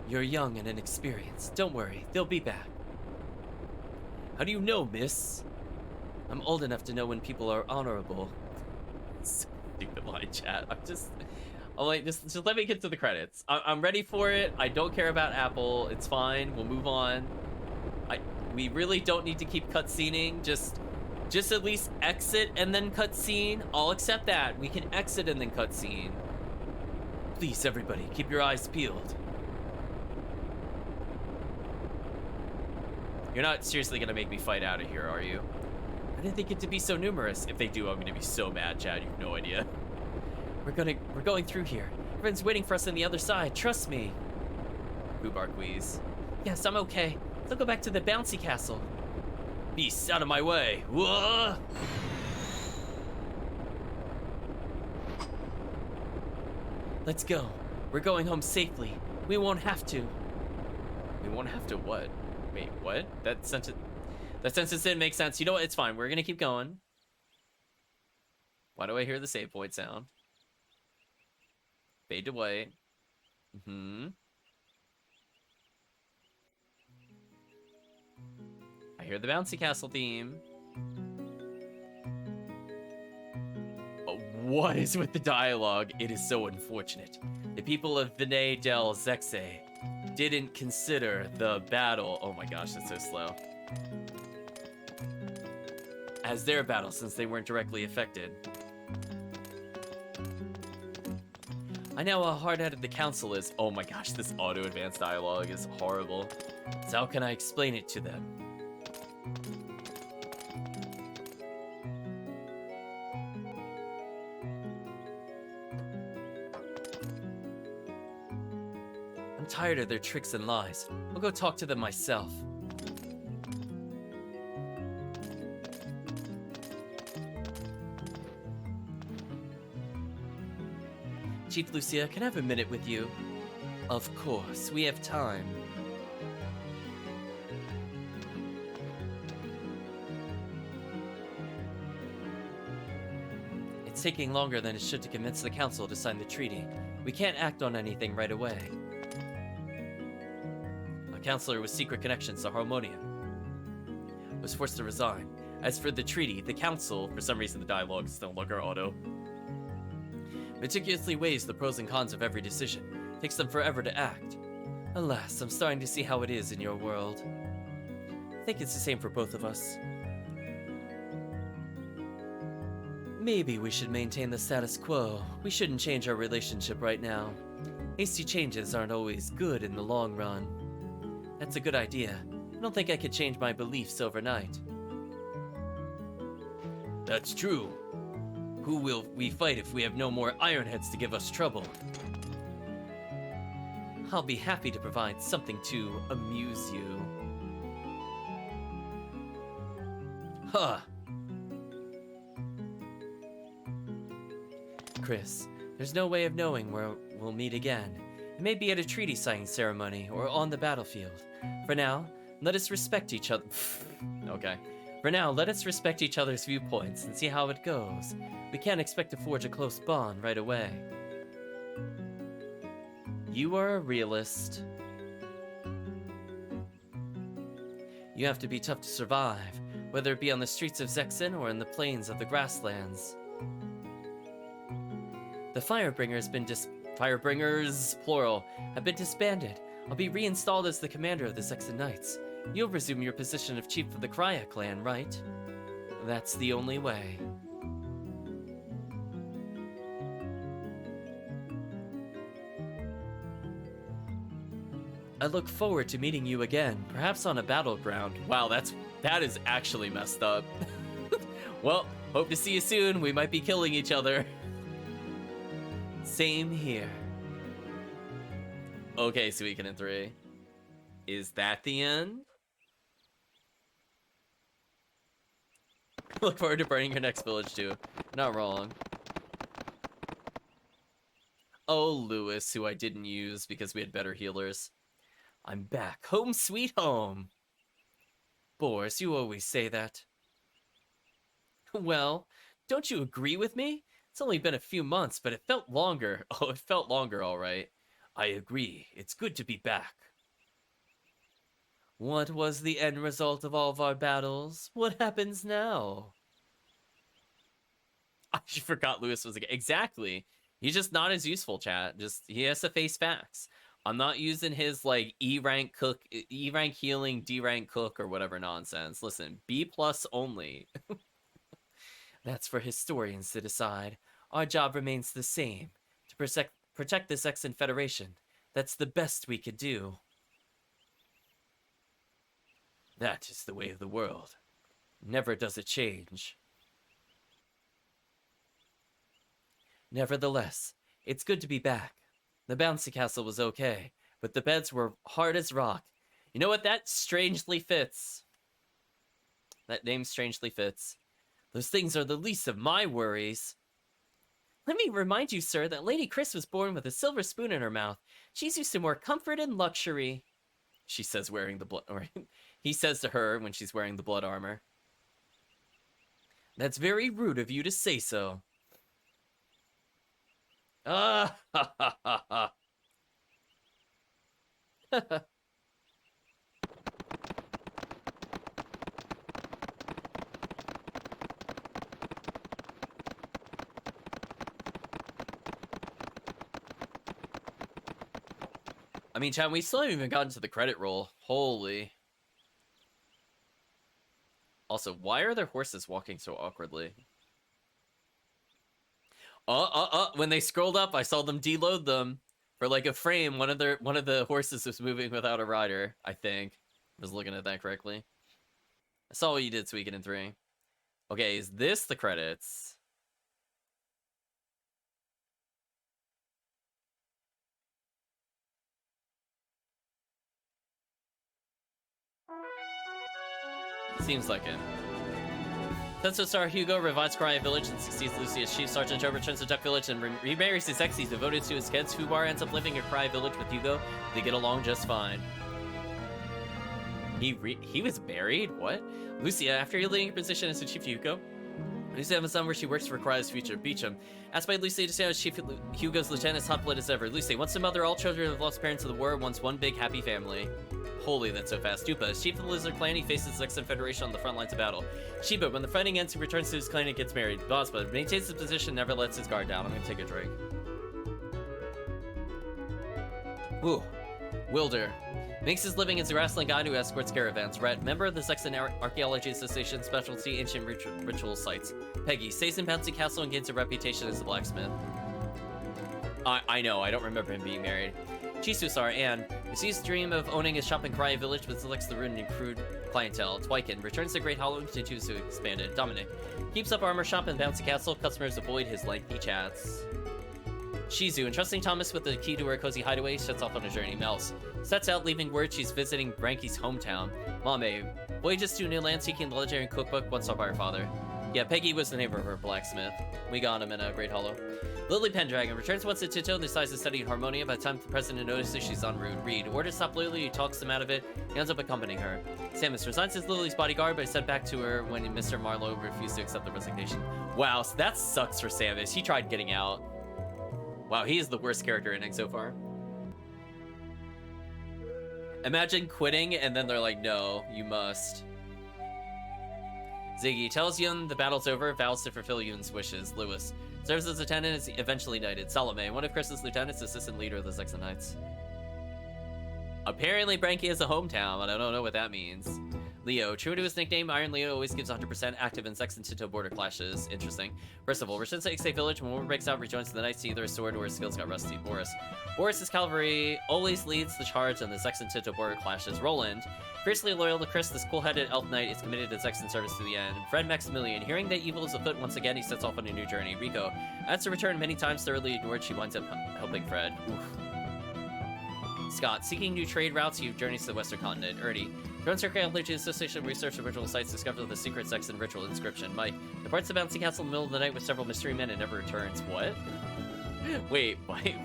You're young and inexperienced. Don't worry, they'll be back. How do you know, miss? I'm old enough to know when people are honorable. Stupid line, chat. I'm like, just let me get to the credits. I'm ready for it. I don't care about Apple. It's fine. We'll move on. We really don't need to keep cutscening. Just at least exit and then cutscene. I'll accept that. We can exit and then cutscene. Please, everybody, keep your eyes peeled. You're not seriously gonna make me fight out of here, are you? I didn't think it to be so numerous. If they do, I'm gonna be so mad, Chad. You have no idea. We're going through here. Everyone's waiting for us on the other side. Trust me. Boobar Queeze. Yes, I'm okay. Let's go back to the bouncy castle. Beasts, out of my way. Whoa! Let's go. We're going home safely. We won't have to. We won't have to what? Wait, what? That sentence didn't make sense. You know what? It's fine. We're gonna keep going. Why do I hear the save point sound? Fade to white. I hear the bouncy castle theme. But what is with the dialogue? It is so unfortunate. The people of Vinay del Zexe didn't consider the battle. Oh my gosh, that's so slow. As their battle, since they weren't directly affected. I know how hard-headed the council is. Oh my gosh, this auto-advanced dialogue is horrible. So how can I explain it to them? I'm tired of their tricks and lies. I'll go talk to them myself. Chief Lucia, can I have a minute with you? Of course, we have time. It's taking longer than it should to convince the council to sign the treaty. We can't act on anything right away. A counselor with secret connections to Harmonium was forced to resign. As for the treaty, the council, for some reason the dialogue is no longer auto, meticulously weighs the pros and cons of every decision. Takes them forever to act. Alas, I'm starting to see how it is in your world. I think it's the same for both of us. Maybe we should maintain the status quo. We shouldn't change our relationship right now. Hasty changes aren't always good in the long run. That's a good idea. I don't think I could change my beliefs overnight. That's true. Who will we fight if we have no more Ironheads to give us trouble? I'll be happy to provide something to amuse you. Huh. Chris, there's no way of knowing where we'll meet again. It may be at a treaty signing ceremony or on the battlefield. For now, let us respect each other. Okay. For now, let us respect each other's viewpoints and see how it goes. We can't expect to forge a close bond right away. You are a realist. You have to be tough to survive, whether it be on the streets of Zexen or in the plains of the grasslands. The Firebringers, plural, have been disbanded. I'll be reinstalled as the commander of the Zexen Knights. You'll resume your position of chief of the Krya clan, right? That's the only way. I look forward to meeting you again, perhaps on a battleground. Wow, that is actually messed up. Well, hope to see you soon. We might be killing each other. Same here. Okay, Suikoden 3. Is that the end? Look forward to burning your next village too. Not wrong. Oh, Lewis, who I didn't use because we had better healers. I'm back. Home sweet home. Boris, you always say that. Well, don't you agree with me? It's only been a few months, but it felt longer. Oh, it felt longer, all right. I agree. It's good to be back. What was the end result of all of our battles? What happens now? I forgot Lewis was again. Exactly. He's just not as useful, chat. Just, he has to face facts. I'm not using his, like, E-rank healing, D-rank cook, or whatever nonsense. Listen, B+ only. That's for historians to decide. Our job remains the same. To protect the Zexen Federation. That's the best we could do. That is the way of the world. Never does it change. Nevertheless, it's good to be back. The bouncy castle was okay, but the beds were hard as rock. You know what? That strangely fits. That name strangely fits. Those things are the least of my worries. Let me remind you, sir, that Lady Chris was born with a silver spoon in her mouth. She's used to more comfort and luxury. She says wearing the blood... Or he says to her when she's wearing the blood armor. That's very rude of you to say so. Ah, ha, ha, ha, ha. I mean, chat, we still haven't even gotten to the credit roll. Holy. Also, why are their horses walking so awkwardly? When they scrolled up, I saw them deload them. For like a frame, one of the horses was moving without a rider, I think. I was looking at that correctly. I saw what you did, Suikoden 3. Okay, is this the credits? Seems like it. Tetsuo Star Hugo revives Krya Village and succeeds Lucy as Chief Sergeant Joe returns to Duck Village and remarries his ex. He's devoted to his kids. Fubar ends up living in Krya Village with Hugo. They get along just fine. He was married? What? Lucia, after leaving her position as the Chief Hugo, Lucia has a son where she works for Krya's future. Beecham. Asked by Lucy to stay as Chief Hugo's lieutenant, hot blood as ever. Lucy wants to mother all children who have lost parents in the war, wants one big happy family. Holy, that's so fast. Stupa, as chief of the Lizard Clan, he faces the Zexen Federation on the front lines of battle. Shiba, when the fighting ends, he returns to his clan and gets married. Bospa maintains his position, never lets his guard down. I'm gonna take a drink. Ooh. Wilder. Makes his living as a grassland guide who escorts caravans. Rhett, member of the Zexen Archaeology Association, specialty ancient ritual sites. Peggy, stays in Bouncy Castle and gains a reputation as a blacksmith. I know, I don't remember him being married. Chisusar, Anne, who sees dream of owning a shop in Krya Village but selects the rude and crude clientele. Twykin, returns to Great Hollow and continues to expand it. Dominic, keeps up armor shop in Bouncy Castle. Customers avoid his lengthy chats. Shizu, entrusting Thomas with the key to her cozy hideaway, sets off on a journey. Mels sets out, leaving word she's visiting Branky's hometown. Mame voyages to a new land seeking the legendary cookbook once sought by her father. Yeah, Peggy was the name of her blacksmith. We got him in a Great Hollow. Lily Pendragon returns once to Tito and decides to study harmonia. By the time the president notices, she's en route. Reed orders stop Lily, he talks him out of it. He ends up accompanying her. Samus resigns as Lily's bodyguard, but is sent back to her when Mr. Marlowe refused to accept the resignation. Wow, so that sucks for Samus. He tried getting out. Wow, he is the worst character in it so far. Imagine quitting and then they're like, no, you must. Ziggy tells Yun the battle's over, vows to fulfill Yun's wishes. Lewis serves as lieutenant, is eventually knighted. Salome, one of Chris's lieutenants, assistant leader of the Saxon Knights. Apparently Branky is a hometown, but I don't know what that means. Leo, true to his nickname, Iron Leo always gives 100%, active in Sex and Tito border clashes. Interesting. First of all, returns to Ixay Village. When war breaks out, rejoins the Knights to either a sword or his skills got rusty. Boris's cavalry always leads the charge on the Sex and Tito border clashes. Roland, fiercely loyal to Chris, this cool-headed elf knight is committed to Sex and service to the end. Fred Maximilian, hearing that evil is afoot once again, he sets off on a new journey. Rico, as to return many times thoroughly ignored, she winds up helping Fred. Oof. Scott, seeking new trade routes, he journeys to the Western Continent. Ernie, joins her family to the Association of Research of Ritual Sites, discovers the secret sex and ritual inscription. Mike, departs the bouncy castle in the middle of the night with several mystery men and never returns. What? Wait,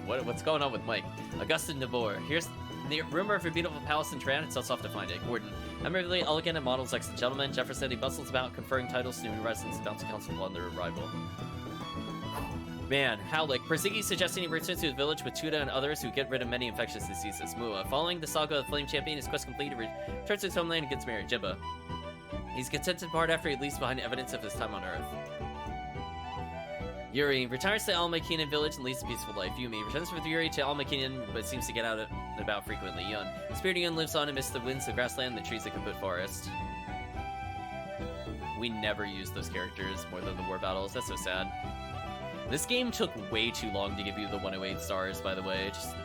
what's going on with Mike? Augustin Nabor, here's the rumor of a beautiful palace in Tran, and sets off to find it. Gordon, memorably elegant and models like the gentleman. Jefferson, he bustles about, conferring titles to new residents of bouncy council on their arrival. Man, Howlick, Persigi suggesting he returns to his village with Tuda and others who get rid of many infectious diseases. Mua, following the saga of Flame Champion, his quest complete, he returns to his homeland and gets married. Jibba, he's content to depart after he leaves behind evidence of his time on Earth. Yuri retires to Almakinen village and leads a peaceful life. Yumi returns with Yuri to Almakinen, but seems to get out and about frequently. Yun, Spirit Yun lives on amidst the winds, the grassland, the trees, the Kaput forest. We never use those characters more than the war battles. That's so sad. This game took way too long to give you the 108 stars, by the way. Just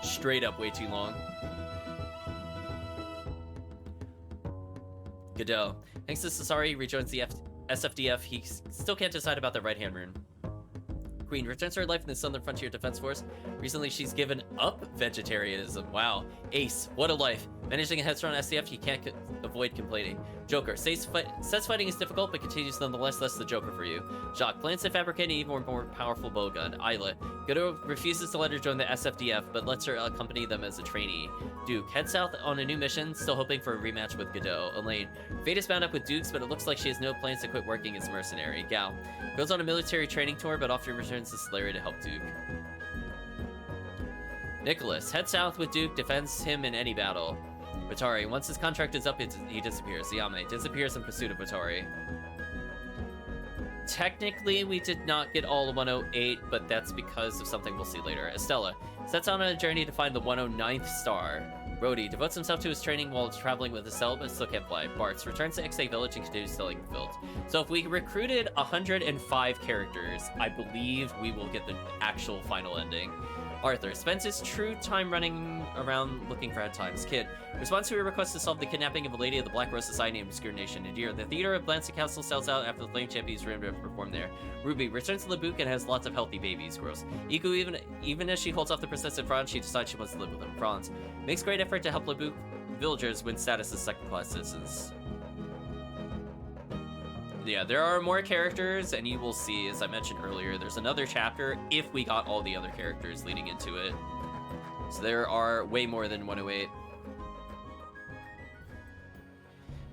straight up way too long. Geddoe. Thanks to Sasari, he rejoins the SFDF. He still can't decide about the right-hand rune. Queen returns to her life in the Southern Frontier Defense Force. Recently, she's given up vegetarianism. Wow. Ace, what a life. Managing a headstrong SDF, he can't avoid complaining. Joker, says fighting is difficult, but continues nonetheless. That's the Joker for you. Jacques plans to fabricate an even more powerful bowgun. Isla, Geddoe refuses to let her join the SFDF, but lets her accompany them as a trainee. Duke heads south on a new mission, still hoping for a rematch with Geddoe. Elaine, fate is bound up with Duke's, but it looks like she has no plans to quit working as a mercenary. Gal goes on a military training tour, but often returns to Solaria to help Duke. Nicholas heads south with Duke, defends him in any battle. Watari, once his contract is up, he disappears. Yame disappears in pursuit of Watari. Technically, we did not get all 108, but that's because of something we'll see later. Estella sets out on a journey to find the 109th star. Brody devotes himself to his training while traveling with Estelle, but still can't fly. Bartz returns to Ixay Village and continues selling the field. So if we recruited 105 characters, I believe we will get the actual final ending. Arthur spends his true time running around looking for Head Times. Kid responds to a request to solve the kidnapping of a lady of the Black Rose Society in Obscure Nation. Nadir, the theater of Blancy Castle, sells out after the Flame Champions room to perform there. Ruby returns to Lebuc and has lots of healthy babies. Gross. Iku, even as she holds off the persistent Franz, she decides she wants to live with him. Franz makes great effort to help Lebuc villagers win status as second-class citizens. Yeah, there are more characters, and you will see, as I mentioned earlier, there's another chapter if we got all the other characters leading into it. So there are way more than 108.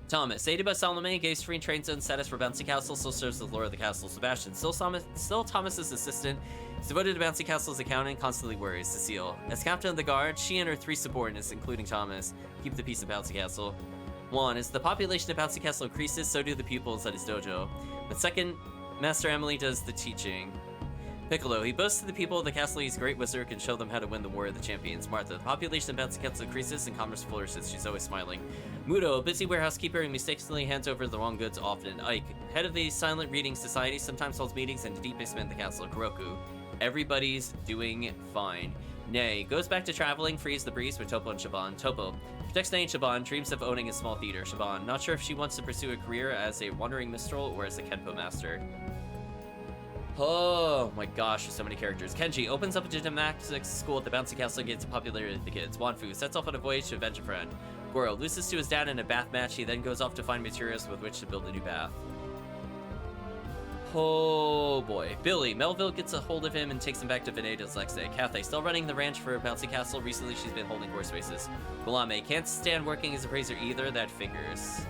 Thomas, aided by Salome, gains free train zone status for Bouncy Castle, still serves as lord of the castle. Sebastian, still Thomas's assistant, is devoted to Bouncy Castle's accounting, constantly worries. Cecile, as captain of the guard, she and her 3 subordinates, including Thomas, keep the peace of Bouncy Castle. Juan, as the population of Bouncy Castle increases, so do the pupils at his dojo. But second, Master Emily does the teaching. Piccolo, he boasts to the people of the castle he's a great wizard, can show them how to win the War of the Champions. Martha, the population of Bouncy Castle increases and commerce flourishes, she's always smiling. Mudo, a busy warehouse keeper who mistakenly hands over the wrong goods often. Ike, head of the Silent Reading Society, sometimes holds meetings in the deep basement of the castle. Kuroku, everybody's doing fine. Nay, goes back to traveling, frees the breeze with Topo and Shaban. Topo protects Nay and Shaban, dreams of owning a small theater. Shaban, not sure if she wants to pursue a career as a wandering minstrel or as a Kenpo master. Oh my gosh, there's so many characters. Kenji opens up a gymnastics school at the Bouncy Castle and gains popularity with the kids. Wanfu sets off on a voyage to avenge a friend. Goro loses to his dad in a bath match. He then goes off to find materials with which to build a new bath. Oh boy. Billy. Melville gets a hold of him and takes him back to Veneda's next day. Cathay, still running the ranch for Bouncy Castle. Recently, she's been holding horse races. Gulame can't stand working as a appraiser either. That figures.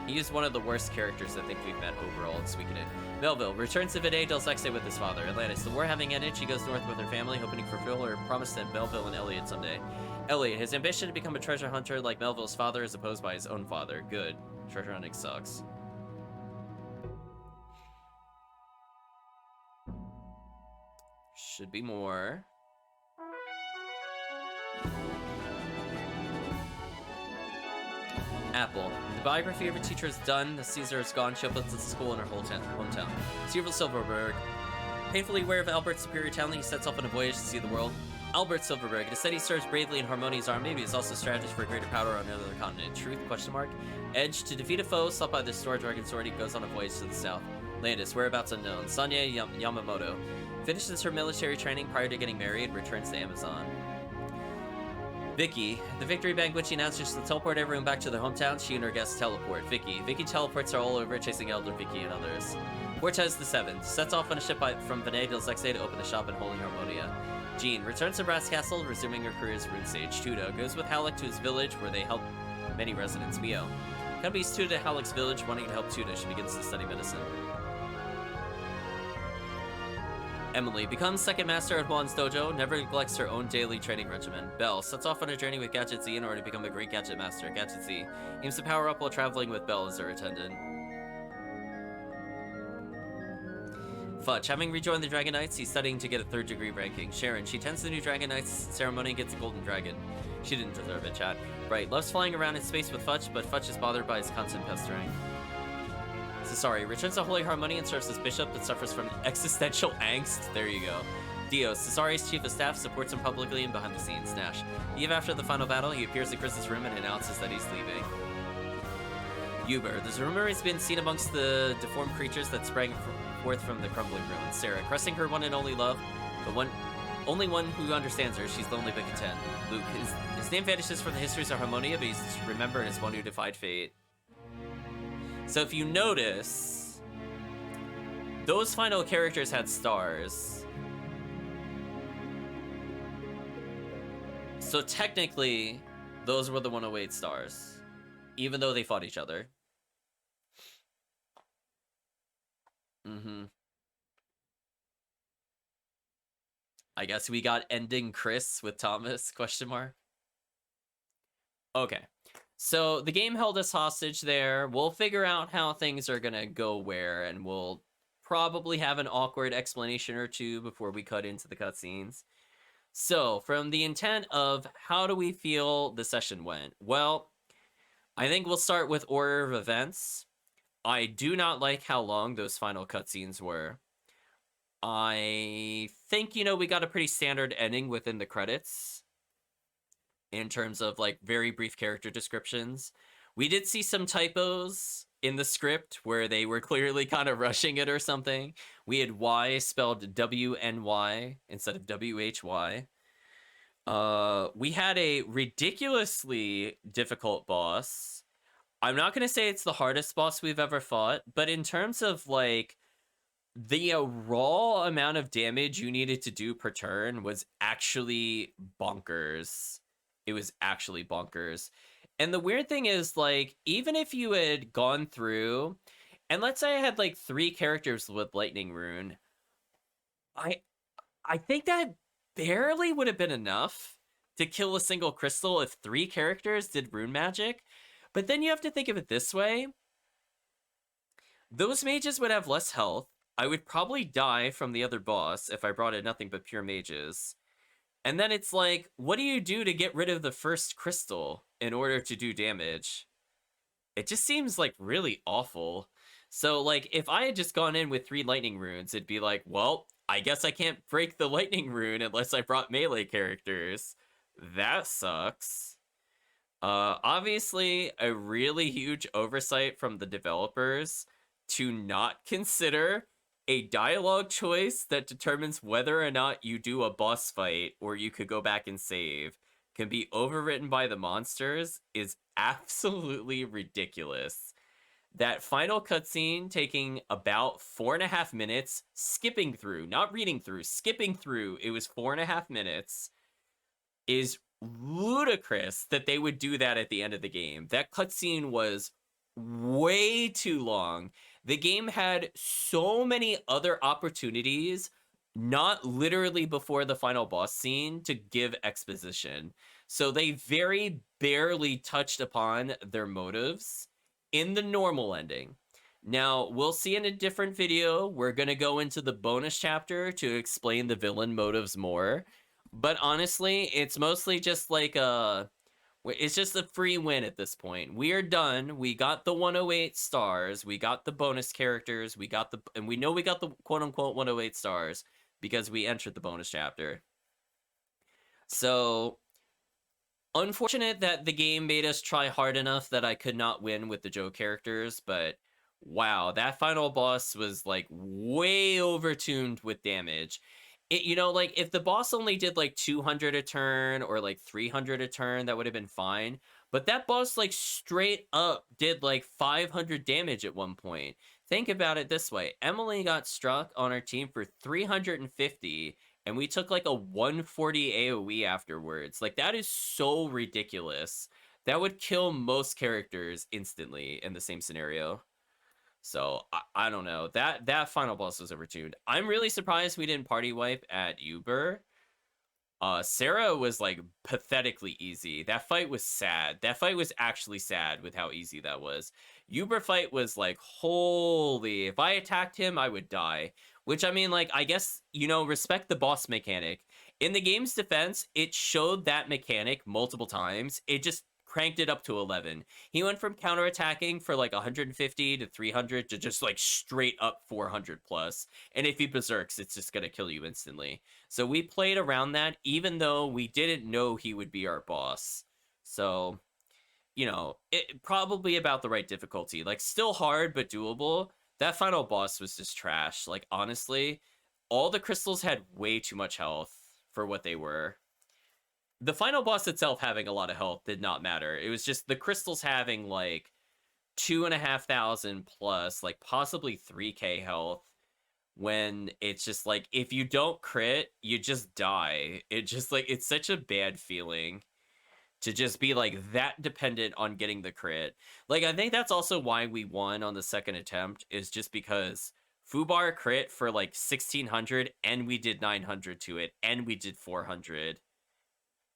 He is one of the worst characters I think we've met overall in Suikoden. Melville returns to Vide del Sexe with his father. Atlantis, the war having ended, she goes north with her family, hoping to fulfill her promise to Melville and Elliot someday. Elliot, his ambition to become a treasure hunter like Melville's father is opposed by his own father. Good. Treasure hunting sucks. Should be more. Apple. The biography of her teacher is done. The Caesar is gone. She opens the school in her hometown. Silverberg. Painfully aware of Albert's superior talent, he sets off on a voyage to see the world. Albert Silverberg. It is said he serves bravely in Harmonia's army, but he is also a strategist for greater power on another continent. Truth? Question mark. Edge. To defeat a foe sought by the Store Dragon Sword, he goes on a voyage to the south. Landis. Whereabouts unknown. Sanya Yamamoto. Finishes her military training prior to getting married. Returns to Amazon. Vicky. The victory banquet, she announces to teleport everyone back to their hometown. She and her guests teleport. Vicky. Vicky teleports her all over, chasing Elder Vicky and others. Cortez the 7th. Sets off on a ship from Venet del Sexe to open a shop in Holy Harmonia. Jean. Returns to Brass Castle, resuming her career as Rune Sage. Tuda. Goes with Halleck to his village, where they help many residents. Mio. Accompanies Tuda to Halleck's village, wanting to help Tuda. She begins to study medicine. Emily becomes second master at Juan's dojo, never neglects her own daily training regimen. Belle sets off on a journey with Gadget Z in order to become a great gadget master. Gadget Z aims to power up while traveling with Belle as her attendant. Fudge, having rejoined the Dragon Knights, he's studying to get a 3rd degree ranking. Sharon, she attends the new Dragon Knights ceremony and gets a golden dragon. She didn't deserve it, chat. Right, loves flying around in space with Fudge, but Fudge is bothered by his constant pestering. Cesari returns to Holy Harmonia and serves as bishop, but suffers from existential angst. There you go. Dio, Cesari's chief of staff, supports him publicly and behind the scenes. Nash. Eve after the final battle, he appears in Chris's room and announces that he's leaving. Uber. There's a rumor he's been seen amongst the deformed creatures that sprang forth from the crumbling ruins. Sarah, caressing her one and only love, the only one who understands her. She's lonely but content. Luke. His name vanishes from the histories of Harmonia, but he's remembered as one who defied fate. So if you notice, those final characters had stars. So technically, those were the 108 stars, even though they fought each other. I guess we got ending Chris with Thomas, question mark. Okay. So the game held us hostage there. We'll figure out how things are gonna go where, and we'll probably have an awkward explanation or two before we cut into the cutscenes. So, from the intent of how do we feel the session went? Well, I think we'll start with order of events. I do not like how long those final cutscenes were. I think, we got a pretty standard ending within the credits in terms of, like, very brief character descriptions. We did see some typos in the script where they were clearly kind of rushing it or something. We had Y spelled W-N-Y instead of W-H-Y. We had a ridiculously difficult boss. I'm not going to say it's the hardest boss we've ever fought, but in terms of, like, the raw amount of damage you needed to do per turn was actually bonkers. It was actually bonkers. And the weird thing is, like, even if you had gone through, and let's say I had, like, 3 characters with Lightning Rune, I think that barely would have been enough to kill a single crystal if 3 characters did rune magic. But then you have to think of it this way. Those mages would have less health. I would probably die from the other boss if I brought in nothing but pure mages. And then it's like, what do you do to get rid of the first crystal in order to do damage? It just seems, like, really awful. So, like, if I had just gone in with 3 lightning runes, it'd be like, well, I guess I can't break the lightning rune unless I brought melee characters. That sucks. Obviously, a really huge oversight from the developers to not consider a dialogue choice that determines whether or not you do a boss fight or you could go back and save can be overwritten by the monsters is absolutely ridiculous. That final cutscene taking about 4.5 minutes, skipping through, not reading through, skipping through, it was 4.5 minutes, is ludicrous that they would do that at the end of the game. That cutscene was way too long. The game had so many other opportunities, not literally before the final boss scene, to give exposition. So they very barely touched upon their motives in the normal ending. Now, we'll see in a different video, we're going to go into the bonus chapter to explain the villain motives more. But honestly, it's mostly just like it's just a free win at this point. We are done. We got the 108 stars. We got the bonus characters. And we know we got the quote unquote 108 stars because we entered the bonus chapter. So, unfortunate that the game made us try hard enough that I could not win with the Joe characters, but wow, that final boss was like way overtuned with damage. Like if the boss only did like 200 a turn or like 300 a turn, that would have been fine. But that boss like straight up did like 500 damage at one point. Think about it this way. Emily got struck on our team for 350 and we took like a 140 AoE afterwards. Like that is so ridiculous. That would kill most characters instantly in the same scenario. So I don't know. That final boss was overtuned. I'm really surprised we didn't party wipe at Uber. Sarah was like pathetically easy. That fight was sad. That fight was actually sad with how easy that was. Uber fight was like, holy, if I attacked him, I would die. Which I mean, like, I guess, respect the boss mechanic. In the game's defense, it showed that mechanic multiple times. It just cranked it up to 11. He went from counterattacking for like 150 to 300 to just like straight up 400 plus. And if he berserks, it's just going to kill you instantly. So we played around that even though we didn't know he would be our boss. So, it probably about the right difficulty. Like still hard but doable. That final boss was just trash. Like honestly, all the crystals had way too much health for what they were. The final boss itself having a lot of health did not matter. It was just the crystals having like 2,500 plus, like possibly 3k health. When it's just like, if you don't crit, you just die. It just like, it's such a bad feeling to just be like that dependent on getting the crit. Like, I think that's also why we won on the second attempt, is just because Fubar crit for like 1,600 and we did 900 to it and we did 400.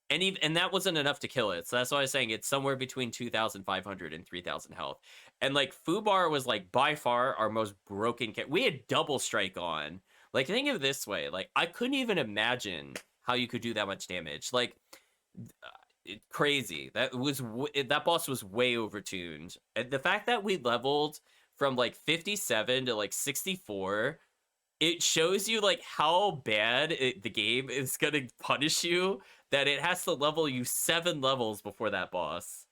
And that wasn't enough to kill it. So that's why I was saying it's somewhere between 2,500 and 3,000 health. And like Fubar was like by far our most broken we had double strike on. Like think of it this way, like I couldn't even imagine how you could do that much damage. Like crazy. That boss was way overtuned. And the fact that we leveled from like 57 to like 64, it shows you like how bad the game is gonna punish you, that it has to level you 7 levels before that boss.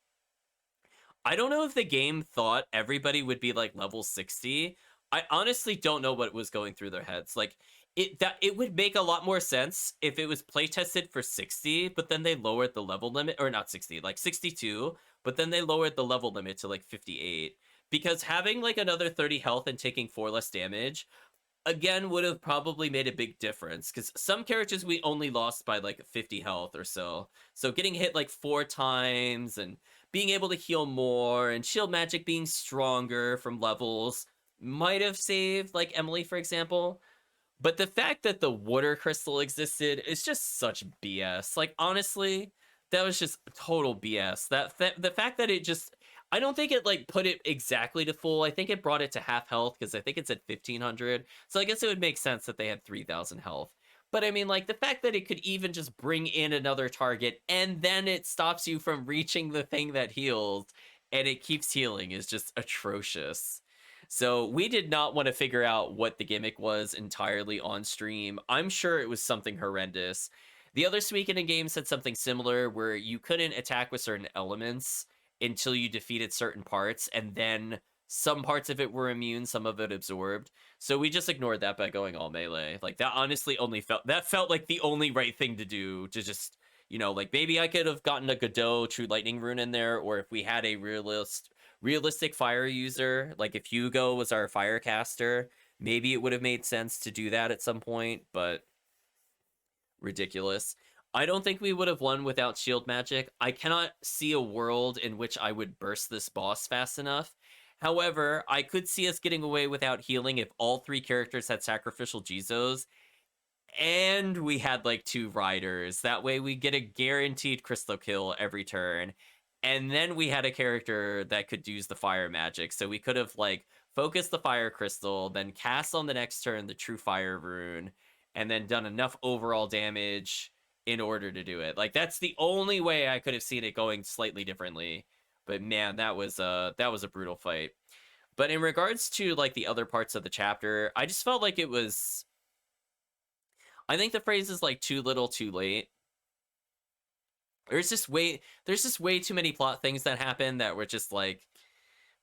I don't know if the game thought everybody would be like level 60. I honestly don't know what was going through their heads. Like it would make a lot more sense if it was playtested for 60, but then they lowered the level limit, or not 60, like 62, but then they lowered the level limit to like 58. Because having like another 30 health and taking 4 less damage again would have probably made a big difference, because some characters we only lost by like 50 health or so. So getting hit like 4 times and being able to heal more and shield magic being stronger from levels might have saved like Emily, for example. But the fact that the water crystal existed is just such BS. Like honestly, that was just total BS. The fact that it just, I don't think it like put it exactly to full. I think it brought it to half health because I think it's at 1,500. So I guess it would make sense that they had 3,000 health. But I mean, like the fact that it could even just bring in another target and then it stops you from reaching the thing that heals and it keeps healing is just atrocious. So we did not want to figure out what the gimmick was entirely on stream. I'm sure it was something horrendous. The other Suikoden game said something similar where you couldn't attack with certain elements until you defeated certain parts, and then some parts of it were immune, some of it absorbed. So we just ignored that by going all melee. Like that honestly felt like the only right thing to do, to just, like maybe I could have gotten a Geddoe True Lightning rune in there, or if we had a realistic fire user. Like if Hugo was our fire caster, maybe it would have made sense to do that at some point, but ridiculous. I don't think we would have won without shield magic. I cannot see a world in which I would burst this boss fast enough. However, I could see us getting away without healing if all three characters had sacrificial Jizos and we had like two riders. That way we get a guaranteed crystal kill every turn. And then we had a character that could use the fire magic. So we could have like focused the fire crystal, then cast on the next turn the true fire rune, and then done enough overall damage in order to do it. Like that's the only way I could have seen it going slightly differently. But man, that was a brutal fight. But in regards to like the other parts of the chapter, I just felt like it was, I think the phrase is like too little too late. There's just way too many plot things that happen that were just like,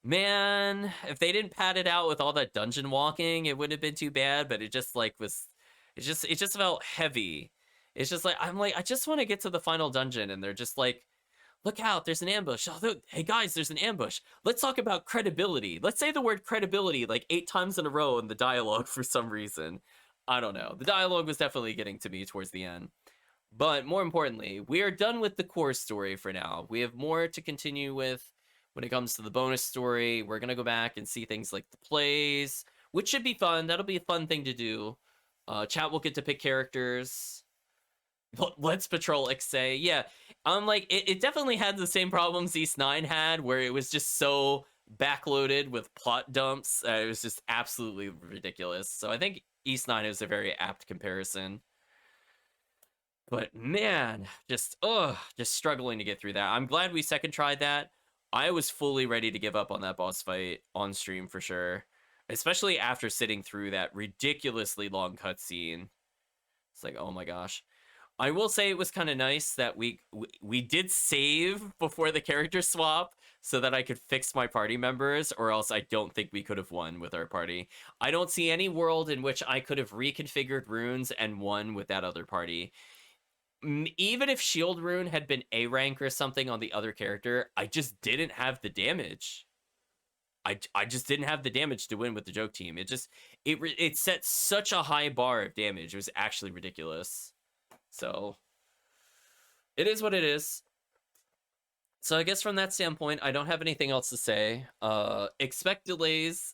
man, if they didn't pad it out with all that dungeon walking, it wouldn't have been too bad, but it just like was, it just felt heavy. It's just like, I'm like, I just want to get to the final dungeon, and they're just like, look out, there's an ambush. Oh, hey guys, there's an ambush. Let's talk about credibility. Let's say the word credibility like 8 times in a row in the dialogue for some reason. I don't know. The dialogue was definitely getting to me towards the end. But more importantly, we are done with the core story for now. We have more to continue with when it comes to the bonus story. We're going to go back and see things like the plays, which should be fun. That'll be a fun thing to do. Chat will get to pick characters. Let's patrol Ixay. Yeah, like it definitely had the same problems East 9 had, where it was just so backloaded with plot dumps. It was just absolutely ridiculous. So I think East 9 is a very apt comparison. But man, just struggling to get through that. I'm glad we second tried that. I was fully ready to give up on that boss fight on stream for sure, especially after sitting through that ridiculously long cutscene. It's like, oh my gosh. I will say it was kind of nice that we did save before the character swap so that I could fix my party members, or else I don't think we could have won with our party. I don't see any world in which I could have reconfigured runes and won with that other party. Even if shield rune had been A rank or something on the other character, I just didn't have the damage. I just didn't have the damage to win with the joke team. It set such a high bar of damage. It was actually ridiculous. So it is what it is. So I guess from that standpoint, I don't have anything else to say. Expect delays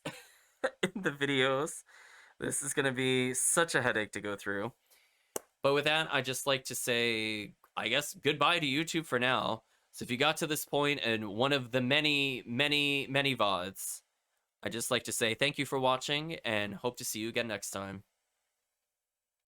in the videos. This is going to be such a headache to go through. But with that, I just like to say, I guess, goodbye to YouTube for now. So if you got to this point in one of the many, many, many VODs, I just like to say thank you for watching and hope to see you again next time.